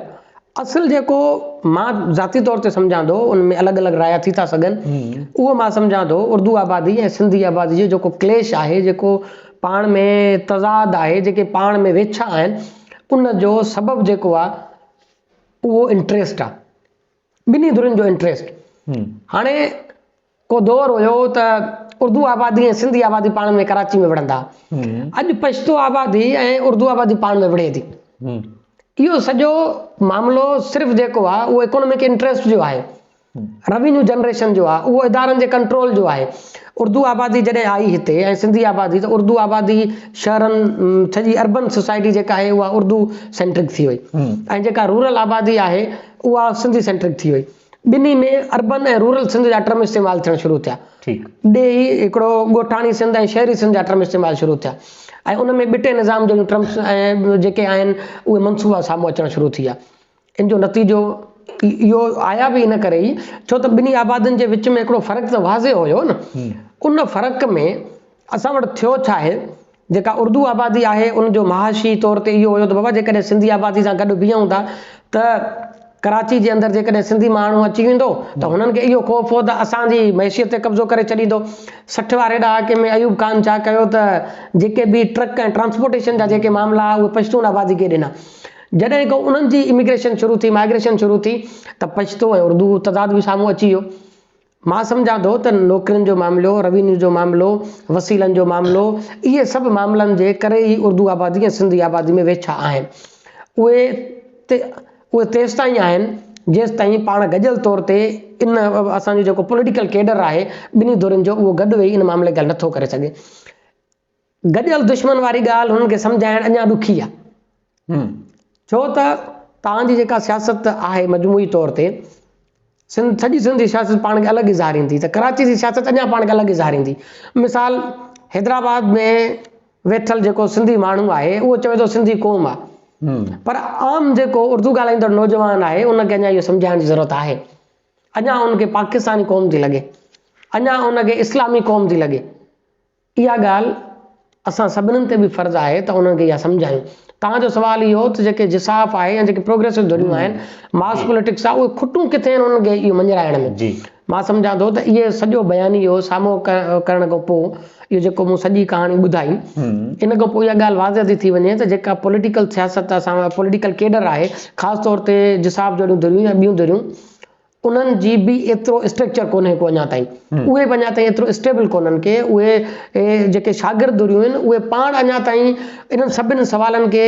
Speaker 2: असल जेको मां ज़ाती तौर ते सम्झां थो, उन में अलॻि अलॻि राया थी था सघनि, उहो मां सम्झां थो उर्दू आबादी ऐं सिंधी आबादी जो जेको क्लेश आहे, जेको पाण में तज़ाद आहे, जेके पाण में वेछा आहिनि, उन जो सबबु जेको आहे उहो इंट्रस्ट आहे, ॿिन्ही धुरियुनि जो इंट्रस्ट। हाणे को दौर हुयो त उर्दू आबादी ऐं सिंधी आबादी पाण में कराची में विढ़ंदा, अॼु पश्तो आबादी ऐं उर्दू आबादी पाण में विढ़े थी। इहो सॼो मामिलो सिर्फ़ु जेको आहे उहो इकोनॉमिक इंट्रस्ट जो आहे, रेवेन्यू जनरेशन जो आहे, उहो इदारनि जे कंट्रोल जो आहे। उर्दू आबादी जॾहिं आई हिते ऐं सिंधी आबादी, त उर्दू आबादी शहरनि सॼी अर्बन सोसाइटी जेका आहे उहा उर्दू सेंट्रिक थी वई, ऐं जेका रूरल आबादी आहे उहा सिंधी सेंट्रिक थी वई। ॿिन्ही में अर्बन ऐं रूरल सिंध जा टर्म इस्तेमालु थियणु शुरू थिया। ॾेई हिकिड़ो ॻोठाणी सिंध ऐं शहरी सिंध जा टर्म इस्तेमालु शुरू थिया, ऐं उन में ॿिटे निज़ाम जहिड़ियूं टर्म्स ऐं जेके आहिनि उहे मनसूबा साम्हूं अचणु शुरू थी विया। इन जो नतीजो इहो आया बि इन करे ई छो त ॿिन्ही आबादियुनि जे विच में हिकिड़ो फ़र्क़ु त वाज़े हुयो न। उन फ़र्क़ में असां वटि थियो छा आहे, जेका उर्दू आबादी आहे उन जो महाशी तौर ते इहो हुयो त बाबा जेकॾहिं सिंधी आबादी सां गॾु बीहूं था त कराची जे अंदरि जेकॾहिं सिंधी माण्हू अची वेंदो त हुननि खे इहो ख़ौफ़ हो त असांजी मैशियत ते कब्ज़ो करे छॾींदो। 60 वारे ॾहाके में अयूब खान छा कयो त जेके बि ट्रक ऐं ट्रांसपोर्टेशन जा जेके मामला उहे पश्तून आबादी खे ॾिना। जॾहिं को उन्हनि जी इमिग्रेशन शुरू थी, माइग्रेशन शुरू थी, त पश्तो ऐं उर्दू तज़ाद बि साम्हूं अची वियो। मां सम्झां थो त नौकरियुनि जो मामिलो, रेवेन्यू जो मामिलो, वसीलनि जो मामिलो, इहे सभु मामलनि जे करे ई उर्दू आबादी ऐं सिंधी आबादी में वेछा आहिनि। उहे तेसि ताईं आहिनि जेसि ताईं पाण गॾियल तौर ते इन असांजो जेको पॉलिटिकल केडर आहे ॿिन्ही धुरियुनि जो उहो गॾु वेही इन मामले खे नथो करे सघे। गॾियल दुश्मन वारी ॻाल्हि हुननि खे सम्झाइण अञा ॾुखी आहे, छो त तव्हांजी जेका सियासत आहे मजमूई तौर ते सॼी सिंधी सियासत पाण खे अलॻि इज़ार ईंदी, त कराची जी सियासत अञा पाण खे अलॻि इज़ार ईंदी। मिसाल हैदराबाद में वेठल जेको सिंधी माण्हू आहे उहो चवे थो सिंधी क़ौम आहे, पर आम जेको उर्दू ॻाल्हाईंदड़ नौजवान आहे उनखे अञा इहो सम्झाइण जी ज़रूरत आहे। अञा उनखे पाकिस्तानी क़ौम थी लॻे, अञा उनखे इस्लामी क़ौम थी लॻे। इहा ॻाल्हि असां सभिनीनि ते बि फ़र्ज़ु आहे त उन्हनि खे इहा सम्झायूं। तव्हांजो सुवालु इहो त जेके जिसाफ़ आहे ऐं जेके प्रोग्रेसिव धुरियूं आहिनि, मास पॉलिटिक्स आहे, उहे खुटूं किथे आहिनि उन्हनि खे इहो मञराइण में। मां सम्झां थो त इहे सॼो बयानी इहो साम्हूं करण खां पोइ इहो जेको मूं सॼी कहाणी ॿुधाई, इन खां पोइ इहा ॻाल्हि वाज़े थी वञे त जेका पॉलिटिकल सियासत असां पॉलिटिकल केडर आहे, ख़ासि तौर ते जिसाफ़ जहिड़ियूं धुरियूं या ॿियूं धुरियूं, उन्हनि जी बि एतिरो स्ट्रक्चर कोन्हे को अञा ताईं, उहे बि अञा ताईं एतिरो स्टेबल कोन्हनि के उहे जेके शागिर्द धुरियूं आहिनि उहे पाण अञा ताईं इन्हनि सभिनी सवालनि खे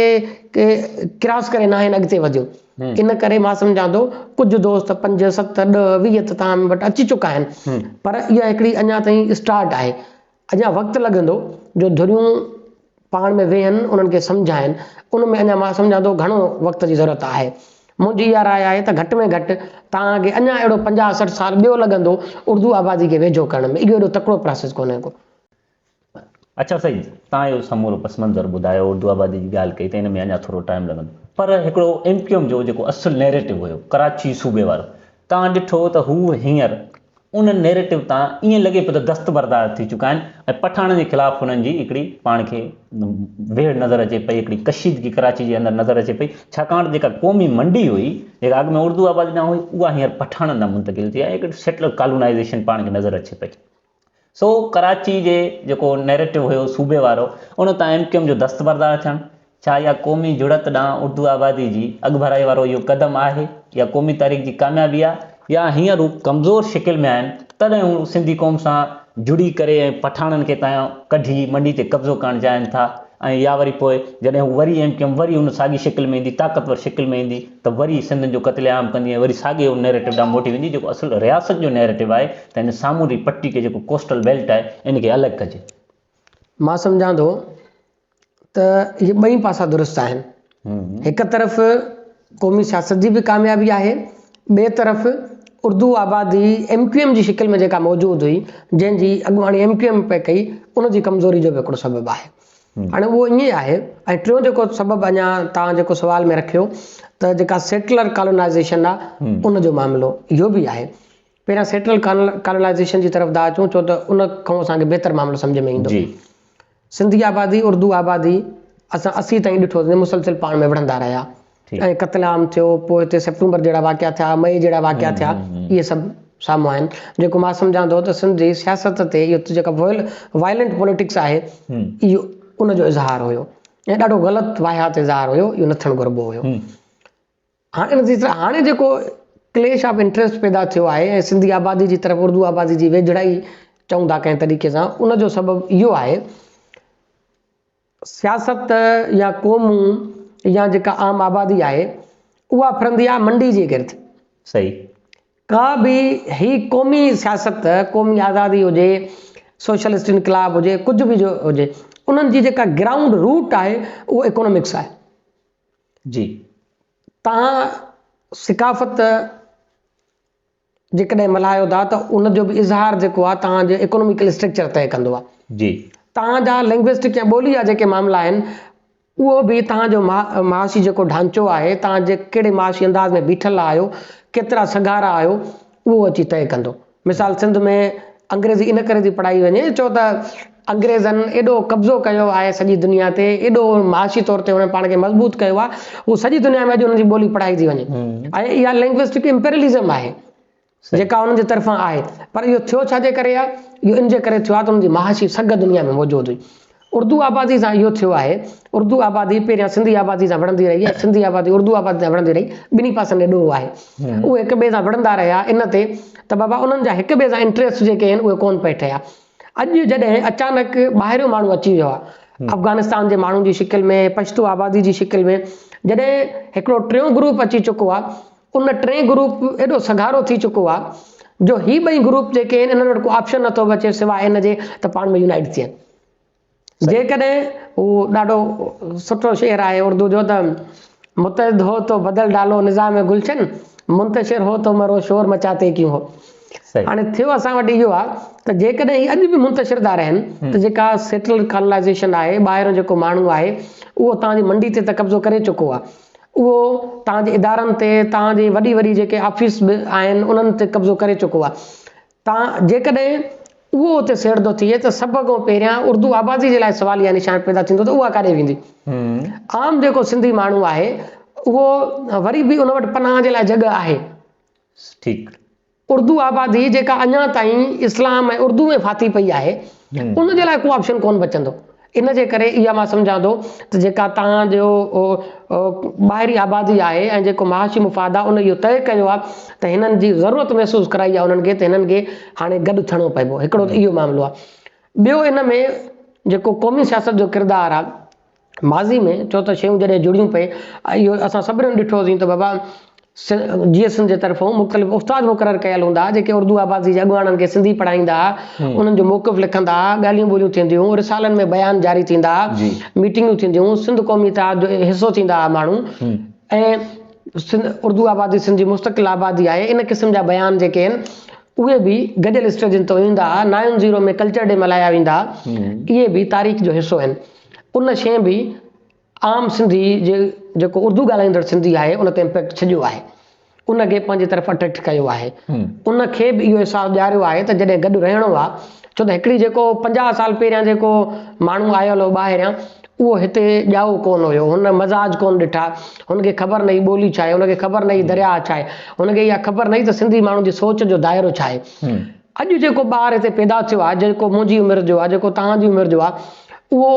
Speaker 2: क्रॉस करे न आहिनि अॻिते वधियो। इन करे मां सम्झां थो कुझु दोस्त 5, 7, 10, 20 त तव्हां वटि अची चुका आहिनि, पर इहा हिकिड़ी अञा ताईं स्टार्ट आहे। अञा वक़्तु लॻंदो जो धुरियूं पाण में वेहनि, उन्हनि खे सम्झाइनि, उन में अञा मां सम्झां थो घणो वक़्त जी ज़रूरत आहे। मुंहिंजी इहा राय आहे त घटि में घटि तव्हांखे अञा अहिड़ो 50-60 साल ॿियो लॻंदो उर्दू आबादी खे वेझो करण में। इहो एॾो तकिड़ो प्रोसेस कोन्हे को।
Speaker 1: अच्छा सही, तव्हां इहो समूरो पस मंज़र ॿुधायो, उर्दू आबादी जी ॻाल्हि कई, त हिन में अञा थोरो टाइम लॻंदो। पर हिकिड़ो MQM जो जेको असुलु नैरेटिव हुयो कराची सूबे वारो, तव्हां ॾिठो त हू हींअर उन नैरेटिव तां ईअं लॻे पियो त दस्तबरदार थी चुका आहिनि, ऐं पठाणनि जे ख़िलाफ़ु हुननि जी हिकिड़ी पाण खे वेड़ नज़र अचे पई, हिकिड़ी कशीदगी कराची जे अंदरि नज़र अचे पई, छाकाणि जेका क़ौमी मंडी हुई जेका अॻु में उर्दू आबादी न हुई, उहा हींअर पठाणनि ॾांहुं मुंतक़िल थी आहे, हिकिड़ी सेटलर कॉलोनाइज़ेशन पाण खे नज़र अचे पई। सो कराची जे जेको नैरेटिव हुयो सूबे वारो, उन तां MQM जो दस्तबरदार थियणु, छा इहा क़ौमी जुड़त ॾांहुं उर्दू आबादी जी अॻुभराई वारो इहो क़दम आहे, या क़ौमी तारीख़ जी कामयाबी आहे, या हींअर हू कमज़ोर शिकिल में आहिनि तॾहिं हू सिंधी क़ौम सां जुड़ी करे ऐं पठाणनि खे तव्हां कढी मंडी ते कब्ज़ो करणु चाहिनि था। ऐं या वरी पोइ जॾहिं हू वरी MQM वरी हुन साॻी शिकिल में ईंदी, ताक़तवर शिकिल में ईंदी, त वरी सिंधियुनि जो क़त्लेआम कंदी ऐं वरी साॻे उन नैरेटिव ॾांहुं मोटी वेंदी, जेको असुलु रियासत जो नैरेटिव आहे त हिन सामूंडी पट्टी खे, जेको कोस्टल बेल्ट आहे, इनखे अलॻि कजे।
Speaker 2: मां सम्झां थो त इहे ॿई पासा दुरुस्त आहिनि। हिकु तरफ़ क़ौमी सियासत जी बि कामयाबी आहे, ॿिए तरफ़ उर्दू आबादी MQM जी शिकिल में जेका मौजूदु हुई, जंहिंजी अॻुवाणी MQM पे कई, उनजी कमज़ोरी जो बि हिकिड़ो सबबु आहे। हाणे उहो ईअं आहे। ऐं टियों जेको सबबु अञा तव्हां जेको सुवाल में रखियो त जेका सेटलर कॉलोनाइज़ेशन आहे, उनजो मामिलो इहो बि आहे। पहिरियां सेटलर कॉलोनाइज़ेशन जी तरफ़ था अचूं, छो त उन खां असांखे बहितर मामिलो सम्झ में ईंदो। सिंधी आबादी, उर्दू आबादी असां 80 ताईं ॾिठोसीं मुसलसिल पाण में विढ़ंदा रहिया ऐं क़त्लेआम थियो, पोइ हिते सेप्टेंबर जहिड़ा वाक़िया थिया, मई जहिड़ा वाक़िया थिया, इहे सभु साम्हूं आहिनि। जेको मां सम्झां थो त सिंध जी सियासत ते इहो जेका वायलेंट पॉलिटिक्स आहे, इहो उनजो इज़हार हुयो ऐं ॾाढो ग़लति वाहियात इज़हार हुयो, इहो न थियणु घुरिबो हुयो। हाणे जेको क्लेश ऑफ इंट्रस्ट पैदा थियो आहे ऐं सिंधी आबादी जी तरफ़ उर्दू आबादी जी वेझड़ाई चऊं था कंहिं तरीक़े सां, उनजो सबबु इहो आहे सियासत या क़ौमूं या जेका आम आबादी आहे, उहा फिरंदी आहे मंडी जे गिर्द।
Speaker 1: सही।
Speaker 2: का बि ही क़ौमी सियासत, क़ौमी आज़ादी हुजे, सोशलिस्ट इनकलाब हुजे, कुझु बि जो हुजे, उन्हनि जी जेका ग्राउंड रूट आहे उहो इकोनॉमिक्स आहे।
Speaker 1: जी।
Speaker 2: तव्हां सिकाफ़त जेकॾहिं मल्हायो था त उनजो बि इज़हार जेको आहे तव्हांजो इकोनॉमिकल स्ट्रक्चर तय कंदो आहे।
Speaker 1: जी।
Speaker 2: तव्हांजा लिंग्विस्टिक या ॿोली जा जेके मामला आहिनि, उहो बि तव्हांजो माशी जेको ढांचो आहे, तव्हां जे कहिड़े माशी अंदाज़ में बीठल आहियो, केतिरा सगारा आहियो, उहो अची तय कंदो। मिसाल सिंध में अंग्रेज़ी इन करे थी पढ़ाई वञे, छो त अंग्रेज़नि एॾो कब्ज़ो कयो आहे सॼी दुनिया ते, एॾो माशी तौर ते हुननि पाण खे मज़बूत कयो आहे, उहो सॼी दुनिया में अॼु हुननि जी ॿोली पढ़ाई थी वञे। ऐं इहा लिंग्विस्टिक इंपेरियलिज़म आहे जेका उन्हनि जे तरफ़ां आहे। पर इहो थियो छाजे करे आहे? इहो इन जे करे थियो आहे त उन्हनि जी महाशी सॻ दुनिया में मौजूदु हुई। उर्दू आबादी सां इहो थियो आहे। उर्दू आबादी पहिरियां सिंधी आबादी सां विढ़ंदी रही आहे, सिंधी आबादी उर्दू आबादी सां विढ़ंदी रही, ॿिन्ही पासनि ॾेढो आहे। उहे हिक ॿिए सां विढ़ंदा रहिया इन ते त बाबा उन्हनि जा हिक ॿिए सां इंट्रस्ट जेके आहिनि उहे कोन पिए ठहिया। अॼु जॾहिं अचानक ॿाहिरियों माण्हू अची वियो आहे, अफ़गानिस्तान जे माण्हुनि जी शिकिल में, पश्तो आबादी जी शिकिल में, जॾहिं हिकिड़ो टियों ग्रुप अची चुको आहे, उन टे ग्रुप एॾो सगारो थी चुको आहे जो ही ॿई ग्रुप जेके आहिनि इन्हनि वटि को ऑप्शन नथो बचे सवाइ इन जे त पाण में यूनाइट थियनि। जेकॾहिं हू ॾाढो सुठो शेर आहे उर्दू जो त मुतहिद हो तो बदल डालो निज़ाम गुलशन, मुंतशिर हो तो मरो शोर मचाते क्यों हो। हाणे थियो असां वटि इहो आहे त जेकॾहिं ही अॼु बि मुंतशिर था रहनि त जेका सेटल कॉलोनाइज़ेशन आहे, ॿाहिरियों जेको माण्हू आहे उहो तव्हांजी मंडी ते त कब्ज़ो करे चुको आहे, उहो तव्हांजे इदारनि ते, तव्हांजी वॾी वॾी जेके ऑफिस बि आहिनि उन्हनि ते कब्ज़ो करे चुको आहे। तव्हां जेकॾहिं उहो उते सेड़दो थिए त सभ खां पहिरियां उर्दू आबादी जे लाइ सवालिया निशान पैदा थींदो त उहा काॾे वेंदी। आम जेको सिंधी माण्हू आहे उहो वरी बि उन वटि पनाह जे लाइ जॻह आहे।
Speaker 1: ठीकु।
Speaker 2: उर्दू आबादी जेका अञा ताईं इस्लाम ऐं उर्दू में फाथी पई आहे, उन जे लाइ को ऑप्शन कोन बचंदो। इन जे करे इहा मां सम्झां थो त जेका तव्हांजो ॿाहिरी आबादी आहे ऐं जेको महाशी मुफ़ाद आहे, उन इहो तय कयो आहे त हिननि जी ज़रूरत महसूसु कराई आहे उन्हनि खे त हिननि खे हाणे गॾु थियणो पइबो। हिकिड़ो त इहो मामिलो आहे। ॿियो इन में जेको क़ौमी सियासत जो किरदारु आहे माज़ी में, छो त शयूं जॾहिं जुड़ियूं पए, इहो असां सभिनीनि ॾिठोसीं त बाबा GSN जे तरफ़ां मुख़्तलिफ़ उस्ताद मुक़ररु कयल हूंदा जेके उर्दू आबादी जे अॻुवाणनि खे सिंधी पढ़ाईंदा, उन्हनि जो मौक़िफ़ लिखंदा, ॻाल्हियूं ॿोलियूं थींदियूं, रिसालनि में बयान जारी थींदा, मीटिंगूं थींदियूं, सिंध क़ौमी इत्तेहाद जो हिसो थींदा माण्हू, ऐं उर्दू आबादी सिंध जी मुस्तक़िल आबादी आहे, इन क़िस्म जा बयान जेके आहिनि उहे बि गॾियल स्टेजनि ते ईंदा, 9/0 में कल्चर डे मल्हाया वेंदा, इहे बि तारीख़ जो हिसो आहिनि। उन शइ बि आम सिंधी जेको उर्दू ॻाल्हाईंदड़ सिंधी आहे उन ते इम्पैक्ट छॾियो आहे, उनखे पंहिंजी तरफ़ अट्रैक्ट कयो आहे। उनखे बि इहो अहसासु ॾियारियो आहे त जॾहिं गॾु रहणो आहे, छो त हिकिड़ी जेको 50 साल पहिरियां जेको माण्हू आयल हो ॿाहिरियां, उहो हिते ॼाओ कोन हुयो, हुन मज़ाज कोन ॾिठा, हुनखे ख़बर न हुई ॿोली छा आहे, हुनखे ख़बर न हुई दरिया छा आहे, हुनखे इहा ख़बर न हुई त सिंधी माण्हू जी सोच जो दाइरो छा आहे। अॼु जेको ॿार हिते पैदा थियो आहे, जेको मुंहिंजी उमिरि जो आहे, जेको तव्हांजी उमिरि जो आहे, उहो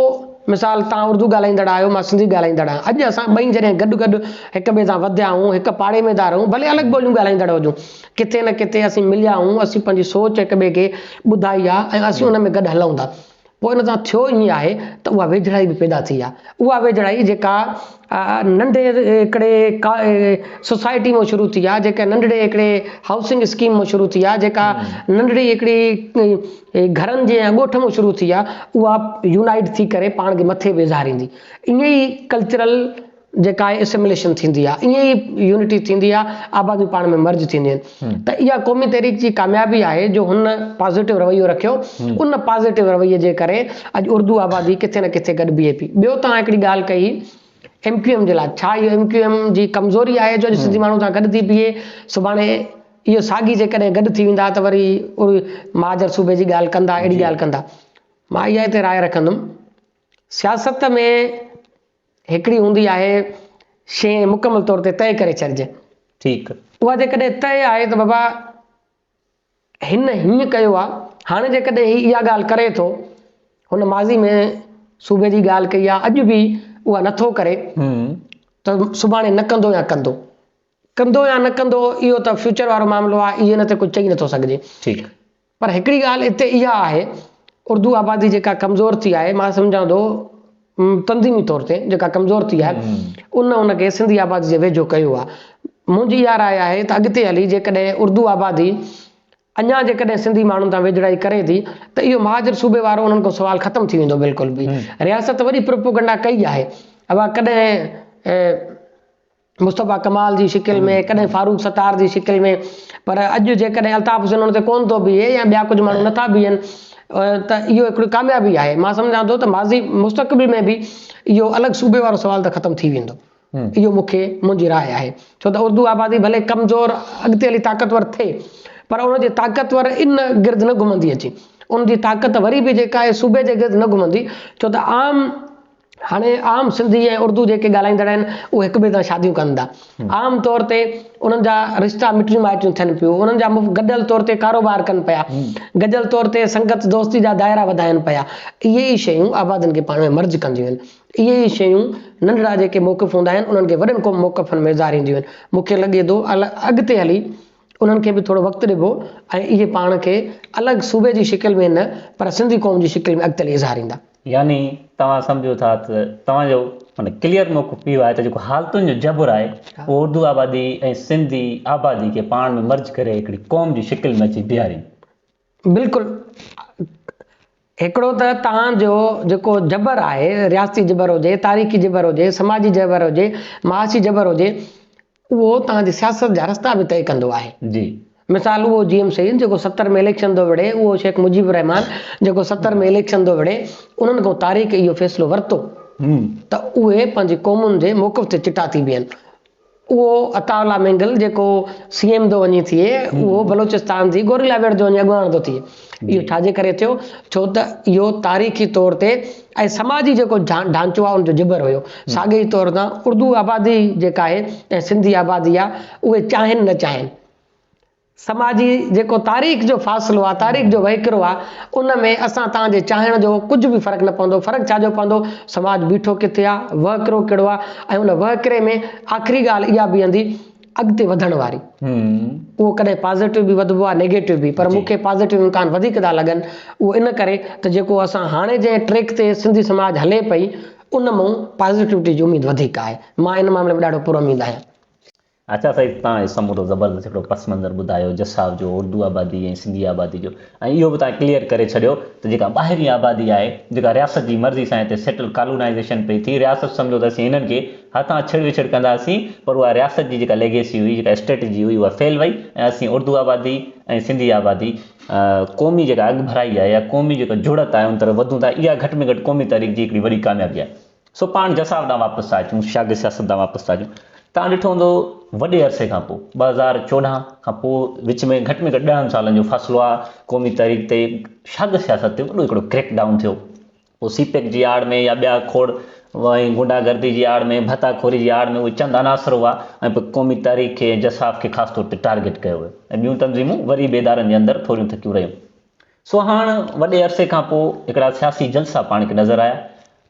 Speaker 2: मिसाल तव्हां उर्दू ॻाल्हाईंदड़ आहियो, मां सिंधी ॻाल्हाईंदड़ आहियां, अॼु असां ॿई जॾहिं गॾु गॾु हिक ॿिए सां वधिया आहियूं, हिकु पाड़े में था रहूं, भले अलॻि ॿोलियूं ॻाल्हाईंदड़ हुजूं, किथे न किथे असीं मिलिया आहियूं, असीं पंहिंजी सोच हिक ॿिए खे ॿुधाई आहे ऐं असीं हुन में गॾु हलूं था। पोइ इन सां थियो ईअं आहे त उहा वेझड़ाई बि पैदा थी आहे। उहा वेझड़ाई जेका नंढे हिकिड़े सोसाइटी मां शुरू थी आहे, जेका नंढड़े हिकिड़े हाउसिंग स्कीम मां शुरू थी आहे, जेका नंढड़ी हिकिड़ी घरनि जे ॻोठ मां शुरू थी आहे, उहा यूनाइट थी करे पाण खे मथे वेझारींदी। ईअं ई कल्चरल जेका आहे एसिमिलेशन थींदी आहे, ईअं ई यूनिटी थींदी आहे, आबादियूं पाण में मर्ज थींदियूं आहिनि। त इहा क़ौमी तहरीक जी कामयाबी आहे जो हुन पॉज़िटिव रवैयो रखियो, उन पॉज़िटिव रवैये जे करे अॼु उर्दू आबादी किथे न किथे गॾु बीहे पई। ॿियो तव्हां हिकिड़ी ॻाल्हि कई MQM जे लाइ, छा इहो MQM जी कमज़ोरी आहे जो अॼु सिंधी माण्हू सां गॾु थी बीहे, सुभाणे इहो साॻी जेकॾहिं गॾु थी वेंदा त वरी महाजर सूबे जी ॻाल्हि कंदा, अहिड़ी ॻाल्हि कंदा। मां इहा हिते राय रखंदुमि, सियासत में हिकिड़ी हूंदी आहे शइ मुकमल तौर ते तय करे छॾिजे,
Speaker 1: ठीकु,
Speaker 2: उहा जेकॾहिं तय आहे त बाबा हिन हीअं कयो आहे, हाणे जेकॾहिं इहा ॻाल्हि करे थो, हुन माज़ी में सूबे जी ॻाल्हि कई आहे, अॼु बि उहा नथो करे त सुभाणे न कंदो या कंदो, कंदो या न कंदो इहो त फ्यूचर वारो मामिलो आहे, इहे न त कुझु चई नथो सघिजे।
Speaker 1: ठीकु,
Speaker 2: पर हिकिड़ी ॻाल्हि हिते इहा आहे, उर्दू आबादी जेका कमज़ोर थी आहे, मां सम्झां थो तंज़ीमी तौर ते जेका कमज़ोर थी आहे, उनखे सिंधी आबादी जे वेझो कयो आहे। मुंहिंजी इहा राय आहे त अॻिते हली जेकॾहिं उर्दू आबादी अञा जेकॾहिं सिंधी माण्हुनि तां वेझड़ाई करे थी त इहो महाजर सूबे वारो उन्हनि खां सुवाल ख़तमु थी वेंदो बिल्कुलु बि। रियासत वरी प्रोपोगंडा कई आहे, अब कॾहिं मुस्तफ़ा कमाल जी शिकिल में, कॾहिं फारूक सतार जी शिकिल में, पर अॼु जेकॾहिं अल्ताफ़ हुसैन हुन ते कोन थो बीहे या ॿिया कुझु माण्हू नथा बीहनि त इहो हिकिड़ी कामयाबी आहे। मां सम्झां थो त माज़ी मुस्तक़बिल में बि इहो अलॻि सूबे वारो सुवाल त ख़तमु थी वेंदो। इहो मुंहिंजी राय आहे, छो त उर्दू आबादी भले कमज़ोर अॻिते हली ताक़तवर थिए, पर उनजी ताक़तवर इन गिर्द न घुमंदी अचे, उनजी ताक़त वरी बि जेका आहे सूबे जे गिर्द न घुमंदी, छो त हाणे आम सिंधी ऐं उर्दू जेके ॻाल्हाईंदड़ आहिनि उहे हिक ॿिए सां शादियूं कनि था, आम तौर ते उन्हनि जा रिश्ता मिटियूं माइटियूं थियनि पियूं, उन्हनि जा गॾियल तौर ते कारोबार कनि पिया, गॾियल तौर ते संगत दोस्ती जा दायरा वधाइनि पिया। इहे ई शयूं आबादियुनि खे पाण में मर्ज कंदियूं आहिनि, इहे ई शयूं नंढड़ा जेके मौक़िफ़ हूंदा आहिनि उन्हनि खे वॾनि क़ौम मौक़िफ़नि में ज़ारींदियूं आहिनि। मूंखे लॻे थो अॻिते हली उन्हनि खे बि थोरो वक़्तु ॾिबो ऐं इहे पाण खे अलॻि सूबे जी शिकिल में न पर सिंधी क़ौम जी शिकिल में अॻिते हली इज़हारींदा।
Speaker 1: यानी तव्हां सम्झो था त तव्हांजो माना क्लियर मौक़िफ़ इहो आहे त जेको हालतुनि जो जबर आहे उहो उर्दू आबादी ऐं सिंधी आबादी खे पाण में मर्ज करे हिकिड़ी क़ौम जी शिकिल में अची बीहारी।
Speaker 2: बिल्कुलु, हिकिड़ो त तव्हांजो जेको जबर आहे, रियासती जबर हुजे, तारीख़ी जबर हुजे, समाजी जबर हुजे, माशी जबर हुजे, उहो तव्हांजी सियासत जा रस्ता बि तय कंदो आहे।
Speaker 1: जी,
Speaker 2: मिसाल उहो GM सईद जेको 70 में इलेक्शन थो विढ़े, उहो शेख मुजीबुर रहमान जेको 70 में इलेक्शन थो विढ़े, उन्हनि खां तारीख़ इहो फ़ैसिलो वरितो त उहे पंहिंजी क़ौमुनि जे मौक़िफ़ ते चिटा थी बीहनि। उहो अताउल्ला मेंगल जेको CM थो वञी थिए, उहो बलोचिस्तान जी गोरिल्ला वेड़ जो वञी अॻुवाण थो थिए। इहो छाजे करे थियो? छो त इहो तारीख़ी तौर ते ऐं समाजी जेको ढांचो आहे उनजो जबर हुयो। साॻे ई तौर सां उर्दू आबादी जेका आहे ऐं सिंधी आबादी आहे, उहे चाहिनि न चाहिनि, समाजी जेको तारीख़ जो फ़ासिलो आहे, तारीख़ जो वहिकिरो आहे, उन में असां तव्हांजे चाहिण जो कुझु बि फ़र्क़ु न पवंदो। फ़र्क़ु छाजो पवंदो? समाज बीठो किथे आहे, वहिकिरो कहिड़ो आहे, ऐं उन वहिकिरे में आख़िरी ॻाल्हि इहा बीहंदी अॻिते वधण वारी। उहो कॾहिं पॉज़िटिव बि वधिबो आहे, नेगेटिव बि, पर मूंखे पॉज़िटिव इम्कान वधीक था लॻनि। उहो इन करे त जेको असां हाणे जंहिं ट्रैक ते सिंधी समाज हले पई, उन मां पॉज़िटिविटी जी उमेदु वधीक आहे। मां इन मामले में ॾाढो पुरउमीद आहियां।
Speaker 1: अच्छा साईं, तव्हां समूरो ज़बरदस्त हिकिड़ो पस मंज़र ॿुधायो जसाव जो, उर्दू आबादी ऐं सिंधी आबादी जो, ऐं इहो बि तव्हां क्लियर करे छॾियो त जेका ॿाहिरीं आबादी आहे जेका रियासत जी मर्ज़ी सां हिते सेटल कॉलोनाइज़ेशन पई थी, रियासत सम्झो त असीं हिननि खे हथां छिड़ विछड़ कंदासीं, पर उहा रियासत जी जेका लेगेसी हुई, जेका स्ट्रेटजी हुई, उहा फेल वई ऐं असीं उर्दू आबादी ऐं सिंधी आबादी क़ौमी जेका अॻु भराई आहे या क़ौमी जेका जुड़त आहे उन तरफ़ वधूं था। इहा घटि में घटि क़ौमी तारीख़ जी हिकिड़ी वॾी कामयाबी आहे। सो पाण जसाव ॾांहुं वापसि था अचूं, शागिर्द सियासत ॾांहुं वापसि था अचूं। तव्हां ॾिठो हूंदो वॾे अरसे खां पोइ 2014 खां पोइ विच में घटि 10 सालनि जो फ़ासिलो आहे, क़ौमी तारीख़ ते शागिर्द सियासत ते वॾो हिकिड़ो क्रैक डाउन थियो। पोइ CPEC जी आड़ में या ॿिया खोड़ ऐं गुंडागर्दी जी आड़ में, भताखोरी जी आड़ में उहे चंद अनासर हुआ ऐं पोइ क़ौमी तारीख़ खे जसाव खे ख़ासि तौर ते टारगेट कयो वियो ऐं ॿियूं तंज़ीमूं वरी बेदारनि जे अंदरि थोरियूं थकियूं रहियूं। सो हाणे वॾे अरसे खां पोइ हिकिड़ा सियासी जलसा पाण खे नज़र आया।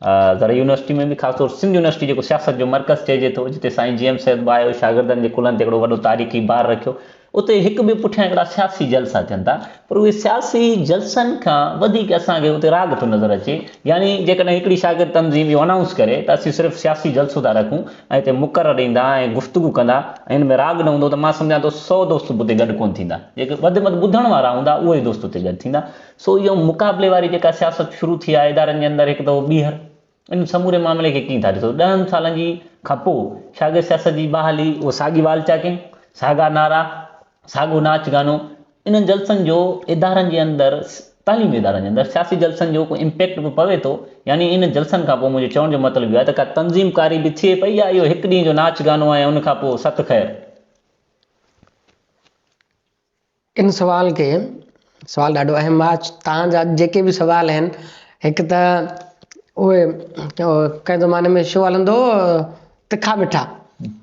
Speaker 1: ज़रा यूनिवर्सिटी में बि ख़ासि तौर सिंध यूनिवर्सिटी जेको सियासत जो मर्कज़ चइजे थो, जिते साईं GM सैयद आयो, शागिर्दनि जे कुलनि ते हिकिड़ो वॾो तारीख़ी बार रखियो, उते हिक ॿिए पुठियां हिकिड़ा सियासी जलसा थियनि था, पर उहे सियासी जलसनि खां वधीक असांखे उते राग थो नज़र अचे। यानी जेकॾहिं हिकिड़ी शागिर्द तंज़ीम इहो अनाउंस करे त असीं सिर्फ़ु सियासी जलसो था रखूं ऐं हिते मुक़ररु ॾींदा ऐं गुफ़्तगू कंदा ऐं हिन में राग न हूंदो, त मां सम्झां थो 100 दोस्त बि उते गॾु कोन थींदा, जेके वधि में वधि ॿुधण वारा हूंदा उहे दोस्त उते गॾु थींदा। सो इहो मुक़ाबले वारी जेका सियासत शुरू थी आहे इदारनि जे अंदरि, हिकु त उहो ॿीहर इन समूरे मामले खे कीअं था ॾिसो? 10 सालनि जी खां पोइ शागिर्द सियासत जी बहाली, उहो साॻी वालचाकिंग, साॻा नारा, साॻो नाच गानो, इन्हनि जलसनि जो इदारनि जे अंदरि, तालीमी इदारनि जे अंदरि सियासी जलसनि जो कोई इम्पैक्ट बि पवे थो? यानी इन जलसनि खां पोइ मुंहिंजे चवण जो मतिलबु इहो आहे त का तंज़ीमकारी बि थिए पई, या इहो हिकु ॾींहं जो नाच गानो आहे उन खां पोइ सत ख़ैर?
Speaker 2: इन सवाल ॾाढो अहम आहे। तव्हांजा जेके बि सवाल आहिनि, हिकु त उहे कंहिं ज़माने में शो हलंदो तिखा मिठा,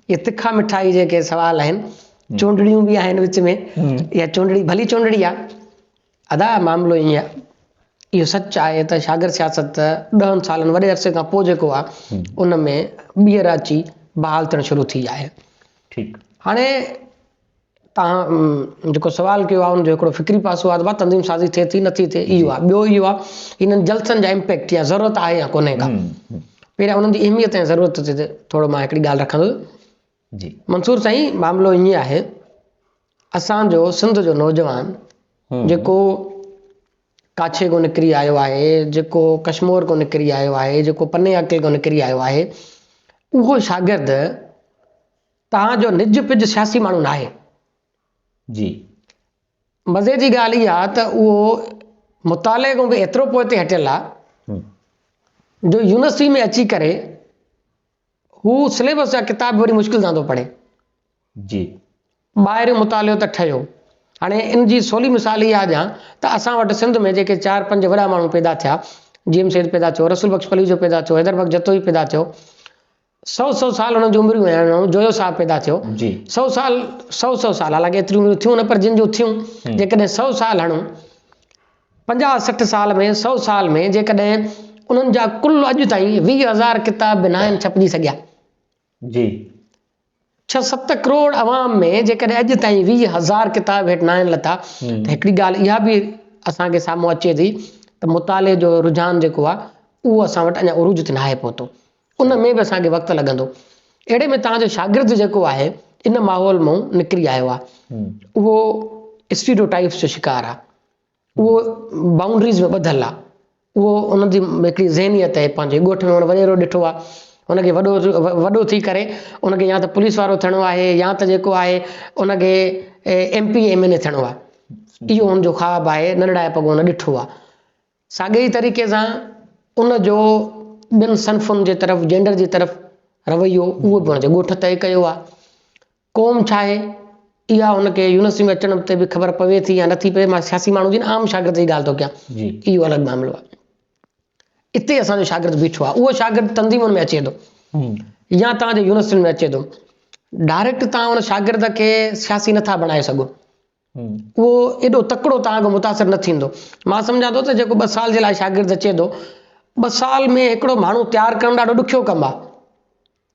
Speaker 2: इहे तिखा मिठा ई जेके सवाल आहिनि, चूंडड़ियूं बि आहिनि विच में, इहा चूंडड़ी भली चूंडड़ी आहे, अदा मामिलो ईअं आहे। इहो सच आहे त शागिर्द सियासत 10 सालनि वॾे अरसे खां पोइ जेको आहे उन में ॿीहर अची बहाल थियणु शुरू थी आहे।
Speaker 1: ठीकु,
Speaker 2: हाणे तव्हां जेको सवाल कयो आहे उनजो हिकिड़ो फ़िक्री पासो आहे त तंज़ीम साज़ी थिए थी नथी थिए, इहो आहे। ॿियो इहो आहे हिननि जलसनि जा इम्पैक्ट या ज़रूरत आहे या कोन्हे का। पहिरियां उन्हनि जी अहमियत ऐं ज़रूरत ते थोरो मां हिकिड़ी ॻाल्हि रखंदुसि।
Speaker 1: जी
Speaker 2: मंसूर साईं, मामिलो ईअं आहे, असांजो सिंध जो नौजवान जेको काछे खां निकिरी आयो आहे, जेको कश्मीर खां निकिरी आयो आहे, जेको पने अकिल खां निकिरी आयो आहे, उहो शागिर्द तव्हांजो निज पिज सियासी माण्हू न आहे।
Speaker 1: जी,
Speaker 2: मज़े जी ॻाल्हि इहा आहे त उहो मुताले खां बि एतिरो पोइ ते हटियल आहे जो यूनिवर्सिटी में अची करे हू सिलेबस जा किताब वरी मुश्किल सां थो पढ़े।
Speaker 1: जी,
Speaker 2: ॿाहिरियों मुतालो त ठहियो। हाणे इन जी सवली मिसाल इहा ॾियां त असां वटि सिंध में जेके 4-5 वॾा माण्हू पैदा थिया, GM सैयद पैदा थियो, रसूल बख्श फली जो पैदा थियो, हैदर बख्श जतोई पैदा थियो, 100 साल हुननि जूं उमिरियूं आहिनि। जोयो साहब पैदा थियो, 100 साल, हालांकि एतिरियूं उमिरियूं थियूं न, पर जिन जूं थियूं, जेकॾहिं 100 साल हणूं, 50-60 साल में, 100 साल में जेकॾहिं उन्हनि जा कुल अॼु ताईं 20,000 किताब बि न आहिनि छपिजी सघिया।
Speaker 1: जी,
Speaker 2: 6-7 करोड़ अवाम में जेकॾहिं अॼु ताईं 20,000 किताब हेठि न आहिनि लथा, त हिकिड़ी ॻाल्हि इहा बि असांखे साम्हूं अचे थी त मुताले जो रुझान जेको आहे उहो असां वटि अञा उरूज ते न आहे पहुतो। उन में बि असांखे वक़्तु लॻंदो। अहिड़े में तव्हांजो शागिर्द जेको आहे इन माहौल मां निकिरी आयो आहे, उहो स्टीरियोटाइप्स जो शिकार आहे, उहो बाउंड्रीज़ में ॿधल आहे, उहो उनजी हिकिड़ी ज़हनियत आहे। पंहिंजे ॻोठ में हुन वॾेरो ॾिठो आहे, उनखे वॾो थी करे उनखे या त पुलिस वारो थियणो आहे, या त जेको आहे उनखे MP MLA थियणो आहे। इहो हुनजो ख़्वाबु आहे, नंढाइप खां हुन ॾिठो आहे। साॻे ई तरीक़े सां उनजो ॿियनि सन्फ़ुनि जे तरफ़, जेंडर जी तरफ़ रवैयो उहो बि हुनजे ॻोठ तइ कयो आहे। क़ौम छा आहे इहा हुनखे यूनिवर्सिटी में अचण ते बि ख़बर पवे थी या नथी पवे। मां सियासी माण्हू जी न आम शागिर्द जी ॻाल्हि थो कयां, इहो अलॻि मामिलो आहे। इते असांजो शागिर्द बीठो आहे, उहो शागिर्द तंज़ीमुनि में अचे थो या तव्हांजे यूनिवर्सिटी में अचे थो। डायरेक्ट तव्हां हुन शागिर्द खे सियासी नथा बणाए सघो, उहो एॾो तकिड़ो तव्हांखां मुतासिर न थींदो। मां सम्झां थो त जेको 2 साल जे लाइ शागिर्द अचे थो, 2 साल में हिकिड़ो माण्हू तयारु करणु ॾाढो ॾुखियो कमु आहे।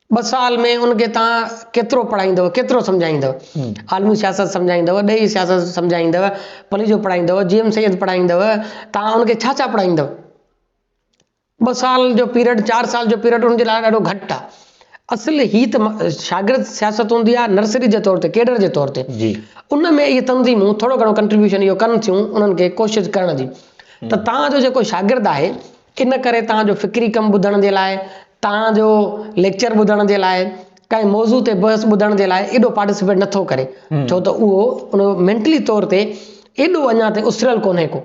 Speaker 2: 2 साल में उनखे तव्हां केतिरो पढ़ाईंदव, केतिरो सम्झाईंदव, आलमी सियासत सम्झाईंदव, ॾही सियासत सम्झाईंदव, पलीजो पढ़ाईंदव, GM सैयद पढ़ाईंदव, तव्हां उनखे छा छा पढ़ाईंदव? 2 साल जो पीरियड, 4 साल जो पीरियड उनजे लाइ ॾाढो घटि आहे। असुल ही त शागिर्द सियासत हूंदी आहे नर्सरी जे तौर ते, केडर जे तौर ते, उन में इहे तंज़ीमूं थोरो घणो कंट्रीब्यूशन इहो कनि थियूं उन्हनि खे कोशिशि करण जी। त तव्हांजो जेको शागिर्द आहे, इन करे तव्हांजो फ़िक्री कमु ॿुधण जे लाइ, तव्हांजो लेक्चर ॿुधण जे लाइ, कंहिं मौज़ू ते बहस ॿुधण जे लाइ एॾो पार्टिसिपेट नथो करे, छो त उहो उन मेंटली तौर ते एॾो अञा ताईं उसिरियल कोन्हे को,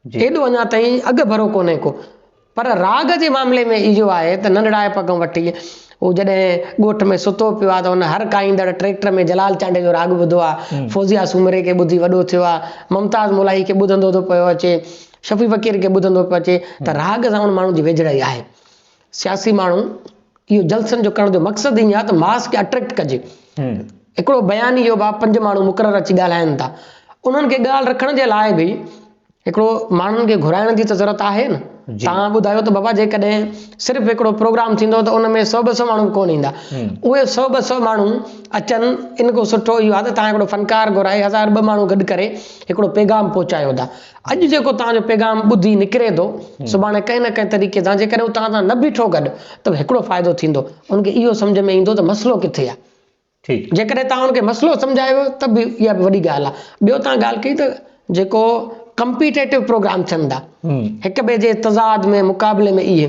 Speaker 2: एॾो अञा ताईं अॻु भरो कोन्हे को। पर राग जे मामले में इहो आहे त नंढड़ाइप खां वठी हू जॾहिं ॻोठ में सुतो पियो आहे त हुन हर काईंदड़ ट्रैक्टर में जलाल चांडे जो राग ॿुधो आहे, फौज़िया सूमरे खे ॿुधी वॾो थियो आहे, मुमताज़ मुलाई खे ॿुधंदो थो पियो अचे, शफ़ी फ़कीर खे ॿुधंदो पियो अचे, त राग सां हुन माण्हू जी वेझड़ाई आहे। सियासी माण्हू इहो जलसनि जो करण जो मक़सदु ईअं आहे त मास खे अट्रैक्ट कजे। हिकिड़ो बयानी इहो 5 माण्हू मुक़ररु अची ॻाल्हाइनि था, उन्हनि खे ॻाल्हि रखण जे लाइ बि हिकिड़ो माण्हुनि खे घुराइण जी त ज़रूरत आहे न। तव्हां ॿुधायो त बाबा जेकॾहिं सिर्फ़ु हिकिड़ो प्रोग्राम थींदो त उन में 100-200 माण्हू कोन ईंदा, उहे 100-200 माण्हू अचनि, इन खां सुठो इहो आहे त तव्हां हिकिड़ो फनकार घुराए 1000-2 माण्हू गॾु करे हिकिड़ो पैगाम पहुचायो था। अॼु जेको तव्हांजो पैगाम ॿुधी निकिरे थो, सुभाणे कंहिं न कंहिं तरीक़े सां जेकॾहिं उहो तव्हां सां न बीठो गॾु त हिकिड़ो फ़ाइदो थींदो, उनखे इहो सम्झ में ईंदो त मसइलो किथे आहे। जेकॾहिं तव्हां हुनखे मसइलो सम्झायो त बि इहा बि वॾी ॻाल्हि आहे। ॿियो तव्हां ॻाल्हि कई त जेको कम्पीटेटिव प्रोग्राम थियनि था हिक ॿिए जे तज़ाद में मुक़ाबले में, इहे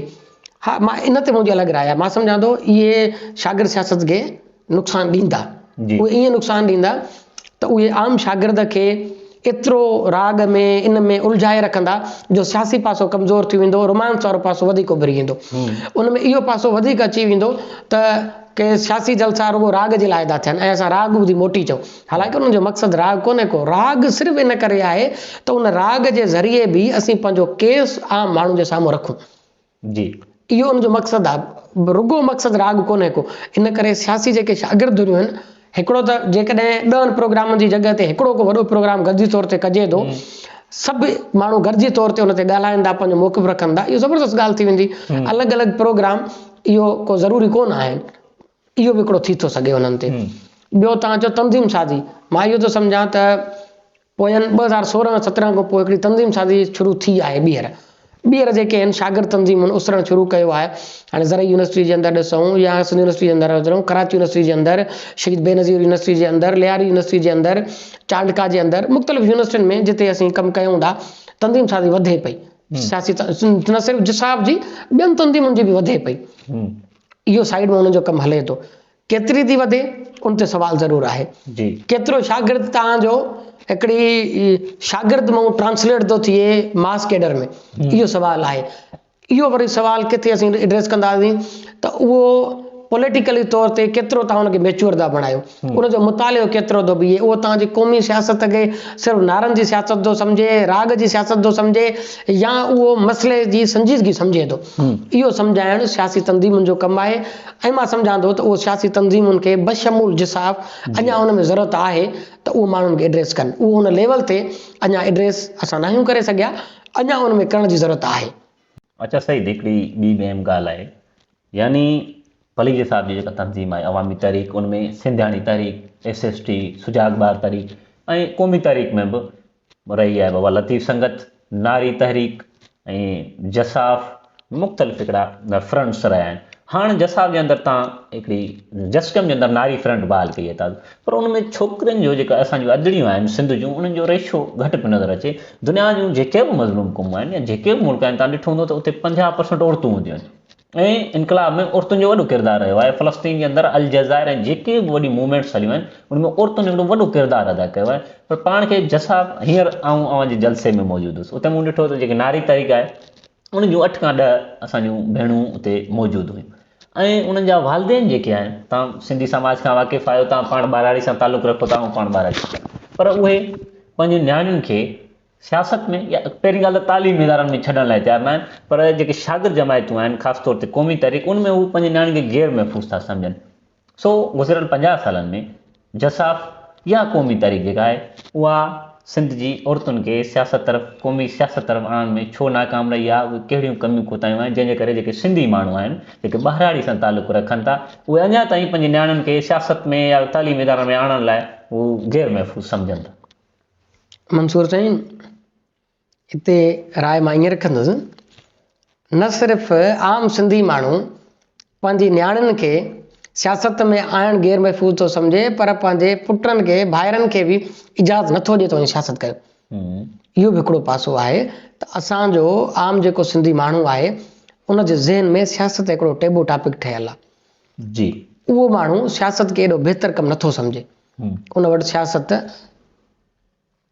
Speaker 2: हा मां इन ते मुंहिंजी अलॻि राय आहे। मां सम्झां थो इहे शागिर्द सियासत खे नुक़सानु ॾींदा। उहे ईअं नुक़सानु ॾींदा त उहे आम शागिर्द खे एतिरो राग में इन में उलझाए रखंदा जो सियासी पासो कमज़ोर थी वेंदो, रोमांस वारो पासो वधीक उभरी ईंदो। उन में इहो पासो वधीक अची वेंदो त के सियासी जलसा रुगो राग जे लाइ था थियनि ऐं असां राग ॿुधी मोटी चऊं, हालांकि उन्हनि जो मक़सदु राग कोन्हे को। राग सिर्फ़ु इन करे आहे त उन राग जे ज़रिए बि असीं पंहिंजो केस आम माण्हुनि जे साम्हूं रखूं। इहो उनजो मक़सदु आहे, रुगो मक़सदु राग कोन्हे को। इन करे सियासी जेके शागिर्द आहिनि, हिकिड़ो त जेकॾहिं 10 प्रोग्रामनि जी जॻह ते हिकिड़ो को वॾो प्रोग्राम गॾिजी तौर ते कजे थो, सभु माण्हू गॾिजी तौर ते हुन ते ॻाल्हाईंदा, पंहिंजो मौक़िफ़ रखंदा, इहो ज़बरदस्त ॻाल्हि थी वेंदी। अलॻि अलॻि प्रोग्राम इहो को ज़रूरी कोन आहे, इहो बि हिकिड़ो थी थो सघे हुननि ते। ॿियो तव्हां चओ तंज़ीम साज़ी, मां इहो थो सम्झां त पोयनि 2016-17 खां पोइ हिकिड़ी तंज़ीम साज़ी शुरू थी आहे। ॿीहर जेके आहिनि शागिर्द तंज़ीमुनि उसरण शुरू कयो आहे। हाणे ज़रई यूनिवर्सिटी जे अंदरि ॾिसूं या हसन यूनिवर्सिटी जे अंदरि ॾिसूं, कराची यूनिवर्सिटी जे अंदरि, शहीद बेनज़ीर यूनिवर्सिटी जे अंदरि, लियारी यूनिवर्सिटी जे अंदरि, चांडका जे अंदरि, मुख़्तलिफ़ यूनिवर्सिटियुनि में जिते असीं कमु कयूं था, तंज़ीम साज़ी वधे पई। सियासी न सिर्फ़ु जिसाब जी, ॿियनि तंज़ीमुनि जी बि वधे पई। इहो साइड में हुनजो कमु हले थो। केतिरी थी वधे उन ते सवाल ज़रूरु आहे। केतिरो शागिर्द तव्हांजो हिकिड़ी शागिर्द मां ट्रांसलेट थो थिए मास कैडर में, इहो सवाल आहे। इहो वरी सवाल किथे असीं एड्रेस कंदासीं त उहो पॉलिटिकली तौर ते केतिरो तव्हां हुनखे मैच्योर था बणायो, उनजो मुतालियो केतिरो थो बीहे। उहो तव्हांजी क़ौमी सियासत खे सिर्फ़ु नारनि जी सियासत थो सम्झे, राग जी सियासत थो सम्झे, या उहो मसइले जी संजीदगी सम्झे थो, इहो सम्झाइणु सियासी तंज़ीमुनि जो कमु आहे। ऐं मां सम्झां थो त उहो सियासी तंज़ीमुनि खे बशमूल जिसाब अञा उन में ज़रूरत आहे त उहो माण्हुनि खे एड्रेस कनि। उहो उन लेवल ते अञा एड्रेस असां नहियूं करे सघिया, अञा उन में करण जी ज़रूरत आहे।
Speaker 1: अच्छा सही, हिकिड़ी ॿी अहम ॻाल्हि आहे, यानी भली साहब जी जेका तंज़ीम आहे अवामी तहरीक, उनमें सिंधियाणी तहरीक, SST, सुजाग ॿार तहरीक ऐं क़ौमी तहरीक में बि रही आहे बाबा लतीफ़ संगत, नारी तहरीक ऐं जसाफ, मुख़्तलिफ़ हिकिड़ा फ्रंट्स रहिया आहिनि। हाणे जसाफ जे अंदरि तव्हां हिकिड़ी जस्कम जे अंदरि नारी फ्रंट बहाल कई आहे, पर उनमें छोकिरियुनि जो जेका असांजूं अदड़ियूं आहिनि सिंध जूं, उन्हनि जो रेशो घटि पियो नज़र अचे। दुनिया जूं जेके बि मज़लूम क़ौमूं आहिनि या जेके बि मुल्क आहिनि, तव्हां ॾिठो हूंदो त उते 50% औरतूं हूंदियूं आहिनि ऐं इनकलाब में औरतुनि जो वॾो किरदारु रहियो आहे। फ़लस्तीन जे अंदरि अलजज़ाइर ऐं जेके बि वॾी मूवमेंट्स हलियूं आहिनि, उनमें औरतुनि हिकिड़ो वॾो किरदारु अदा कयो आहे। पर पाण खे जसाफ हींअर आउं जे जलसे में मौजूदु हुउसि, उते मूं ॾिठो त जेके नारी तहरीक आहे उन जूं 8 खां 10 असांजूं भेणूं उते मौजूदु हुयूं ऐं उन्हनि जा वालदेन जेके आहिनि, तव्हां सिंधी समाज खां वाक़िफ़ आहियो, तव्हां पाण ॿाराड़ी सां तालुक़ु रखो था, पाण ॿाराड़ी, पर उहे पंहिंजी नियाणियुनि खे सियासत में या पहिरीं ॻाल्हि त तालीमी इदारनि में छॾण लाइ तयारु न आहिनि, पर जेके शागिर्द जमायतूं आहिनि ख़ासि तौर ते क़ौमी तहरीक, उनमें उहे पंहिंजी नियाणियुनि खे गैर महफ़ूज़ था सम्झनि। सो गुज़िरियल 50 सालनि में जसाफ या क़ौमी तहरीक जेका आहे उहा सिंध जी औरतुनि खे सियासत तरफ़, क़ौमी सियासत तरफ़ आणण में छो नाकाम रही आहे, उहे कहिड़ियूं कमियूं कोताहियूं आहिनि, जंहिंजे करे जेके सिंधी माण्हू आहिनि जेके ॿाराड़ी सां तालुक़ु रखनि था, उहे अञा ताईं पंहिंजी नियाणियुनि खे सियासत में या तालीमी इदारनि में आणण लाइ उहे गैर महफ़ूज़ सम्झनि था।
Speaker 2: मंसूर साईं, हिते राय मां ईअं रखंदुसि, न सिर्फ़ु आम सिंधी माण्हू पंहिंजी नियाणियुनि खे सियासत में आणणु गैर महफ़ूज़ थो सम्झे, पर पंहिंजे पुटनि खे भाइरनि खे बि इजाज़त नथो ॾिए थो सियासत कयो। इहो बि हिकिड़ो पासो आहे त असांजो आम जेको सिंधी माण्हू आहे उनजे ज़हन में सियासत हिकिड़ो टेबू टॉपिक ठहियलु आहे। उहो माण्हू सियासत खे एॾो बहितर कमु नथो सम्झे। उन वटि सियासत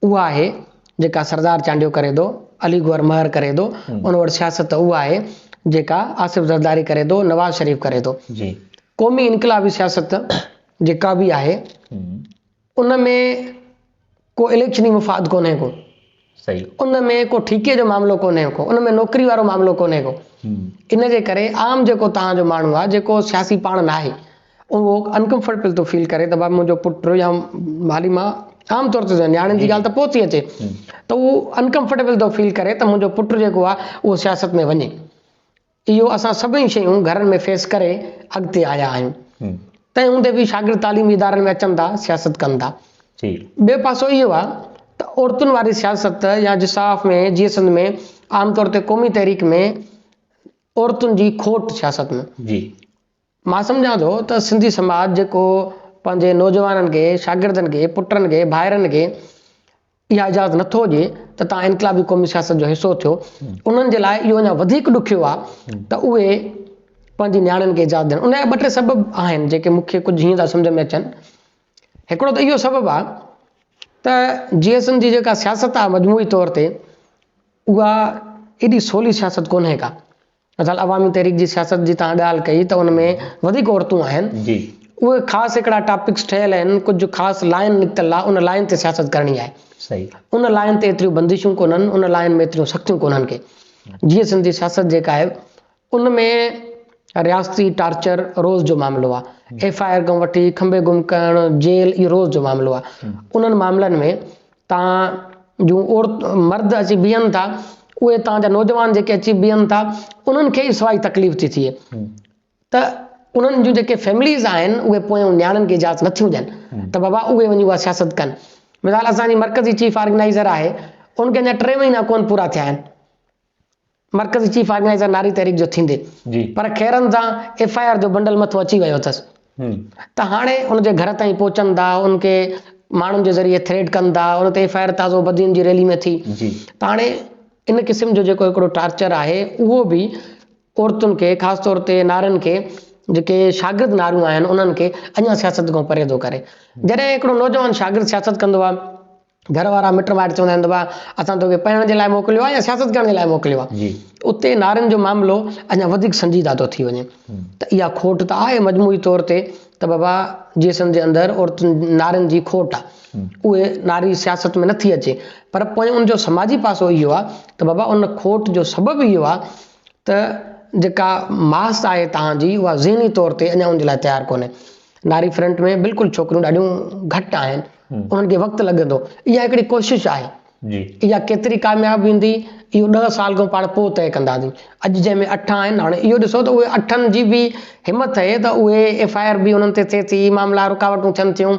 Speaker 2: उहा आहे जेका सरदार चांडियो करे थो, अली गौहर महर करे थो, उन वटि सियासत उहा आहे जेका आसिफ ज़रदारी करे थो, नवाज़ शरीफ़ करे थो। क़ौमी इनकलाबी सियासत जेका बि आहे उन में को इलेक्शनी मुफ़ाद कोन्हे को,
Speaker 1: सही,
Speaker 2: उन में को ठीके जो मामिलो कोन्हे को, उन में नौकिरी वारो मामिलो कोन्हे को। इन जे करे आम जेको तव्हांजो माण्हू आहे जेको सियासी पाण न आहे, उहो अनकम्फर्टेबल थो फील करे त भाई मुंहिंजो पुटु या माली मां आम तौर ते न्याणियुनि जी ॻाल्हि त पोइ थी अचे त उहो अनकंफर्टेबल थो फील करे त मुंहिंजो पुटु जेको आहे उहो सियासत में वञे। इहो असां सभई शयूं घरनि में फेस करे अॻिते आया आहियूं। तंहिं हूंदे बि शागिर्द तालीमी इदारनि में अचनि था, सियासत कनि था। ॿियो पासो इहो आहे त औरतुनि वारी सियासत या जिसाफ में GSN में आमतौर ते क़ौमी तहरीक में औरतुनि जी खोट सियासत में मां सम्झां थो त सिंधी समाज जेको पंहिंजे नौजवाननि खे, शागिर्दनि खे, पुटनि खे, भाइरनि खे इहा इजाज़त नथो ॾिए त तव्हां इनकलाबी क़ौमी सियासत जो हिसो थियो, उन्हनि जे लाइ इहो अञा वधीक ॾुखियो आहे त उहे पंहिंजी न्याणियुनि खे इजाज़त ॾियनि। उनजा ॿ टे सबब आहिनि जेके मूंखे कुझु हीअं था सम्झ में अचनि। हिकिड़ो त इहो सबबु आहे त GSN जी जेका सियासत आहे मजमूई तौर ते उहा एॾी सवली सियासत कोन्हे का। मिसाल अवामी तहरीक जी सियासत जी तव्हां ॻाल्हि कई त उन में वधीक औरतूं आहिनि, उहे ख़ासि हिकिड़ा टॉपिक्स ठहियल आहिनि, कुझु ख़ासि लाइन निकितल आहे, उन लाइन ते सियासत करणी आहे। उन लाइन ते एतिरियूं बंदिशूं कोन्हनि, उन लाइन में एतिरियूं सख़्तियूं कोन्हनि के। GSN जी सियासत जेका आहे उन में रियासती टार्चर रोज़ जो मामिलो आहे, FIR खां वठी खंबे गुम करणु, जेल, इहो रोज़ जो मामिलो आहे। उन्हनि मामलनि में तव्हां जूं मर्द अची बीहनि था, उहे तव्हांजा नौजवान जेके अची बीहनि था उन्हनि खे ई सवाई तकलीफ़ थी थिए त उन्हनि जूं जेके फैमिलीज़ आहिनि उहे पोइ न्याणियुनि खे इजाज़त नथियूं ॾियनि त बाबा उहे वञी उहा सियासत कनि। मिसाल असांजी मरकज़ी चीफ ऑर्गेनाइज़र आहे, उनखे अञा 3 महीना कोन पूरा थिया आहिनि मरकज़ी चीफ ऑर्गेनाइज़र नारी तहरीक जो थींदे, पर खैरनि सां FIR जो बंडल मथो अची वियो अथसि त हाणे उनजे घर ताईं पहुचनि था, उनखे माण्हुनि जे ज़रिए थ्रेड कनि था, उन ते FIR ताज़ो बदियुनि जी रैली में थी त हाणे इन क़िस्म जो जेको हिकिड़ो टार्चर आहे उहो बि औरतुनि खे, ख़ासि तौर ते नारियुनि खे, जेके शागिर्द नारियूं आहिनि उन्हनि खे अञा सियासत खां परे थो करे। जॾहिं हिकिड़ो नौजवान शागिर्द सियासत कंदो आहे, घर वारा मिट माइट चवंदा आहिनि त भाउ असां तोखे पढ़ण जे लाइ मोकिलियो आहे या सियासत करण जे लाइ मोकिलियो आहे, उते नारियुनि जो मामिलो अञा वधीक संजीदा थो थी वञे। त इहा खोट त आहे मजमूई तौर ते त बाबा GSN जे अंदरि औरतुनि नारियुनि जी खोट आहे, उहे नारी सियासत में नथी अचे। पर पोइ उनजो समाजी पासो इहो आहे त बाबा उन खोट जो सबबु इहो आहे त जेका मास आहे तव्हांजी उहा ज़हनी तौर ते अञा उन जे लाइ तयारु कोन्हे। नारी फ्रंट में बिल्कुलु छोकिरियूं ॾाढियूं घटि आहिनि, उन्हनि खे वक़्तु लॻंदो। इहा हिकिड़ी कोशिशि आहे, इहा केतिरी कामयाबु ईंदी इहो 10 साल खां पाण पोइ तय कंदासीं। अॼु जंहिंमें 8 आहिनि, हाणे इहो ॾिसो त उहे 8 जी बि हिमत थिए त उहे FIR बि उन्हनि ते थिए थी, मामला रुकावटूं थियनि थियूं,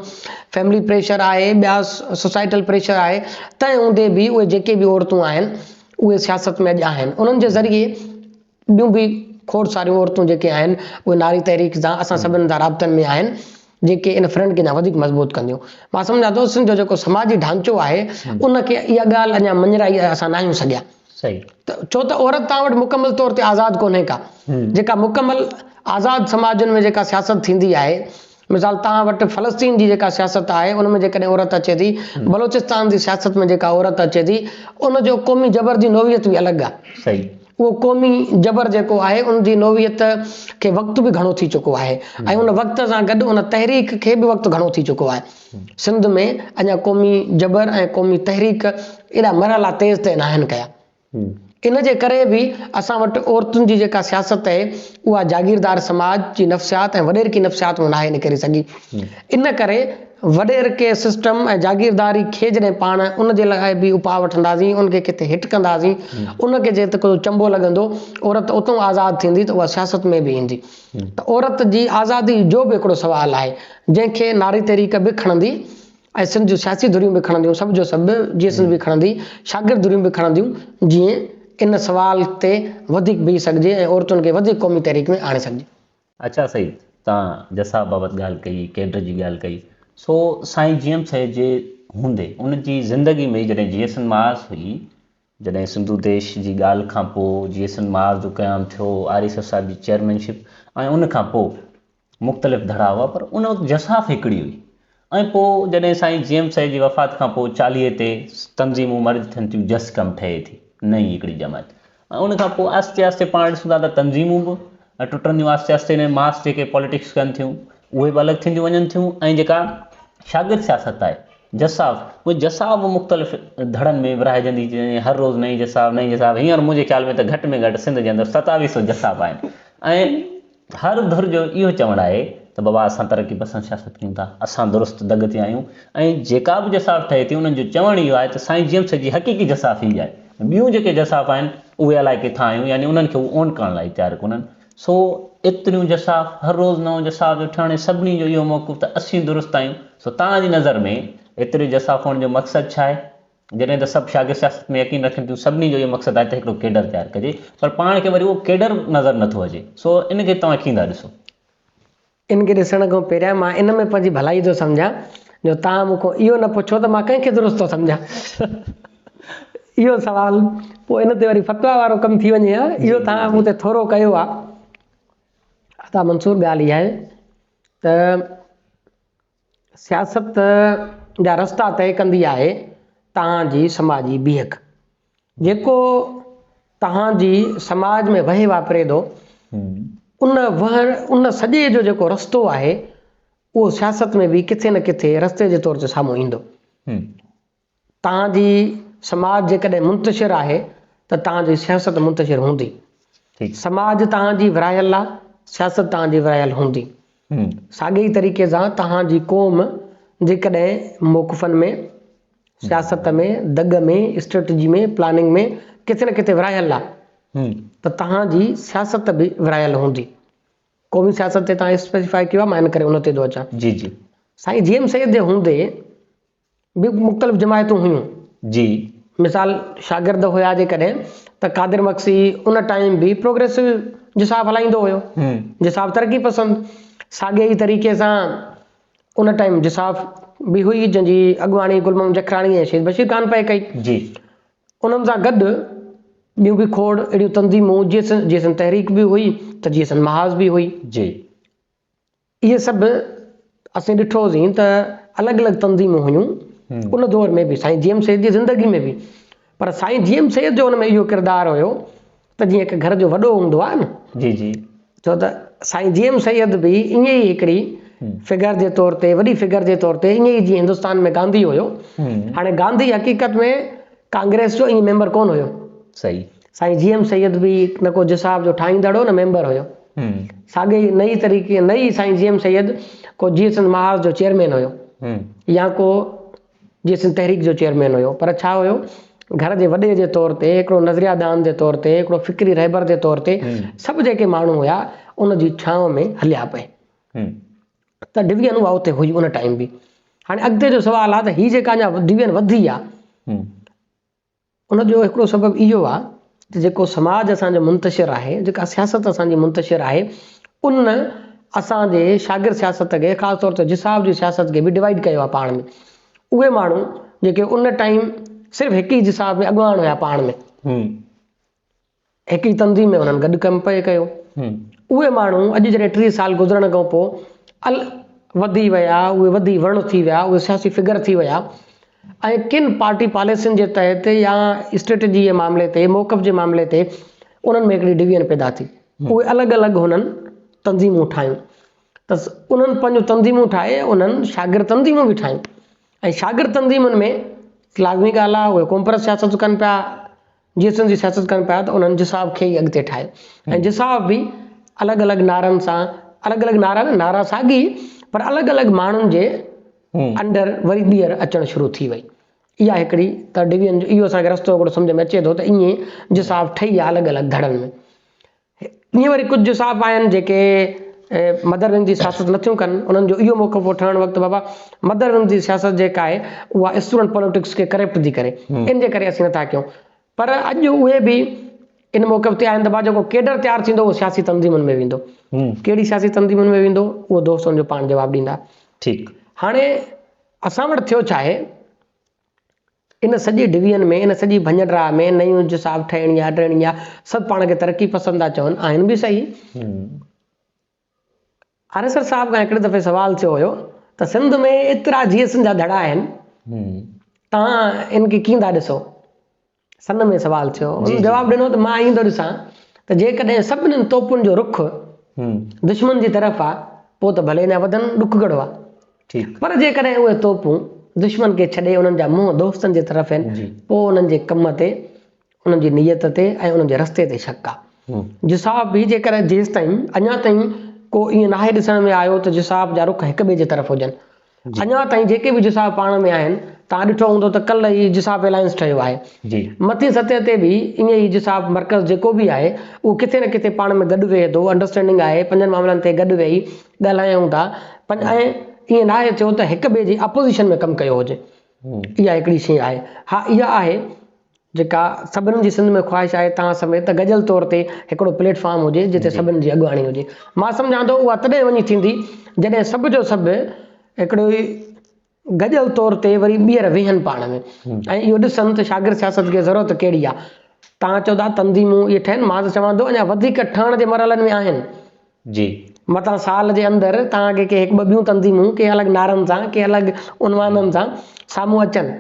Speaker 2: फैमिली प्रेशर आहे, ॿिया सोसाइटल प्रेशर आहे, तंहिं हूंदे बि उहे जेके बि औरतूं आहिनि उहे सियासत में अॼु आहिनि। उन्हनि जे ज़रिए ॿियूं बि खोड़ सारियूं औरतूं जेके आहिनि उहे नारी तहरीक सां असां सभिनि सां राब्तनि में आहिनि, जेके इन फ्रंट खे अञा वधीक मज़बूत कंदियूं। मां सम्झां थो सिंध जो जेको समाजी ढांचो आहे उनखे इहा ॻाल्हि अञा मञराई असां न आहियूं सघिया। छो त औरत तव्हां वटि मुकमल तौर ते आज़ादु कोन्हे का। जेका मुकमल आज़ादु समाजनि में जेका सियासत थींदी आहे, मिसाल तव्हां वटि फ़लस्तीन जी जेका सियासत आहे उन में जेकॾहिं औरत अचे थी, बलोचिस्तान जी सियासत में जेका औरत अचे थी, उनजो क़ौमी जबर जी नोवियत बि अलॻि आहे। उहो क़ौमी जबर जेको आहे उनजी नोवियत खे वक़्तु बि घणो थी चुको आहे ऐं उन वक़्त सां गॾु उन तहरीक खे बि वक़्तु घणो थी चुको आहे। सिंध में अञा क़ौमी जबर ऐं क़ौमी तहरीक एॾा मरहला तेज़ ते न आहिनि कया। इन जे करे बि असां वटि औरतुनि जी जेका सियासत आहे उहा जागीरदार समाज जी नफ़्सियात ऐं वॾेर की नफ़्सियात में नाहे निकिरी सघी। इन करे वॾेर के सिस्टम ऐं जागीरदारी खे जॾहिं पाण उन जे लाइ बि उपाउ वठंदासीं, उनखे किथे हिट कंदासीं, उनखे जे त को चंबो लॻंदो, औरत उतां आज़ादु थींदी त उहा सियासत में बि ईंदी। त औरत जी आज़ादी जो बि हिकिड़ो सुवालु आहे जंहिंखे नारी तहरीक बि खणंदी ऐं सिंध जूं सियासी धुरियूं बि खणंदियूं, सभ जो सभु GSN बि खणंदी, शागिर्द धुरियूं बि खणंदियूं, जीअं इन सवाल ते वधीक बीह सघिजे ऐं औरतुनि खे वधीक क़ौमी तहरीक में आणे सघिजे।
Speaker 1: अच्छा सही, तव्हां जसाब बाबति ॻाल्हि कई, कैडर जी ॻाल्हि कई, सो साईं GM साहिब जे हूंदे उनजी ज़िंदगी में जॾहिं GSN महाज़ हुई, जॾहिं सिंधु देश जी ॻाल्हि खां पोइ GSN महाज़ जो क़याम थियो, RSS साहिब जी चेयरमैनशिप ऐं उन खां पोइ मुख़्तलिफ़ धड़ा हुआ, पर उन वक़्तु जसाफ़ हिकिड़ी हुई। ऐं पोइ जॾहिं साईं GM साहिब जी वफ़ात खां पोइ 40 ते तंज़ीमूं मर्ज थियनि थियूं, जस कम ठहे थी नई हिकिड़ी जमात, ऐं उन खां पोइ आस्ते आस्ते पाण ॾिसूं था त तंज़ीमूं बि टुटंदियूं, आस्ते आस्ते ने मास जेके पॉलिटिक्स कनि थियूं उहे बि अलॻि थींदियूं वञनि थियूं, ऐं जेका शागिर्द सियासत आहे जसाब, उहे जसाब मुख़्तलिफ़ धड़नि में विरहाइजंदी, हर रोज़ु नई जसाब हींअर मुंहिंजे ख़्याल में त घटि में घटि सिंध जे अंदरि 2700 जसाब आहिनि। ऐं हर धुर जो इहो चवणु आहे त त बाबा असां तरक़ी पसंदि सियासत कयूं था, असां दुरुस्त दग ते आहियूं। ऐं जेका बि जसाफ़ ठहे थी उन्हनि जो चवणु इहो आहे त साईं जीएमस जी हक़ीक़ी जसाफ़ ई आहे। ॿियूं जेके जसाफ़ आहिनि उहे अलाए किथां आहियूं, यानी उन्हनि खे उहे ओन करण लाइ तयारु कोन्हनि। सो एतिरियूं जसाफ़ हर रोज़ु नओं जसाफ़ जो ठहण, सभिनी जो इहो मौक़िफ़ त असीं दुरुस्त आहियूं। सो तव्हांजी नज़र में एतिरी जसाफ़ हुअण जो मक़सदु छा आहे? जॾहिं त सभु शागिर्द सियासत में यकीन रखनि थियूं, सभिनी जो इहो मक़सदु आहे त हिकिड़ो केडर तयारु कजे, पर पाण खे वरी उहो केडर नज़र नथो अचे। सो इनखे तव्हां कीअं था ॾिसो?
Speaker 2: इनखे ॾिसण खां पहिरियां मां इन में पंहिंजी भलाई थो सम्झां, जो तव्हां मूंखां इहो न पुछो त मां कंहिंखे दुरुस्त थो सम्झां। इहो सवाल पोइ इन ते वरी फ़तवा वारो कमु थी वञे हा। इहो तव्हां मूं ते थोरो कयो आहे। त मंसूर ॻाल्हि इहा आहे त सियासत जा रस्ता तय कंदी आहे तव्हांजी समाजी बीहक। जेको तव्हांजी समाज में वहे वापरे थो, उन सॼे जो जेको रस्तो आहे उहो सियासत में बि किथे न किथे रस्ते जे तौर ते साम्हूं ईंदो। तव्हांजी समाज जेकॾहिं मुंतशिर आहे त तव्हांजी सियासत मुंतशिर हूंदी। समाज तव्हांजी विरायल आहे, सियासत तव्हांजी विरायल हूंदी। साॻे ई तरीक़े सां तव्हांजी क़ौम जेकॾहिं मौक़िफ़नि में, सियासत में, दग में, स्ट्रेटजी में, प्लानिंग में किथे न किथे विरायल आहे त तव्हांजी सियासत बि विरायल हूंदी। क़ौमी सियासत ते तव्हां स्पेसिफाई कयो आहे, मां इन करे उन ते थो अचां।
Speaker 1: जी जी।
Speaker 2: साईं जीएम सैयद जे हूंदे बि मुख़्तलिफ़ जमायतूं हुयूं
Speaker 1: जी।
Speaker 2: मिसाल शागिर्द हुया जेकॾहिं त कादिर मक्सी उन टाइम बि प्रोग्रेसिव जिसाफ़ हलाईंदो हुयो, जिसाफ़ तरक़ी पसंद। साॻे ई तरीक़े सां उन टाइम जिसाफ़ बि हुई जंहिंजी अॻुवाणी गुलमम जखराणी ऐं शहीद बशीर ख़ान पए कई।
Speaker 1: जी।
Speaker 2: उन्हनि सां गॾु ॿियूं बि खोड़ अहिड़ियूं तंज़ीमूं, जीअं तहरीक बि हुई त जीअं महाज़ बि हुई।
Speaker 1: जी।
Speaker 2: इहे सभु असीं ॾिठोसीं त अलॻि अलॻि तंज़ीमूं हुयूं उन दौर में बि, साईं जीएम सैयद जी ज़िंदगी में बि। पर साईं जीएम सैयद जो हुन में इहो किरदारु हुयो त जीअं हिकु घर जो वॾो हूंदो आहे न।
Speaker 1: जी जी।
Speaker 2: छो त साईं जीएम सैयद बि ईअं ई हिकिड़ी फिगर जे तौर ते, वॾी फिगर जे तौर ते, ईअं ई जीअं हिंदुस्तान में गांधी हुयो। हाणे गांधी हक़ीक़त में कांग्रेस जो ईअं मेंबर कोन हुयो।
Speaker 1: सही।
Speaker 2: साईं जीएम सैयद बि न को जिसाफ़ जो ठाहींदड़ न मेंबर हुयो। साॻे ई नई साईं जीएम सैयद को जीएसएन महाज़ जो चेयरमैन हुयो या को जीएसएन तहरीक जो चेयरमैन हुयो। पर छा हुयो, घर जे वॾे जे तौर ते, हिकिड़ो नज़रियादान जे तौर ते, हिकिड़ो फ़िक्री रहबर जे तौर ते सभु जेके माण्हू हुया उन जी छांव में हलिया पए। त डिवीज़न उहा उते हुई उन टाइम बि। हाणे अॻिते जो सुवाल आहे त हीअ जेका अञा डिवीज़न वधी आहे, उनजो हिकिड़ो सबबु इहो आहे त जेको समाज असांजो मुंतशिर आहे, जेका सियासत असांजी मुंतशिर आहे, उन असांजे शागिर्द सियासत खे, ख़ासि तौर ते जिसाफ़ जी सियासत खे बि डिवाइड कयो आहे पाण में। उहे माण्हू जेके उन टाइम सिर्फ़ु हिकु ई जिसाफ़ में अॻुवान हुया, पाण में हिकु ई तंज़ीम में हुननि गॾु कमु पए कयो, उहे माण्हू अॼु जॾहिं 30 साल गुज़रण खां पोइ वधी विया, उहे वधी वर्ण थी विया, उहे सियासी फिगर थी विया ऐं किन पार्टी पॉलिसियुनि जे तहत या स्ट्रेटजी जे मामले ते, मौक़िफ़ जे मामले ते उन्हनि में हिकिड़ी डिवीज़न पैदा थी। उहे अलॻि अलॻि हुननि तंज़ीमूं ठाहियूं त उन्हनि पंहिंजूं तंज़ीमूं ठाहे, उन्हनि शागिर्द तंज़ीमूं बि ठाहियूं ऐं शागिर्द तंज़ीमुनि में लाज़मी ॻाल्हि आहे उहे क़ौमपरस्त सियासत कनि पिया, जीएसएन जी सियासत कनि पिया, त उन्हनि जिसाफ़ खे ई अॻिते ठाहियो ऐं जिसाफ़ बि अलॻि अलॻि नारनि सां, अलॻि अलॻि नारा साॻी, पर अलॻि अलॻि माण्हुनि जे अंडर वरी ॿीहर अचणु शुरू थी वई। इहा हिकिड़ी त डिवीज़न जो इहो असांखे रस्तो हिकिड़ो सम्झ में अचे थो त ईअं जिसाफ़ ठही आहे अलॻि अलॻि धड़नि में। ईअं वरी कुझु जिसाफ़ आहिनि जेके मदर विंग जी सियासत नथियूं कनि, उन्हनि जो इहो मौक़िफ़ वठण वक़्तु बाबा मदर विंग जी सियासत जेका आहे उहा स्टूडेंट पॉलिटिक्स खे करप्ट थी करे, इन जे करे असीं नथा कयूं। पर अॼु उहे बि इन मौक़िफ़ ते आहिनि त भाउ जेको केडर तयारु थींदो उहो सियासी तंज़ीमुनि में वेंदो। कहिड़ी सियासी तंज़ीमुनि में वेंदो उहो दोस्तनि जो पाण जवाबु ॾींदा।
Speaker 1: ठीकु।
Speaker 2: हाणे असां वटि थियो छा आहे, इन सॼी डिवीज़न में, इन सॼी भञडरा में नयूं जिसाफ़ ठहिणी आहे, ॾियणी आहे, सभु पाण खे तरक़ी पसंदि था चवनि, आहिनि बि सही। आरेसर साहब खां हिकिड़े दफ़े सुवाल थियो हुयो त सिंध में एतिरा जीएसएन जा दड़ा आहिनि, तव्हां इनखे कीअं था ॾिसो? सन में सुवाल थियो, उन जवाबु ॾिनो त मां ईंदो ॾिसां त जेकॾहिं सभिनीनि तोपुनि जो रुख दुश्मन जी तरफ़ आहे पोइ त भले अञा वधनि, ॾुख घड़ो आहे। पर जेकॾहिं उहे तोपूं दुश्मन खे छॾे उन्हनि जा मुंहं दोस्तनि जे तरफ़ आहिनि, पोइ उन्हनि जे कम ते, उन्हनि जी नियत ते ऐं उन्हनि जे रस्ते ते शक आहे। जिसाफ़ बि जेकॾहिं जेसि ताईं अञा ताईं को ईअं नाहे ॾिसण में आयो त जिसाब जा रुख हिक ॿिए जे तरफ़ हुजनि। अञा ताईं जेके बि जिसाब पाण में आहिनि, तव्हां ॾिठो हूंदो त कल्ह ई जिसाब एलायंस ठहियो आहे।
Speaker 1: जी
Speaker 2: मथे सतह ते बि ईअं ई जिसाब मर्कज़ जेको बि आहे उहो किथे न किथे पाण में गॾु वेहे थो, अंडरस्टैंडिंग आहे, पंजनि मामलनि ते गॾु वेही ॻाल्हायूं था। ऐं ईअं नाहे थियो त हिक ॿिए जी अपोज़िशन में कमु कयो हुजे। इहा हिकिड़ी शइ आहे। हा, इहा आहे जेका सभिनी जी सिंध में ख़्वाहिश आहे, तव्हां समेत गजल तौर ते हिकिड़ो प्लेटफॉर्म हुजे जिते सभिनी जी अॻुवाणी हुजे। मां सम्झां थो उहा तॾहिं वञी थींदी जॾहिं सभु जो सभु हिकिड़ो ई गजल तौर ते वरी ॿीहर वेहनि पाण में ऐं इहो ॾिसनि त शागिर्द सियासत खे ज़रूरत कहिड़ी आहे। तव्हां चओ था तंज़ीमूं इहे ठहिनि, मां त चवां थो अञा वधीक ठहण जे मरहलनि में आहिनि।
Speaker 1: जी
Speaker 2: मतां साल जे अंदरि तव्हांखे के हिकु ॿ ॿियूं तंज़ीमूं के अलॻि नारनि सां के अलॻि उनवाननि सां साम्हूं अचनि।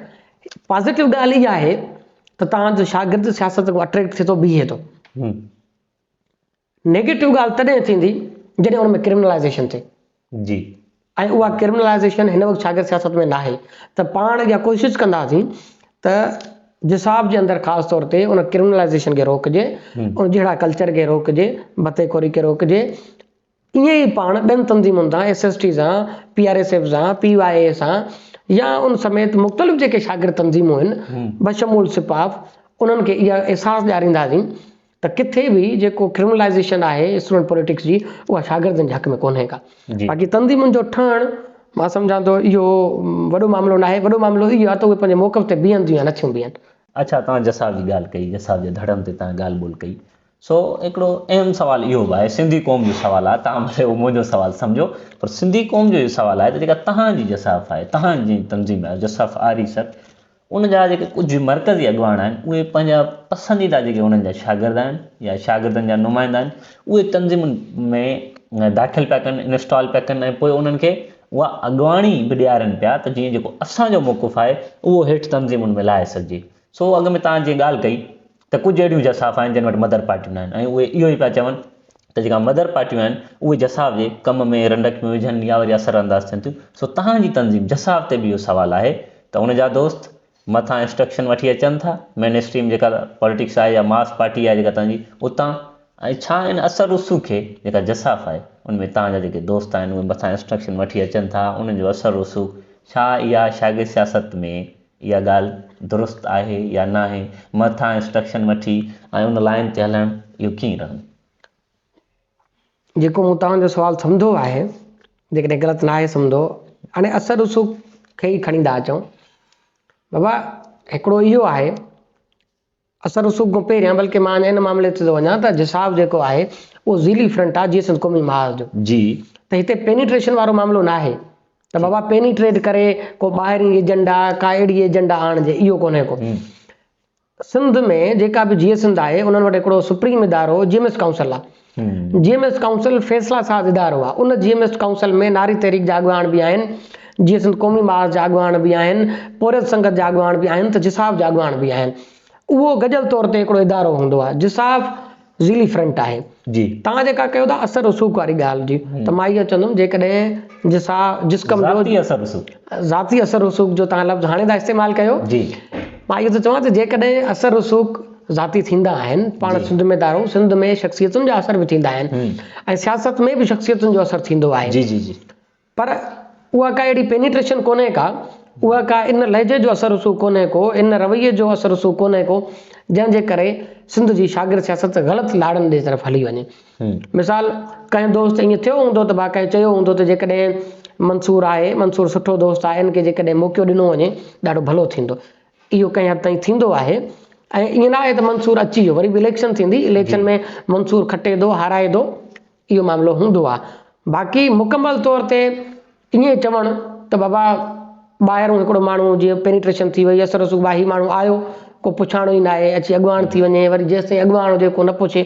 Speaker 2: पॉज़िटिव ॻाल्हि इहा आहे त तव्हांजो शागिर्द सियासत को अट्रैक्ट थिए थो, बीहे थो। नेगेटिव ॻाल्हि तॾहिं थींदी जॾहिं हुन में क्रिमिनलाइज़ेशन थिए।
Speaker 1: जी
Speaker 2: ऐं उहा क्रिमिनलाइज़ेशन हिन वक़्तु शागिर्द सियासत में नाहे। त पाण इहा कोशिशि कंदासीं त जिसाब जे अंदरि ख़ासि तौर ते उन क्रिमिनलाइज़ेशन खे रोकिजे, उन जहिड़ा कल्चर खे रोकिजे, बतेखोरी खे रोकिजे। ईअं ई पाण ॿियनि तंज़ीमुनि सां, SST सां, PRSF सां, PYA सां या उन समेत मुख़्तलिफ़ जेके शागिर्द तंज़ीमूं आहिनि बशमूल सिपाफ, उन्हनि खे इहा अहसासु ॾियारींदासीं त किथे बि जेको क्रिमिनलाइज़ेशन आहे स्टूडेंट पॉलिटिक्स जी, उहा शागिर्दनि जे हक़ में कोन्हे का। बाक़ी तंज़ीमुनि जो ठहणु मां सम्झां थो इहो वॾो मामिलो न आहे। वॾो मामिलो इहो आहे त उहे पंहिंजे मौक़िफ़ ते बीहंदियूं या नथियूं बीहनि।
Speaker 1: अच्छा, तव्हां जसाब जी ॻाल्हि कई, जसाब जे धड़नि ते तव्हां ॻाल्हि ॿोल कई। सो हिकिड़ो अहम सुवालु इहो बि आहे, सिंधी क़ौम जो सुवालु आहे। तव्हां भले उहो मुंहिंजो सुवालु सम्झो, पर सिंधी क़ौम जो इहो सुवालु आहे त जेका तव्हांजी जसाफ़ आहे, तव्हांजी तंज़ीम आहे जसाफ़ आरीसत, उन जा जेके कुझु मर्कज़ी अॻुवान आहिनि उहे पंहिंजा पसंदीदा जेके उन्हनि जा शागिर्द आहिनि या शागिर्दनि जा नुमाइंदा आहिनि, उहे तंज़ीमुनि में दाख़िल पिया कनि, इंस्टॉल पिया कनि ऐं पोइ उन्हनि खे उहा अॻुवाणी बि ॾियारनि पिया त जीअं जेको असांजो मौक़िफ़ आहे उहो हेठि तंज़ीमुनि में लाहे सघिजे। सो अॻ में तव्हां जीअं ॻाल्हि कई त कुझु अहिड़ियूं जसाफ़ आहिनि जिन वटि मदर पार्टियूं न आहिनि ऐं उहे इहो ई पिया चवनि त जेका मदर पार्टियूं आहिनि उहे जसाफ़ जे कम में रंडक में विझनि या वरी असरअंदाज़ थियनि थियूं। सो तव्हांजी तंज़ीम जसाफ़ ते बि इहो सुवालु आहे त उनजा दोस्त मथां इंस्ट्रक्शन वठी अचनि था, मेन स्ट्रीम जेका पॉलिटिक्स आहे या मास पार्टी आहे जेका तव्हांजी उतां, ऐं छा इन असर रसूख़ खे जेका जसाफ़ आहे उनमें तव्हांजा जेके दोस्त आहिनि उहे मथां इंस्ट्रक्शन वठी अचनि था, उन्हनि जो असर रसूख़ छा इहा शागिर्द सियासत में इहा ॻाल्हि दुरुस्त आहे या न आहे, मथां इंस्ट्रक्शन वठी ऐं उन लाइन ते हलणु इहो कीअं रहंदो?
Speaker 2: जेको मूं तव्हांजो सुवालु सम्झो आहे, जेकॾहिं ग़लति न आहे सम्झो, हाणे असर रसूख़ खे ई खणी था अचूं। बाबा हिकिड़ो इहो आहे असर रसूख़ खां पहिरियां, बल्कि मां हिन मामले ते थो वञा त जिसाब जेको आहे उहो ज़ीली फ्रंट आहे जीअं सिंध क़ौमी महाज जो।
Speaker 1: जी
Speaker 2: त हिते पेनिट्रेशन वारो मामिलो न आहे त बाबा पेनिट्रेट करे को ॿाहिरीं एजेंडा का अहिड़ी एजेंडा आणिजे, इहो कोन्हे को। सिंध में जेका बि जीअं सिंध आहे उन्हनि वटि हिकिड़ो सुप्रीम इदारो GMS काउंसिल आहे। GMS काउंसिल फ़ैसिला साज़ इदारो आहे। उन GMS काउंसिल में नारी तहरीक जा अॻुवान बि आहिनि, जीअं सिंध क़ौमी महाज जा अॻुवान बि आहिनि, पोरियत संगत जा अॻुवान बि आहिनि, त जिसाब जा अॻुवान बि आहिनि। उहो गजल तौर ते हिकिड़ो इदारो हूंदो आहे। जिसाब ज़ीली फ्रंट आहे।
Speaker 1: जी
Speaker 2: तव्हां जेका कयो था असर रसूख़ वारी ॻाल्हि जी, त मां इहो चवंदुमि जेकॾहिं जिस्कम जो ज़ाती असर रसूख़ जो तव्हां लफ़्ज़ हाणे था इस्तेमालु कयो,
Speaker 1: जी
Speaker 2: मां इहो थो चवां त जेकॾहिं असर रसूख़ ज़ाती थींदा आहिनि, पाण सिंध में दारो, सिंध में शख़्सियतुनि जा असर बि थींदा आहिनि ऐं सियासत में बि शख़्सियतुनि जो असर थींदो आहे।
Speaker 1: जी जी जी
Speaker 2: पर उहा का अहिड़ी पेनिट्रेशन कोन्हे का, उहा का इन लहजे जो असर रसूख़ कोन्हे को, इन रवैये जो असर रसूख़ कोन्हे को जंहिंजे करे सिंध जी शागिर्द सियासत ग़लति लाड़नि जे तरफ़ हली वञे। मिसाल कंहिं दोस्त ईअं थियो हूंदो त कंहिं चयो हूंदो त जेकॾहिं मंसूर आहे, मंसूर सुठो दोस्त आहे, इनखे जेकॾहिं मौक़ो ॾिनो वञे ॾाढो भलो थींदो। इहो कंहिं हद ताईं थींदो आहे ऐं ईअं न आहे त मंसूर अची वियो, वरी बि इलेक्शन थींदी, इलेक्शन में मंसूर खटे थो, हाराए थो, इहो मामिलो हूंदो आहे। बाक़ी मुकमल तौर ते ईअं चवणु त बाबा ॿाहिरों हिकिड़ो माण्हू जीअं पेनिट्रेशन थी वई, असर रसूख़ वाही माण्हू आयो, को पुछाणो ई न आहे, अची अॻुवान थी वञे, वरी जेसिताईं अॻुवान हुजे को न पुछे,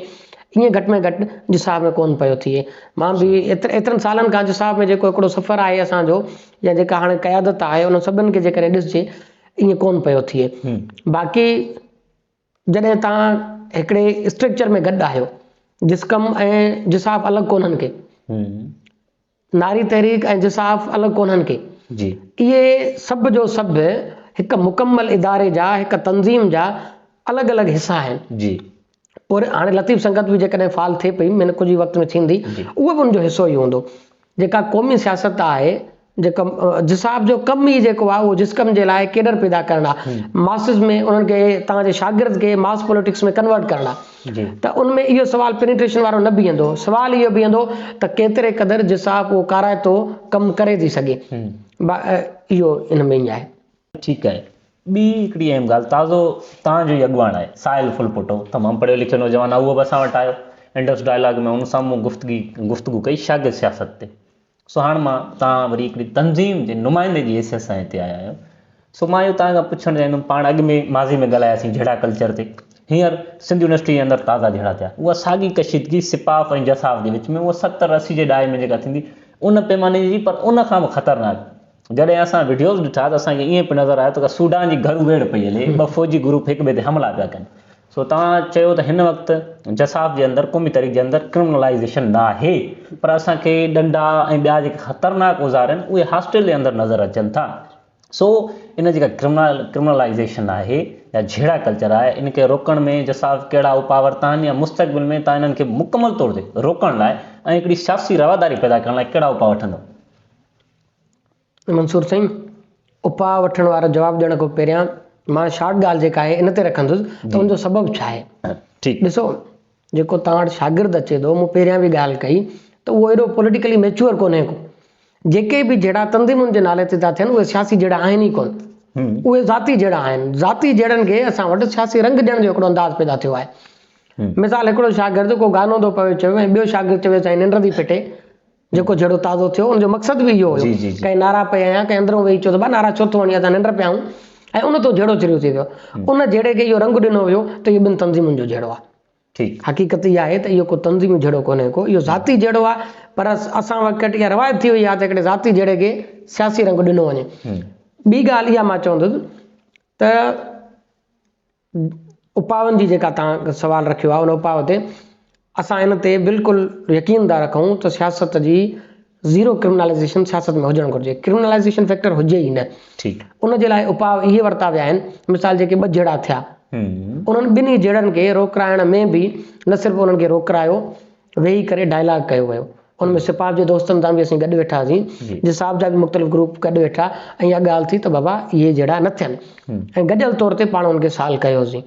Speaker 2: ईअं घटि में घटि जिसाब में कोन पियो थिए। मां बि एतिरनि सालनि खां जिसाब में जेको हिकिड़ो सफ़र आहे असांजो, या जेका हाणे क़यादत आहे, उन सभिनि खे जेकॾहिं ॾिसिजे ईअं कोन पियो थिए। बाक़ी जॾहिं तव्हां हिकिड़े स्ट्रक्चर में गॾु आहियो, जिस्कम ऐं जिसाब अलॻि कोन्हनि के, नारी तहरीक ऐं जिसाब अलॻि कोन्हनि के, इहे सभु जो सभु हिकु मुकमल इदारे जा, हिकु तंज़ीम जा अलॻि अलॻि हिसा आहिनि। और हाणे लतीफ़ संगत बि जेकॾहिं फाल थिए पई मैंने कुझु ई वक़्त में थींदी, उहो बि उनजो हिसो ई हूंदो। जेका क़ौमी सियासत आहे, जेका जिसाब जो कमु ई जेको आहे उहो जिस कम जे लाइ केडर पैदा करणु आहे, मासिस में उन्हनि खे तव्हांजे शागिर्द खे मास पॉलिटिक्स में कन्वर्ट करणु आहे, त उनमें इहो सुवाल पेनिट्रेशन वारो न बीहंदो। सुवाल इहो बीहंदो त केतिरे क़दुरु जिसाब उहो काराइतो कमु करे थी सघे। इहो इन में ई आहे।
Speaker 1: ठीकु आहे। ॿी हिकिड़ी अहम ॻाल्हि, ताज़ो तव्हांजो ई अॻुवाण आहे साहिल फुलपुटो, तमामु पढ़ियो लिखियो नौजवान आहे, उहो बि असां वटि आयो इंडस डायलॉग में, उन सां मूं गुफ़्तगू कई शागिर्द सियासत ते। सो हाणे मां तव्हां वरी हिकिड़ी तंज़ीम जे नुमाइंदे जी हैसियत सां हिते आया आहियो। सो मां इहो तव्हां खां पुछणु चाहींदुमि, पाण अॻु में माज़ी में ॻाल्हायासीं जहिड़ा कल्चर ते, हींअर सिंध यूनिवर्सिटी जे अंदरि ताज़ा जहिड़ा थिया, उहा साॻी कशीदगी सिपाफ ऐं जसाफ जे विच में, उहा 70-80 जे ॾहाके में जेका थींदी उन पैमाने जी, पर उन खां बि ख़तरनाक। जॾहिं असां वीडियोज़ ॾिठा त असांखे ईअं पियो नज़र आयो त सूडान जी घर उघेड़ पई हले, ॿ फ़ौजी ग्रुप हिक ॿिए ते हमला पिया कनि। सो तव्हां चयो त हिन वक़्तु जसाफ जे अंदरि क़ौमी तहरीक जे अंदरि क्रिमिनलाइज़ेशन न आहे, पर असांखे डंडा ऐं ॿिया जेके ख़तरनाक औज़ार आहिनि उहे हॉस्टल जे अंदरि नज़र अचनि था। सो इन जेका क्रिमिनलाइज़ेशन आहे या जहिड़ा कल्चर आहे, इन खे रोकण में जसाफ कहिड़ा उपाउ वरिता आहिनि, या मुस्तक़बिल में तव्हां इन्हनि खे मुकमल तौर ते रोकण लाइ ऐं हिकिड़ी सियासी रवादारी पैदा करण लाइ कहिड़ा उपाउ वठंदो?
Speaker 2: मंसूर साईं, उपाउ वठण वारो जवाबु ॾियण खां पहिरियां मां शॉर्ट ॻाल्हि जेका आहे इन ते रखंदुसि त उनजो सबबु छा आहे।
Speaker 1: ठीकु,
Speaker 2: ॾिसो, जेको तव्हां वटि शागिर्द अचे थो, मूं पहिरियां बि ॻाल्हि कई त उहो एॾो पॉलिटिकली मैच्योर कोन्हे को। जेके बि जहिड़ा तंज़ीमुनि जे नाले ते था थियनि उहे सियासी जहिड़ा आहिनि ई कोन, उहे ज़ाती जहिड़ा आहिनि। ज़ाती जहिड़नि खे असां वटि सियासी रंग ॾियण जो हिकिड़ो अंदाज़ पैदा थियो आहे। मिसाल, हिकिड़ो शागिर्द को गानो थो पियो चयो ऐं ॿियो शागिर्द चवे साईं निंड थी फिटे, जेको जहिड़ो ताज़ो थियो उनजो मक़सदु बि इहो हुयो, कंहिं नारा पिया आहियां, कंहिं अंदरूं वेही चयो त नारा छो थो वञे, असां निंड पिया आहियूं, ऐं उन तो जहिड़ो चिरियो थी वियो। उन जहिड़े खे इहो रंग ॾिनो वियो त इहो ॿिनि तंज़ीमुनि जो जहिड़ो आहे। हक़ीक़त इहा आहे त इहो को तंज़ीम जहिड़ो कोन्हे को, इहो ज़ाती जहिड़ो आहे। पर असां वटि इहा रवायत थी वई आहे त हिकिड़े ज़ाती जहिड़े खे सियासी रंग ॾिनो वञे। ॿी ॻाल्हि इहा मां चवंदुसि त उपावनि जी जेका तव्हां सवाल रखियो आहे, उन उपाव ते असां इन ते बिल्कुलु यकीन था रखूं त सियासत जी ज़ीरो क्रिमिनलाइज़ेशन सियासत में हुजणु घुरिजे। क्रिमिनलाइज़ेशन फैक्टर हुजे ई न। उन जे लाइ उपाव इहे वरिता विया आहिनि। मिसाल, जेके ॿ जहिड़ा थिया, उन्हनि ॿिन्ही जहिड़नि खे रोकराइण में बि न सिर्फ़ु उन्हनि खे रोकरायो, वेही करे डायलॉग कयो वियो। उनमें सिपाह जे दोस्तनि सां बि असीं गॾु वेठासीं, जिसाब जा बि मुख़्तलिफ़ ग्रुप गॾु वेठा, ऐं इहा ॻाल्हि थी त बाबा इहे जहिड़ा न थियनि, ऐं गॾियल तौर ते पाण उनखे साल कयोसीं।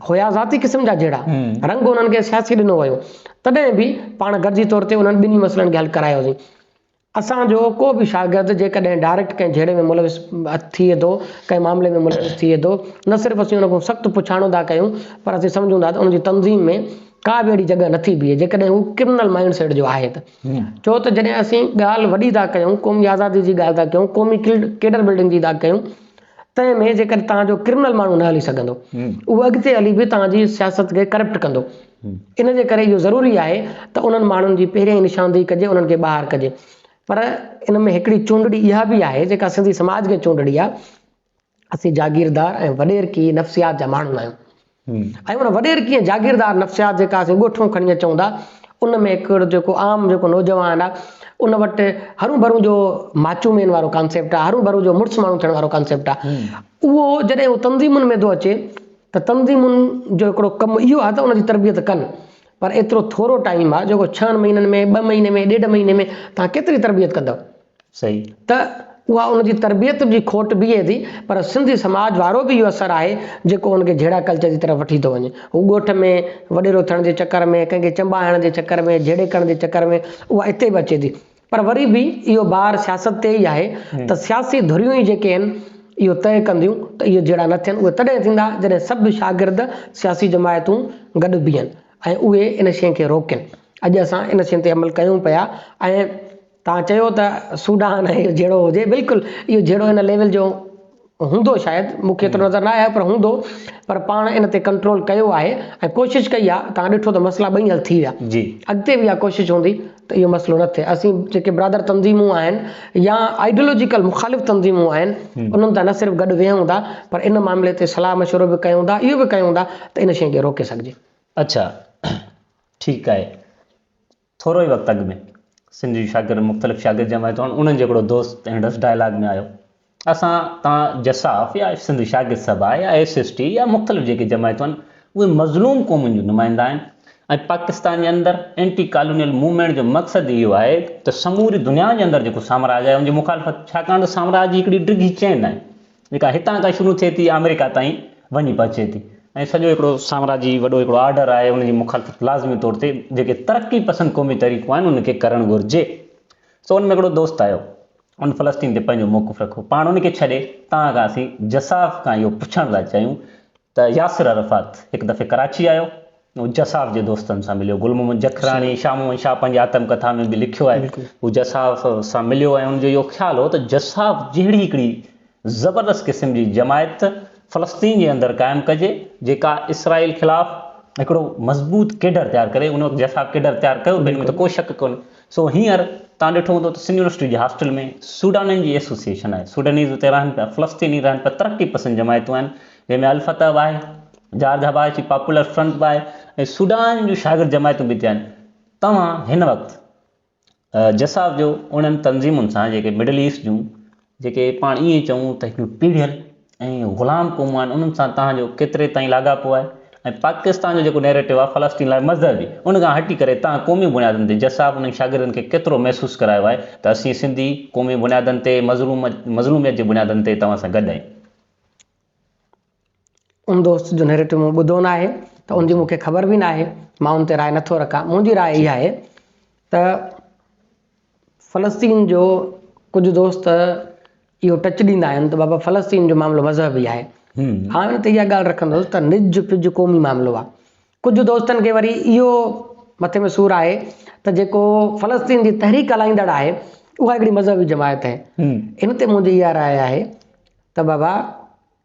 Speaker 2: हुया ज़ाती क़िस्म जा जहिड़ा, रंग उन्हनि खे सियासी ॾिनो वियो, तॾहिं बि पाण गॾिजी तौर ते उन्हनि ॿिन्ही मसइलनि खे हल करायोसीं। असांजो को बि शागिर्द जेकॾहिं डायरेक्ट कंहिं जहिड़े में मुलविस थिए थो, कंहिं मामले में मुलविस थिए थो, न सिर्फ़ु असीं उन खां सख़्तु पुछाणो था कयूं, पर असीं सम्झूं था त उनजी तंज़ीम में का बि अहिड़ी जॻह नथी बीहे जेकॾहिं हू क्रिमिनल माइंड सेट जो आहे त। छो त जॾहिं असीं ॻाल्हि वॾी था कयूं, क़ौमी आज़ादी जी ॻाल्हि था कयूं, क़ौमी केडर बिल्डिंग जी था कयूं, तंहिं में जेकॾहिं तव्हांजो क्रिमिनल माण्हू न हली सघंदो, उहो अॻिते हली बि तव्हांजी सियासत खे करप्ट कंदो। इन जे करे इहो ज़रूरी आहे त उन्हनि माण्हुनि जी पहिरियों ई निशानदेही कजे, उन्हनि खे ॿाहिरि कजे। पर इन में हिकिड़ी चूंडड़ी इहा बि आहे जेका सिंधी समाज खे चूंडड़ी आहे। असीं जागीरदार ऐं वॾेरकी नफ़्सियात जा माण्हू आहियूं, ऐं उन वॾेरकी ऐं जागीरदार नफ़्सियात जेका असीं ॻोठूं खणी अचूं था, उन में हिकिड़ो जेको आम जेको नौजवान आहे, उन वटि हरू भरू जो माचूमेन वारो कॉन्सेप्ट आहे, हरू भरू जो मुड़ुसु माण्हू थियण वारो कॉन्सेप्ट आहे। उहो जॾहिं उहो तंज़ीमुनि में थो अचे त तंज़ीमुनि जो हिकिड़ो कमु इहो आहे त उनजी तरबियत कनि, पर एतिरो थोरो टाइम आहे जेको 6 महीननि में, 2 महीने में, 1.5 महीने में तव्हां केतिरी तरबियत कंदव? सही, त उहा उनजी तरबियत जी खोट बीहे थी। पर सिंधी समाज वारो बि इहो असरु आहे जेको उनखे जहिड़ा कल्चर जी तरफ़ वठी थो वञे। हू ॻोठ में वॾेरो थियण जे चकर में, कंहिंखे चंबाइण जे चकर में, जहिड़े करण जे चकर में उहा हिते बि अचे थी। पर वरी बि इहो ॿार सियासत ते ई आहे त सियासी धुरियूं ई जेके आहिनि इहो तय कंदियूं त इहे जहिड़ा न थियनि। उहे तॾहिं थींदा जॾहिं सभु शागिर्द सियासी जमायतूं गॾु बीहनि ऐं उहे इन शइ खे रोकनि। अॼु असां इन शइ ते अमल कयूं पिया। ऐं तव्हां चयो त सूडान इहो जहिड़ो हुजे, बिल्कुलु इहो जहिड़ो हिन लेवल जो हूंदो, शायदि मूंखे एतिरो नज़र न आयो, पर हूंदो। पर पाण इन ते कंट्रोल कयो आहे ऐं कोशिशि कई आहे। तव्हां ॾिठो त मसइला ॿई हल थी विया। अॻिते बि इहा कोशिशि हूंदी त इहो मसइलो न थिए। असीं जेके ब्रदर तंज़ीमूं आहिनि या आइडियोलॉजिकल मुख़ालिफ़ तंज़ीमूं आहिनि, उन्हनि सां न सिर्फ़ु गॾु वेहूं था, पर इन मामले ते सलाह मशवरो बि कयूं था, इहो बि कयूं था त इन शइ खे रोके सघिजे।
Speaker 1: अच्छा, ठीकु आहे। थोरो ई वक़्तु अॻु में सिंधी शागिर्द मुख़्तलिफ़ शागिर्द जमायतूं आहिनि, उन्हनि जो हिकिड़ो दोस्त इंडस डायलॉग में आयो। असां तव्हां जसाफ या सिंधी शागिर्द सभा या SST या मुख़्तलिफ़ जेके जमायतूं आहिनि, उहे मज़लूम क़ौमुनि जूं नुमाइंदा आहिनि। ऐं पाकिस्तान जे अंदरि एंटी कॉलोनियल मूवमेंट जो मक़सदु इहो आहे त समूरी दुनिया जे अंदरि जेको साम्राज्य आहे उनजी मुखालफ़त, छाकाणि त साम्राज्य हिकिड़ी डिघी चेन आहे जेका हितां खां शुरू थिए थी अमेरिका ताईं वञी पहुचे थी, ऐं सॼो हिकिड़ो साम्राज्य वॾो हिकिड़ो ऑर्डर आहे, उनजी मुखालफ़त लाज़मी तौर ते जेके तरक़ी पसंदि क़ौमी तरीक़ो आहिनि उनखे करणु घुरिजे। सो उन में हिकिड़ो दोस्त आयो, उन फ़लस्तीन ते पंहिंजो मौक़िफ़ रखो, पाण उनखे छॾे तव्हां खां असीं जसाफ खां इहो पुछण था चाहियूं त यासिर अरफ़ात हिकु दफ़े कराची आयो, उहो जसाफ जे दोस्तनि सां मिलियो। गुल मोहम्मद जखरानी शाह मोहम्मद शाह पंहिंजी आत्मकथा में बि लिखियो आहे, उहो जसाफ सां मिलियो ऐं उनजो इहो ख़्यालु हो त जसाफ जहिड़ी हिकिड़ी ज़बरदस्त क़िस्म जी जमायत फ़लस्तीन जे अंदरि क़ाइमु कजे जेका इसराइल ख़िलाफ़ु हिकिड़ो मज़बूत केडर तयारु करे। उन वक़्तु जसाफ केडर तयारु कयो, ॿिन में त को शक कोन्हे। सो हींअर तव्हां ॾिठो हूंदो त सिंध यूनिवर्सिटी जे हॉस्टल में सूडाननि जी एसोसिएशन आहे, सूडानीज़ उते रहनि पिया, फ़लस्तीनी रहनि पिया, तरक़ी पसंदि जमायतूं आहिनि जंहिंमें अल-फतह बि आहे, जारजाबाद जी पॉपुलर फ्रंट बि आहे ऐं सूडान जूं शागिर्द जमायतूं बि थिया आहिनि। तव्हां हिन वक़्तु जसाफ जो उन्हनि तंज़ीमुनि सां जेके मिडल ईस्ट जूं, जेके पाण ईअं चऊं त हिकिड़ियूं पीढ़ियल ऐं ग़ुलाम क़ौमूं आहिनि, उन्हनि सां तव्हांजो केतिरे ताईं लाॻापो आहे? ऐं पाकिस्तान जो जेको नैरेटिव आहे फ़लस्तीन लाइ मज़हबी, उन खां हटी करे तव्हां क़ौमी बुनियादनि ते जसाफ उन्हनि शागिर्दनि खे केतिरो महसूसु करायो आहे त असीं सिंधी क़ौमी बुनियादनि ते मज़लूमियत जे बुनियादनि ते तव्हां सां गॾु आहियूं?
Speaker 2: उन दोस्त जो नैरेटिव मूं ॿुधो न आहे त उनजी मूंखे ख़बर बि न आहे, मां उन ते राय नथो रखां। मुंहिंजी राय इहा आहे त फ़लस्तीन जो कुझु दोस्त इहो टच ॾींदा आहिनि त बाबा फ़लस्तीन जो मामिलो मज़हबी आहे। हाणे त इहा ॻाल्हि रखंदुसि त निज पिज क़ौमी मामिलो आहे। कुझु दोस्तनि खे वरी इहो मथे में सूरु आहे त जेको फ़लस्तीन जी तहरीक हलाईंदड़ आहे उहा हिकिड़ी मज़हबी जमायत आहे। इन ते मुंहिंजी इहा राय आहे त बाबा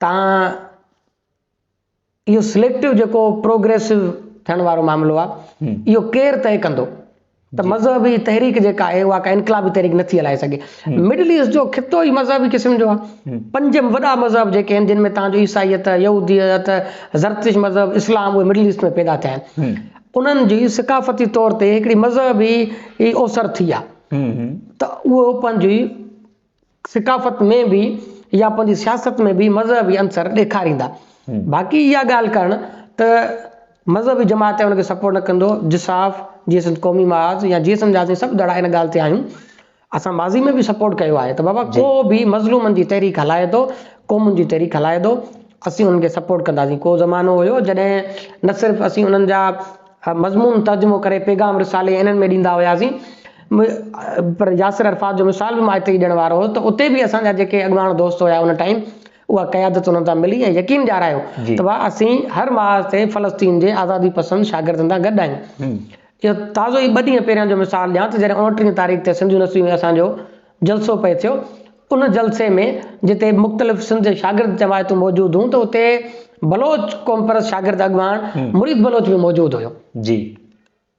Speaker 2: तव्हां इहो सिलेक्टिव जेको प्रोग्रेसिव थियण वारो मामिलो आहे इहो केरु तय कंदो त मज़हबी तहरीक जेका आहे उहा का इनकलाबी तहरीक नथी हलाए सघे। मिडल ईस्ट जो खितो ई मज़हबी क़िस्म जो आहे। 5 वॾा मज़हब जेके आहिनि जिन में तव्हांजो ईसाईयत, यहूदियत, ज़रतिश मज़हब, इस्लाम, उहे मिडल ईस्ट में पैदा थिया आहिनि। उन्हनि जी सकाफ़ती तौर ते हिकिड़ी मज़हबी ओसर थी आहे त उहो पंहिंजी सकाफ़त में बि या पंहिंजी सियासत में बि मज़हबी अंसर ॾेखारींदा। बाक़ी इहा ॻाल्हि करणु त मज़हबी जमात उनखे सपोर्ट न कंदो, जिसाफ़ जीअं क़ौमी महाज़ या जीअं सम्झासीं सभु ॾाढा इन ॻाल्हि ते आहियूं। असां माज़ी में बि सपोर्ट कयो आहे त बाबा को बि मज़लूमनि जी तहरीक हलाए थो, क़ौमुनि जी तहरीक हलाए थो, असीं उन्हनि खे सपोर्ट कंदासीं। को ज़मानो हुयो जॾहिं न सिर्फ़ु असीं उन्हनि जा मज़मून तर्जुमो करे पैगाम रिसाले इन्हनि में ॾींदा हुआसीं, पर यासिर अरफ़ात जो मिसाल बि मां हिते ई ॾियण वारो हो त उते बि असांजा जेके अॻवान दोस्त हुया उन टाइम उहा क़यादत उन्हनि सां मिली ऐं यकीन ॾियारायो त भाउ असीं हर महाज़ ते फ़लस्तीन जे आज़ादी पसंदि शागिर्दनि सां गॾु आहियूं। इहो ताज़ो ई 2 ॾींहं पहिरियां जो मिसाल ॾियां त जॾहिं 29 तारीख़ ते सिंध यूनिवर्सिटी में असांजो जलसो पए थियो, उन जलसे में जिते मुख़्तलिफ़ सिंध जे शागिर्द जमायतूं मौजूदु हुयूं त उते बलोच क़ौम परस्त शागिर्द अॻवान मुरीद बलोच बि मौजूदु हुयो जी।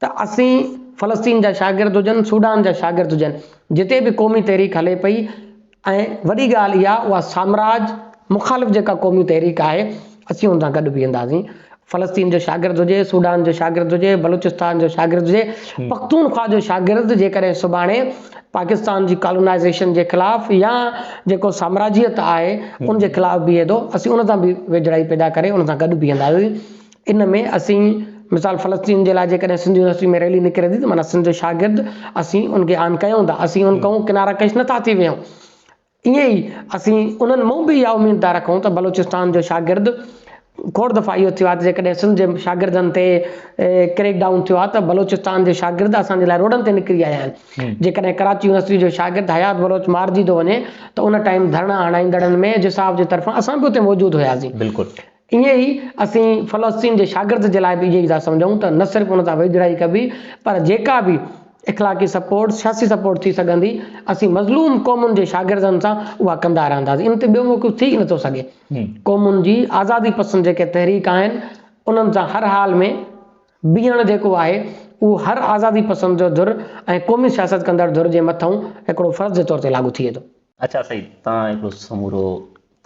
Speaker 2: त असीं फ़लस्तीन जा शागिर्द हुजनि, सूडान जा शागिर्द हुजनि, जिते बि क़ौमी तहरीक हले पई ऐं वॾी ॻाल्हि इहा उहा साम्राज मुखालिफ़ जेका क़ौमी तहरीक आहे असीं उन सां गॾु बीहंदासीं। फ़लस्तीन जो शागिर्द हुजे, सूडान जो शागिर्द हुजे, बलूचिस्तान जो शागिर्द हुजे, पख्तूनख्वा जो शागिर्द जेकॾहिं सुभाणे पाकिस्तान जी कॉलोनाइज़ेशन जे ख़िलाफ़ु या जेको साम्राजियत आहे उनजे ख़िलाफ़ु बीहे थो, असीं उन सां बि वेझड़ाई पैदा करे उन सां गॾु बीहंदासीं। इन में असीं मिसाल फ़लस्तीन जे लाइ जेकॾहिं सिंध यूनिवर्सिटी में रैली निकिरे थी त माना सिंध जो शागिर्द असीं उनखे आन कयूं था, असीं उन खां किनारा कश नथा थी वियूं। ईअं ई असीं उन्हनि मां बि इहा उमेद था रखूं त बलूचिस्तान जो शागिर्द खोड़ दफ़ा इहो थियो आहे त जेकॾहिं सिंध जे शागिर्दनि ते क्रैक डाउन थियो आहे त बलूचिस्तान जे शागिर्द असांजे लाइ रोडनि ते निकिरी आया आहिनि। जेकॾहिं कराची यूनिवर्सिटी जो शागिर्द हयात बलोच मारिजी थो वञे त उन टाइम धरना हणाईंदड़नि में जिसाफ़ जे तरफ़ां असां बि उते मौजूदु हुयासीं। बिल्कुलु ईअं ई असीं फ़लस्तीन जे शागिर्द जे लाइ बि इहो ई था सम्झूं त न सिर्फ़ु उन सां वेझड़ाई कबी पर जेका बि इख़लाक़ी सपोर्ट, सियासी सपोर्ट थी सघंदी असीं मज़लूम क़ौमुनि जे शागिर्दनि सां उहा कंदा रहंदासीं। इन ते ॿियो मौक़िफ़ थी नथो सघे। क़ौमुनि जी आज़ादी पसंदि जेके तहरीक आहिनि उन्हनि सां हर हाल में बीहण जेको आहे उहो हर आज़ादी पसंदि जो धुर ऐं क़ौमी सियासत कंदड़ धुर जे मथां हिकिड़ो फ़र्ज़ जे तौर ते लागू थिए थो।
Speaker 1: अच्छा सही, तव्हां हिकिड़ो समूरो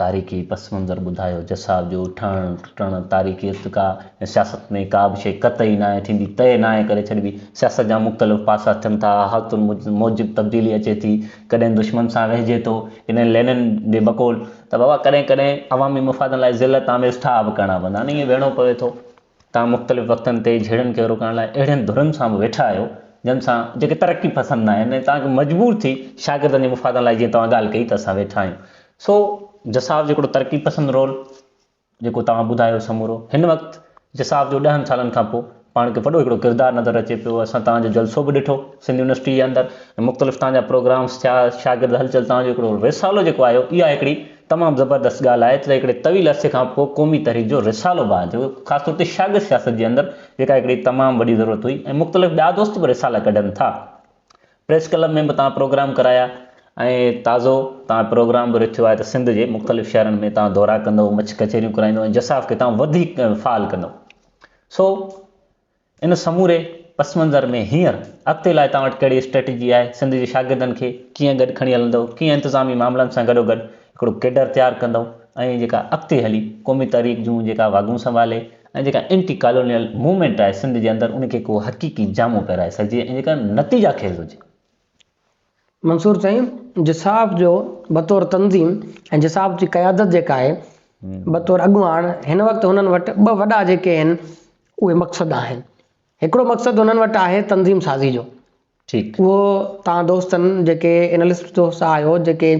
Speaker 1: तारीख़ी पस मंज़र ॿुधायो, जसाफ जो ठहणु टुटणु, तारीख़ी इर्तिका ऐं सियासत में का बि शइ क़तई न आहे थींदी, तय न आहे करे छॾिबी। सियासत जा मुख़्तलिफ़ पासा थियनि था, हालतुनि मूजिबि तब्दीली अचे थी, कॾहिं दुश्मन सां वेहिजे थो, इन्हनि लेनन जे बक़ौल त बाबा कॾहिं कॾहिं अवामी मुफ़ादनि लाइ ज़िलत आमेज़ ठहा बि करणा पवंदा आहिनि, ईअं वेहणो पवे थो। तव्हां मुख़्तलिफ़ वक़्तनि ते झेड़नि खे रोकण लाइ अहिड़ियुनि धुरनि सां बि वेठा आहियो जंहिं सां जेके तरक़ी पसंदि न आहिनि, तव्हांखे मजबूर थी शागिर्दनि जे मुफ़ाद लाइ जीअं तव्हां ॻाल्हि कई त असां वेठा आहियूं। सो जसाव जो हिकिड़ो तरक़ी पसंदि रोल जेको तव्हां ॿुधायो समूरो, हिन वक़्तु जसाव जो 10 सालनि खां पोइ पाण खे वॾो हिकिड़ो किरदारु नज़र अचे पियो। असां तव्हांजो जलसो बि ॾिठो सिंध यूनिवर्सिटी जे अंदरि, ऐं मुख़्तलिफ़ तव्हांजा प्रोग्राम्स थिया, शागिर्द हलचल, तव्हांजो हिकिड़ो रिसालो जेको आयो, इहा हिकिड़ी तमामु ज़बरदस्त ॻाल्हि आहे त हिकिड़े तवील अरसे खां पोइ क़ौमी तहरीक जो रिसालो बि आहे, जो ख़ासि तौर ते शागिर्द सियासत जे अंदरि जेका हिकिड़ी तमामु वॾी ज़रूरत हुई, ऐं मुख़्तलिफ़ ॿिया दोस्त बि रिसाला कढनि था। प्रेस क्लब में बि तव्हां प्रोग्राम कराया, ऐं ताज़ो तव्हां प्रोग्राम बि रखियो आहे त सिंध जे मुख़्तलिफ़ शहरनि में तव्हां दौरा कंदव, मछ कचहरियूं कराईंदव, ऐं जसाव खे तव्हां वधीक फ़ाल कंदव। सो इन समूरे पस मंज़र में हींअर अॻिते लाइ तव्हां वटि कहिड़ी स्ट्रेटजी आहे? सिंध जे शागिर्दनि खे कीअं गॾु खणी हलंदव, कीअं इंतिज़ामी मामलनि सां गॾोगॾु हिकिड़ो केडर तयारु कंदव, ऐं जेका अॻिते हली क़ौमी तहरीक जूं जेका वागूं संभाले ऐं जेका एंटी कॉलोनियल मूवमेंट आहे सिंध जे अंदरि, उनखे को हक़ीक़ी जामो पहिराए सघिजे ऐं जेका नतीजा खेल हुजे।
Speaker 2: मंसूर साईं, जसाव जो बतौर तंज़ीम ऐं जसाव जी क़यादत जेका आहे बतौर अॻुवाण, हिन वक़्तु हुननि वटि ॿ वॾा जेके आहिनि उहे मक़सद आहिनि। हिकिड़ो मक़सदु हुननि वटि आहे तंज़ीम साज़ी जो।
Speaker 1: ठीकु,
Speaker 2: उहो तव्हां दोस्तनि जेके एनालिस्ट दोस्त आहियो, जेके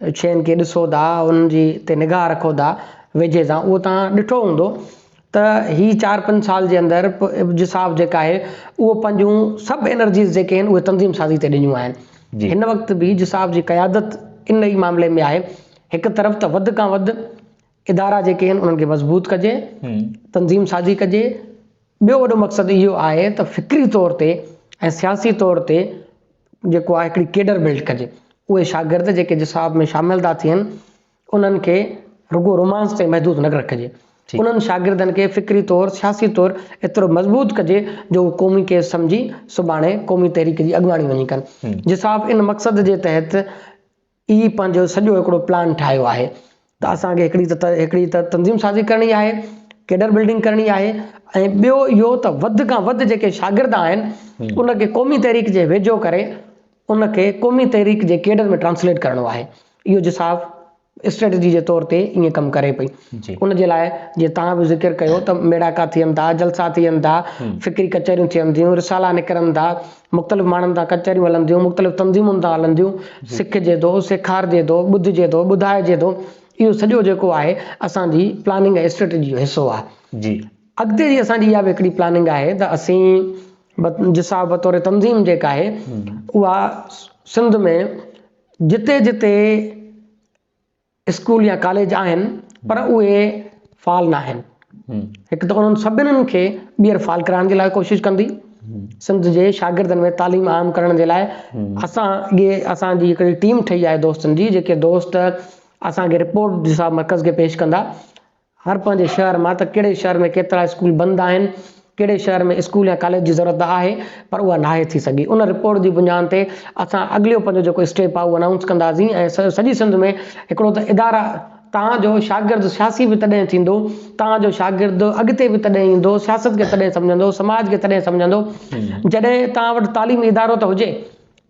Speaker 2: शयुनि खे ॾिसो था, उन्हनि जी ते निगाह रखो था वेझे सां, उहो तव्हां ॾिठो हूंदो त ही 4-5 साल जे अंदरि जसाव जेका आहे उहो पंहिंजूं सभु एनर्जीज़ जेके आहिनि उहे तंज़ीम साज़ी ते ॾिनियूं आहिनि। हिन वक़्तु बि जसाव जी क़यादत इन ई मामले में आहे। हिकु तरफ़ त वधि खां वधि इदारा जेके आहिनि उन्हनि खे मज़बूत कजे, तंज़ीम साज़ी कजे। ॿियो वॾो मक़सदु इहो आहे त फ़िक्री तौर ते ऐं सियासी तौर ते जेको आहे हिकिड़ी केडर बिल्ड कजे। उहे शागिर्द जेके जसाव में शामिल था थियनि उन्हनि खे रुगो रोमांस ते महदूद न रखिजे, उन्हनि शागिर्दनि खे फ़िक्री तौर सियासी तौर एतिरो मज़बूत कजे जो क़ौमी खे सम्झी सुभाणे क़ौमी तहरीक जी अॻुवाणी वञी कनि। जसाव इन मक़सद जे तहत ई पंहिंजो सॼो हिकिड़ो प्लान ठाहियो आहे त असांखे हिकिड़ी त तंज़ीम साज़ी करणी आहे, केडर बिल्डिंग करणी आहे, ऐं ॿियो इहो त वधि खां वधि जेके शागिर्द आहिनि उनखे क़ौमी तहरीक जे वेझो करे उनखे क़ौमी तहरीक जे केडर में ट्रांसलेट करणो आहे। इहो जसाव स्ट्रेटजी जे तौर ते ईअं कमु करे पई। उन जे लाइ जीअं तव्हां बि ज़िक्र कयो त मेड़ाका थियनि था, जलसा थियनि था, फ़िक्री कचहरियूं थियनि थियूं, रिसाला निकिरनि था, मुख़्तलिफ़ माण्हुनि तां कचहरियूं हलंदियूं, मुख़्तलिफ़ तंज़ीमुनि तां हलंदियूं, सिखिजे थो, सेखारिजे थो, ॿुधिजे थो, ॿुधाइजे थो। इहो सॼो जेको आहे असांजी प्लानिंग ऐं स्ट्रेटजी जो हिसो आहे।
Speaker 1: जी,
Speaker 2: अॻिते जी असांजी इहा बि हिकिड़ी प्लानिंग आहे त असीं जसाव बतौर तंज़ीम जेका आहे उहा सिंध में जिते जिते स्कूल या कॉलेज आहिनि पर उहे फ़ाल न आहिनि, हिकु त उन्हनि सभिनीनि खे ॿीहर फ़ाल कराइण जे लाइ कोशिशि कंदी। सिंध जे शागिर्दनि में तालीम आम करण जे लाइ असांजी हिकिड़ी टीम ठही आहे दोस्तनि जी, जेके दोस्त असांखे रिपोर्ट जसाव मर्कज़ खे पेश कंदा हर पंहिंजे शहर मां त कहिड़े शहर में केतिरा स्कूल बंदि आहिनि, कहिड़े शहर में स्कूल या कॉलेज जी ज़रूरत आहे पर उहा नाहे थी सघी। उन रिपोर्ट जी बुनियाद ते असां अॻिलो पंहिंजो जेको स्टेप आहे उहो अनाउंस कंदासीं ऐं सॼी सिंध में हिकिड़ो त इदारा तव्हांजो शागिर्द सियासी बि तॾहिं थींदो, तव्हांजो शागिर्द अॻिते बि तॾहिं ईंदो, सियासत खे तॾहिं सम्झंदो, समाज खे तॾहिं सम्झंदो जॾहिं तव्हां वटि तालीमी इदारो त हुजे।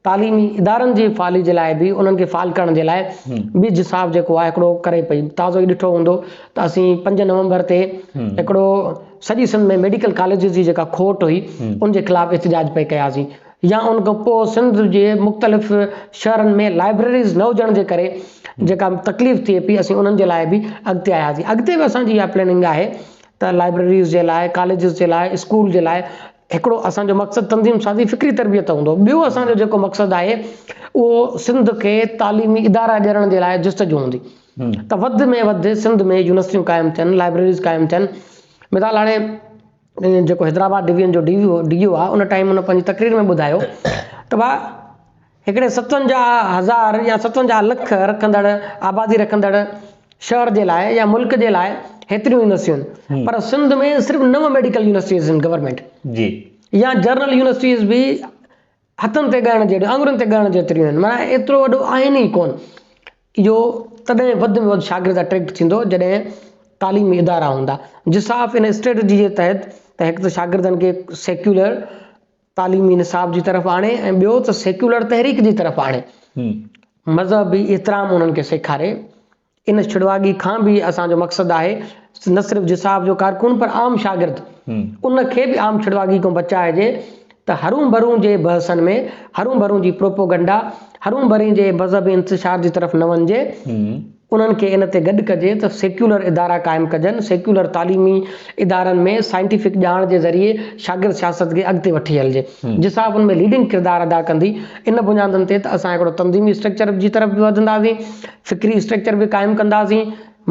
Speaker 2: तालीमी इदारनि जी फ़ाली जे लाइ बि उन्हनि खे फ़ाल करण जे लाइ बि जसाव जेको आहे हिकिड़ो करे पई। ताज़ो ई ॾिठो हूंदो त असीं 5 नवंबर ते हिकिड़ो सॼी सिंध में मेडिकल कॉलेज जी जेका खोट हुई उनजे ख़िलाफ़ एहतिजाज पे कयासीं, या उन खां पोइ सिंध जे मुख़्तलिफ़ शहरनि में लाइब्रेरीज़ न हुजण जे करे जेका तकलीफ़ थिए पई असीं उन्हनि जे लाइ बि अॻिते आयासीं। अॻिते बि असांजी इहा प्लानिंग आहे त लाइब्रेरीज़ जे लाइ, कॉलेजिस जे लाइ, स्कूल जे लाइ हिकिड़ो असांजो मक़सदु तंज़ीम साज़ी फ़िक्री तरबियत हूंदो। ॿियो असांजो जेको मक़सदु आहे उहो सिंध खे तालीमी इदारा ॾियण जे लाइ जस्तजू हूंदी त वधि में वधि सिंध में यूनिवर्सिटियूं क़ाइमु थियनि, लाइब्रेरीज़ क़ाइमु थियनि। मिसाल हाणे जेको हैदराबाद डिवीज़न जो DO आहे उन टाइम उन पंहिंजी तकरीर में ॿुधायो त भाउ हिकिड़े 57,000 या 57 लख रखंदड़ आबादी रखंदड़ शहर जे लाइ या मुल्क जे लाइ हेतिरियूं यूनिवर्सिटियूं आहिनि पर सिंध में सिर्फ़ु 9 मेडिकल यूनिवर्सिटीज़ आहिनि गवर्नमेंट जी, या जर्नल यूनिवर्सिटीज़ बि हथनि ते ॻणण जहिड़ियूं, आङुरियुनि ते ॻणण जेतिरियूं आहिनि, माना एतिरो वॾो आहिनि ई कोन। इहो तॾहिं वधि में वधि शागिर्द अट्रैक्ट थींदो जॾहिं तालीमी इदारा हूंदा। जिसाफ़ इन स्ट्रेटजी जे तहत त हिकु त शागिर्दनि खे सेक्युलर तालीमी निसाब जी तरफ़ आणे ऐं ॿियो त सेक्युलर तहरीक जी तरफ़ आणे, मज़हबी एतिराम उन्हनि खे सेखारे। इन छिड़वागी खां बि असांजो मक़सदु आहे न सिर्फ़ु जिसाब जो कारकुन पर आम शागिर्द उनखे बि आम छिड़वागी खां बचाइजे त हरूं भरूं जे बहसनि में हरूं भरूं जी प्रोपोगंडा हरूं भरी जे मज़हबी इंतिशार जी तरफ़ न वञिजे उन्हनि खे इन ते गॾु कजे त सेक्युलर इदारा क़ाइमु कजनि सेक्युलर तालीमी इदारनि में साइंटिफिक ॼाण जे ज़रिए शागिर्द सियासत खे अॻिते वठी हलिजे जिसाब उन में लीडिंग किरदारु अदा कंदी इन बुनियादनि ते त असां हिकिड़ो तंज़ीमी स्ट्रक्चर जी तरफ़ बि वधंदासीं फिक्री स्ट्रक्चर बि क़ाइमु कंदासीं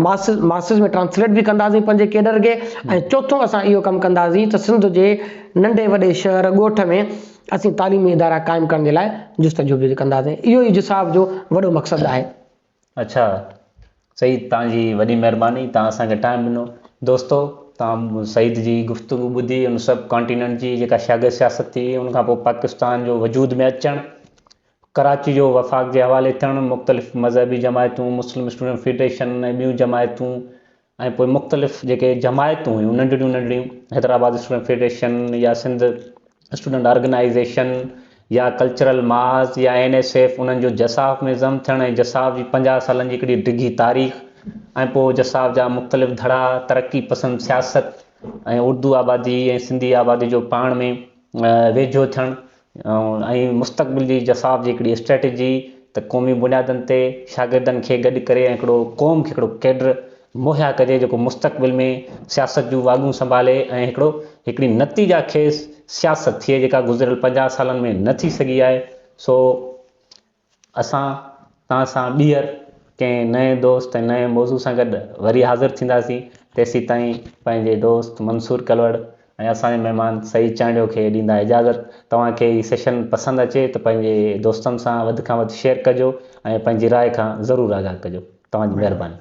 Speaker 2: मासिस में ट्रांसलेट बि कंदासीं पंहिंजे केडर खे ऐं चोथों असां इहो कमु कंदासीं त सिंध जे नंढे वॾे शहर ॻोठ में असीं तालीमी इदारा क़ाइमु करण जे लाइ जुस्तजू बि कंदासीं इहो ई जिसाब जो वॾो मक़सदु आहे।
Speaker 1: अच्छा सही, तव्हांजी वॾी महिरबानी, तव्हां असांखे टाइम ॾिनो। दोस्तो, तव्हां सईद जी गुफ़्तगू ॿुधी उन सब कॉन्टिनेंट जी जेका शागिर्द सियासत थी उनखां पोइ पाकिस्तान जो वजूद में अचणु कराची जो वफ़ाक़ जे हवाले थियणु मुख़्तलिफ़ मज़हबी जमायतूं मुस्लिम स्टूडेंट फेडरेशन ऐं ॿियूं जमायतूं ऐं पोइ मुख़्तलिफ़ जेके जमायतूं हुयूं नंढड़ियूं नंढड़ियूं हैदराबाद स्टूडेंट फेडरेशन या सिंध स्टूडेंट ऑर्गेनाइज़ेशन या कल्चरल मास या NSF उन्हनि जो जसाब में ज़म थियणु ऐं जसाब जी 50 सालनि जी हिकिड़ी डिघी तारीख़ ऐं पोइ जसाब जा मुख़्तलिफ़ धड़ा तरक़ी पसंदि सियासत ऐं उर्दू आबादी ऐं सिंधी आबादी जो पाण में वेझो थियणु ऐं मुस्तक़बिल जी जसाब जी हिकिड़ी स्ट्रेटजी त क़ौमी बुनियादनि ते शागिर्दनि खे गॾु करे ऐं हिकिड़ो क़ौम खे हिकिड़ो कैडर मुहैया कजे जेको मुस्तक़बिल में सियासत जूं वाॻूं संभाले ऐं हिकिड़ी नतीजा खेस सियासत थिए जेका गुज़िरियल 50 सालनि में न थी सघी आहे। सो असां तव्हां सां ॿीहर कंहिं नए दोस्त ऐं नए मौज़ू सां गॾु वरी हाज़िर थींदासीं। तेसीं ताईं पंहिंजे दोस्त मंसूर कलवड़ ऐं असांजे महिमान सईद चांडियो खे ॾींदा इजाज़त। तव्हांखे हीउ सेशन पसंदि अचे त पंहिंजे दोस्तनि सां वधि खां वधि शेयर कजो ऐं पंहिंजी राय खां ज़रूरु आगाह कजो। तव्हांजी महिरबानी।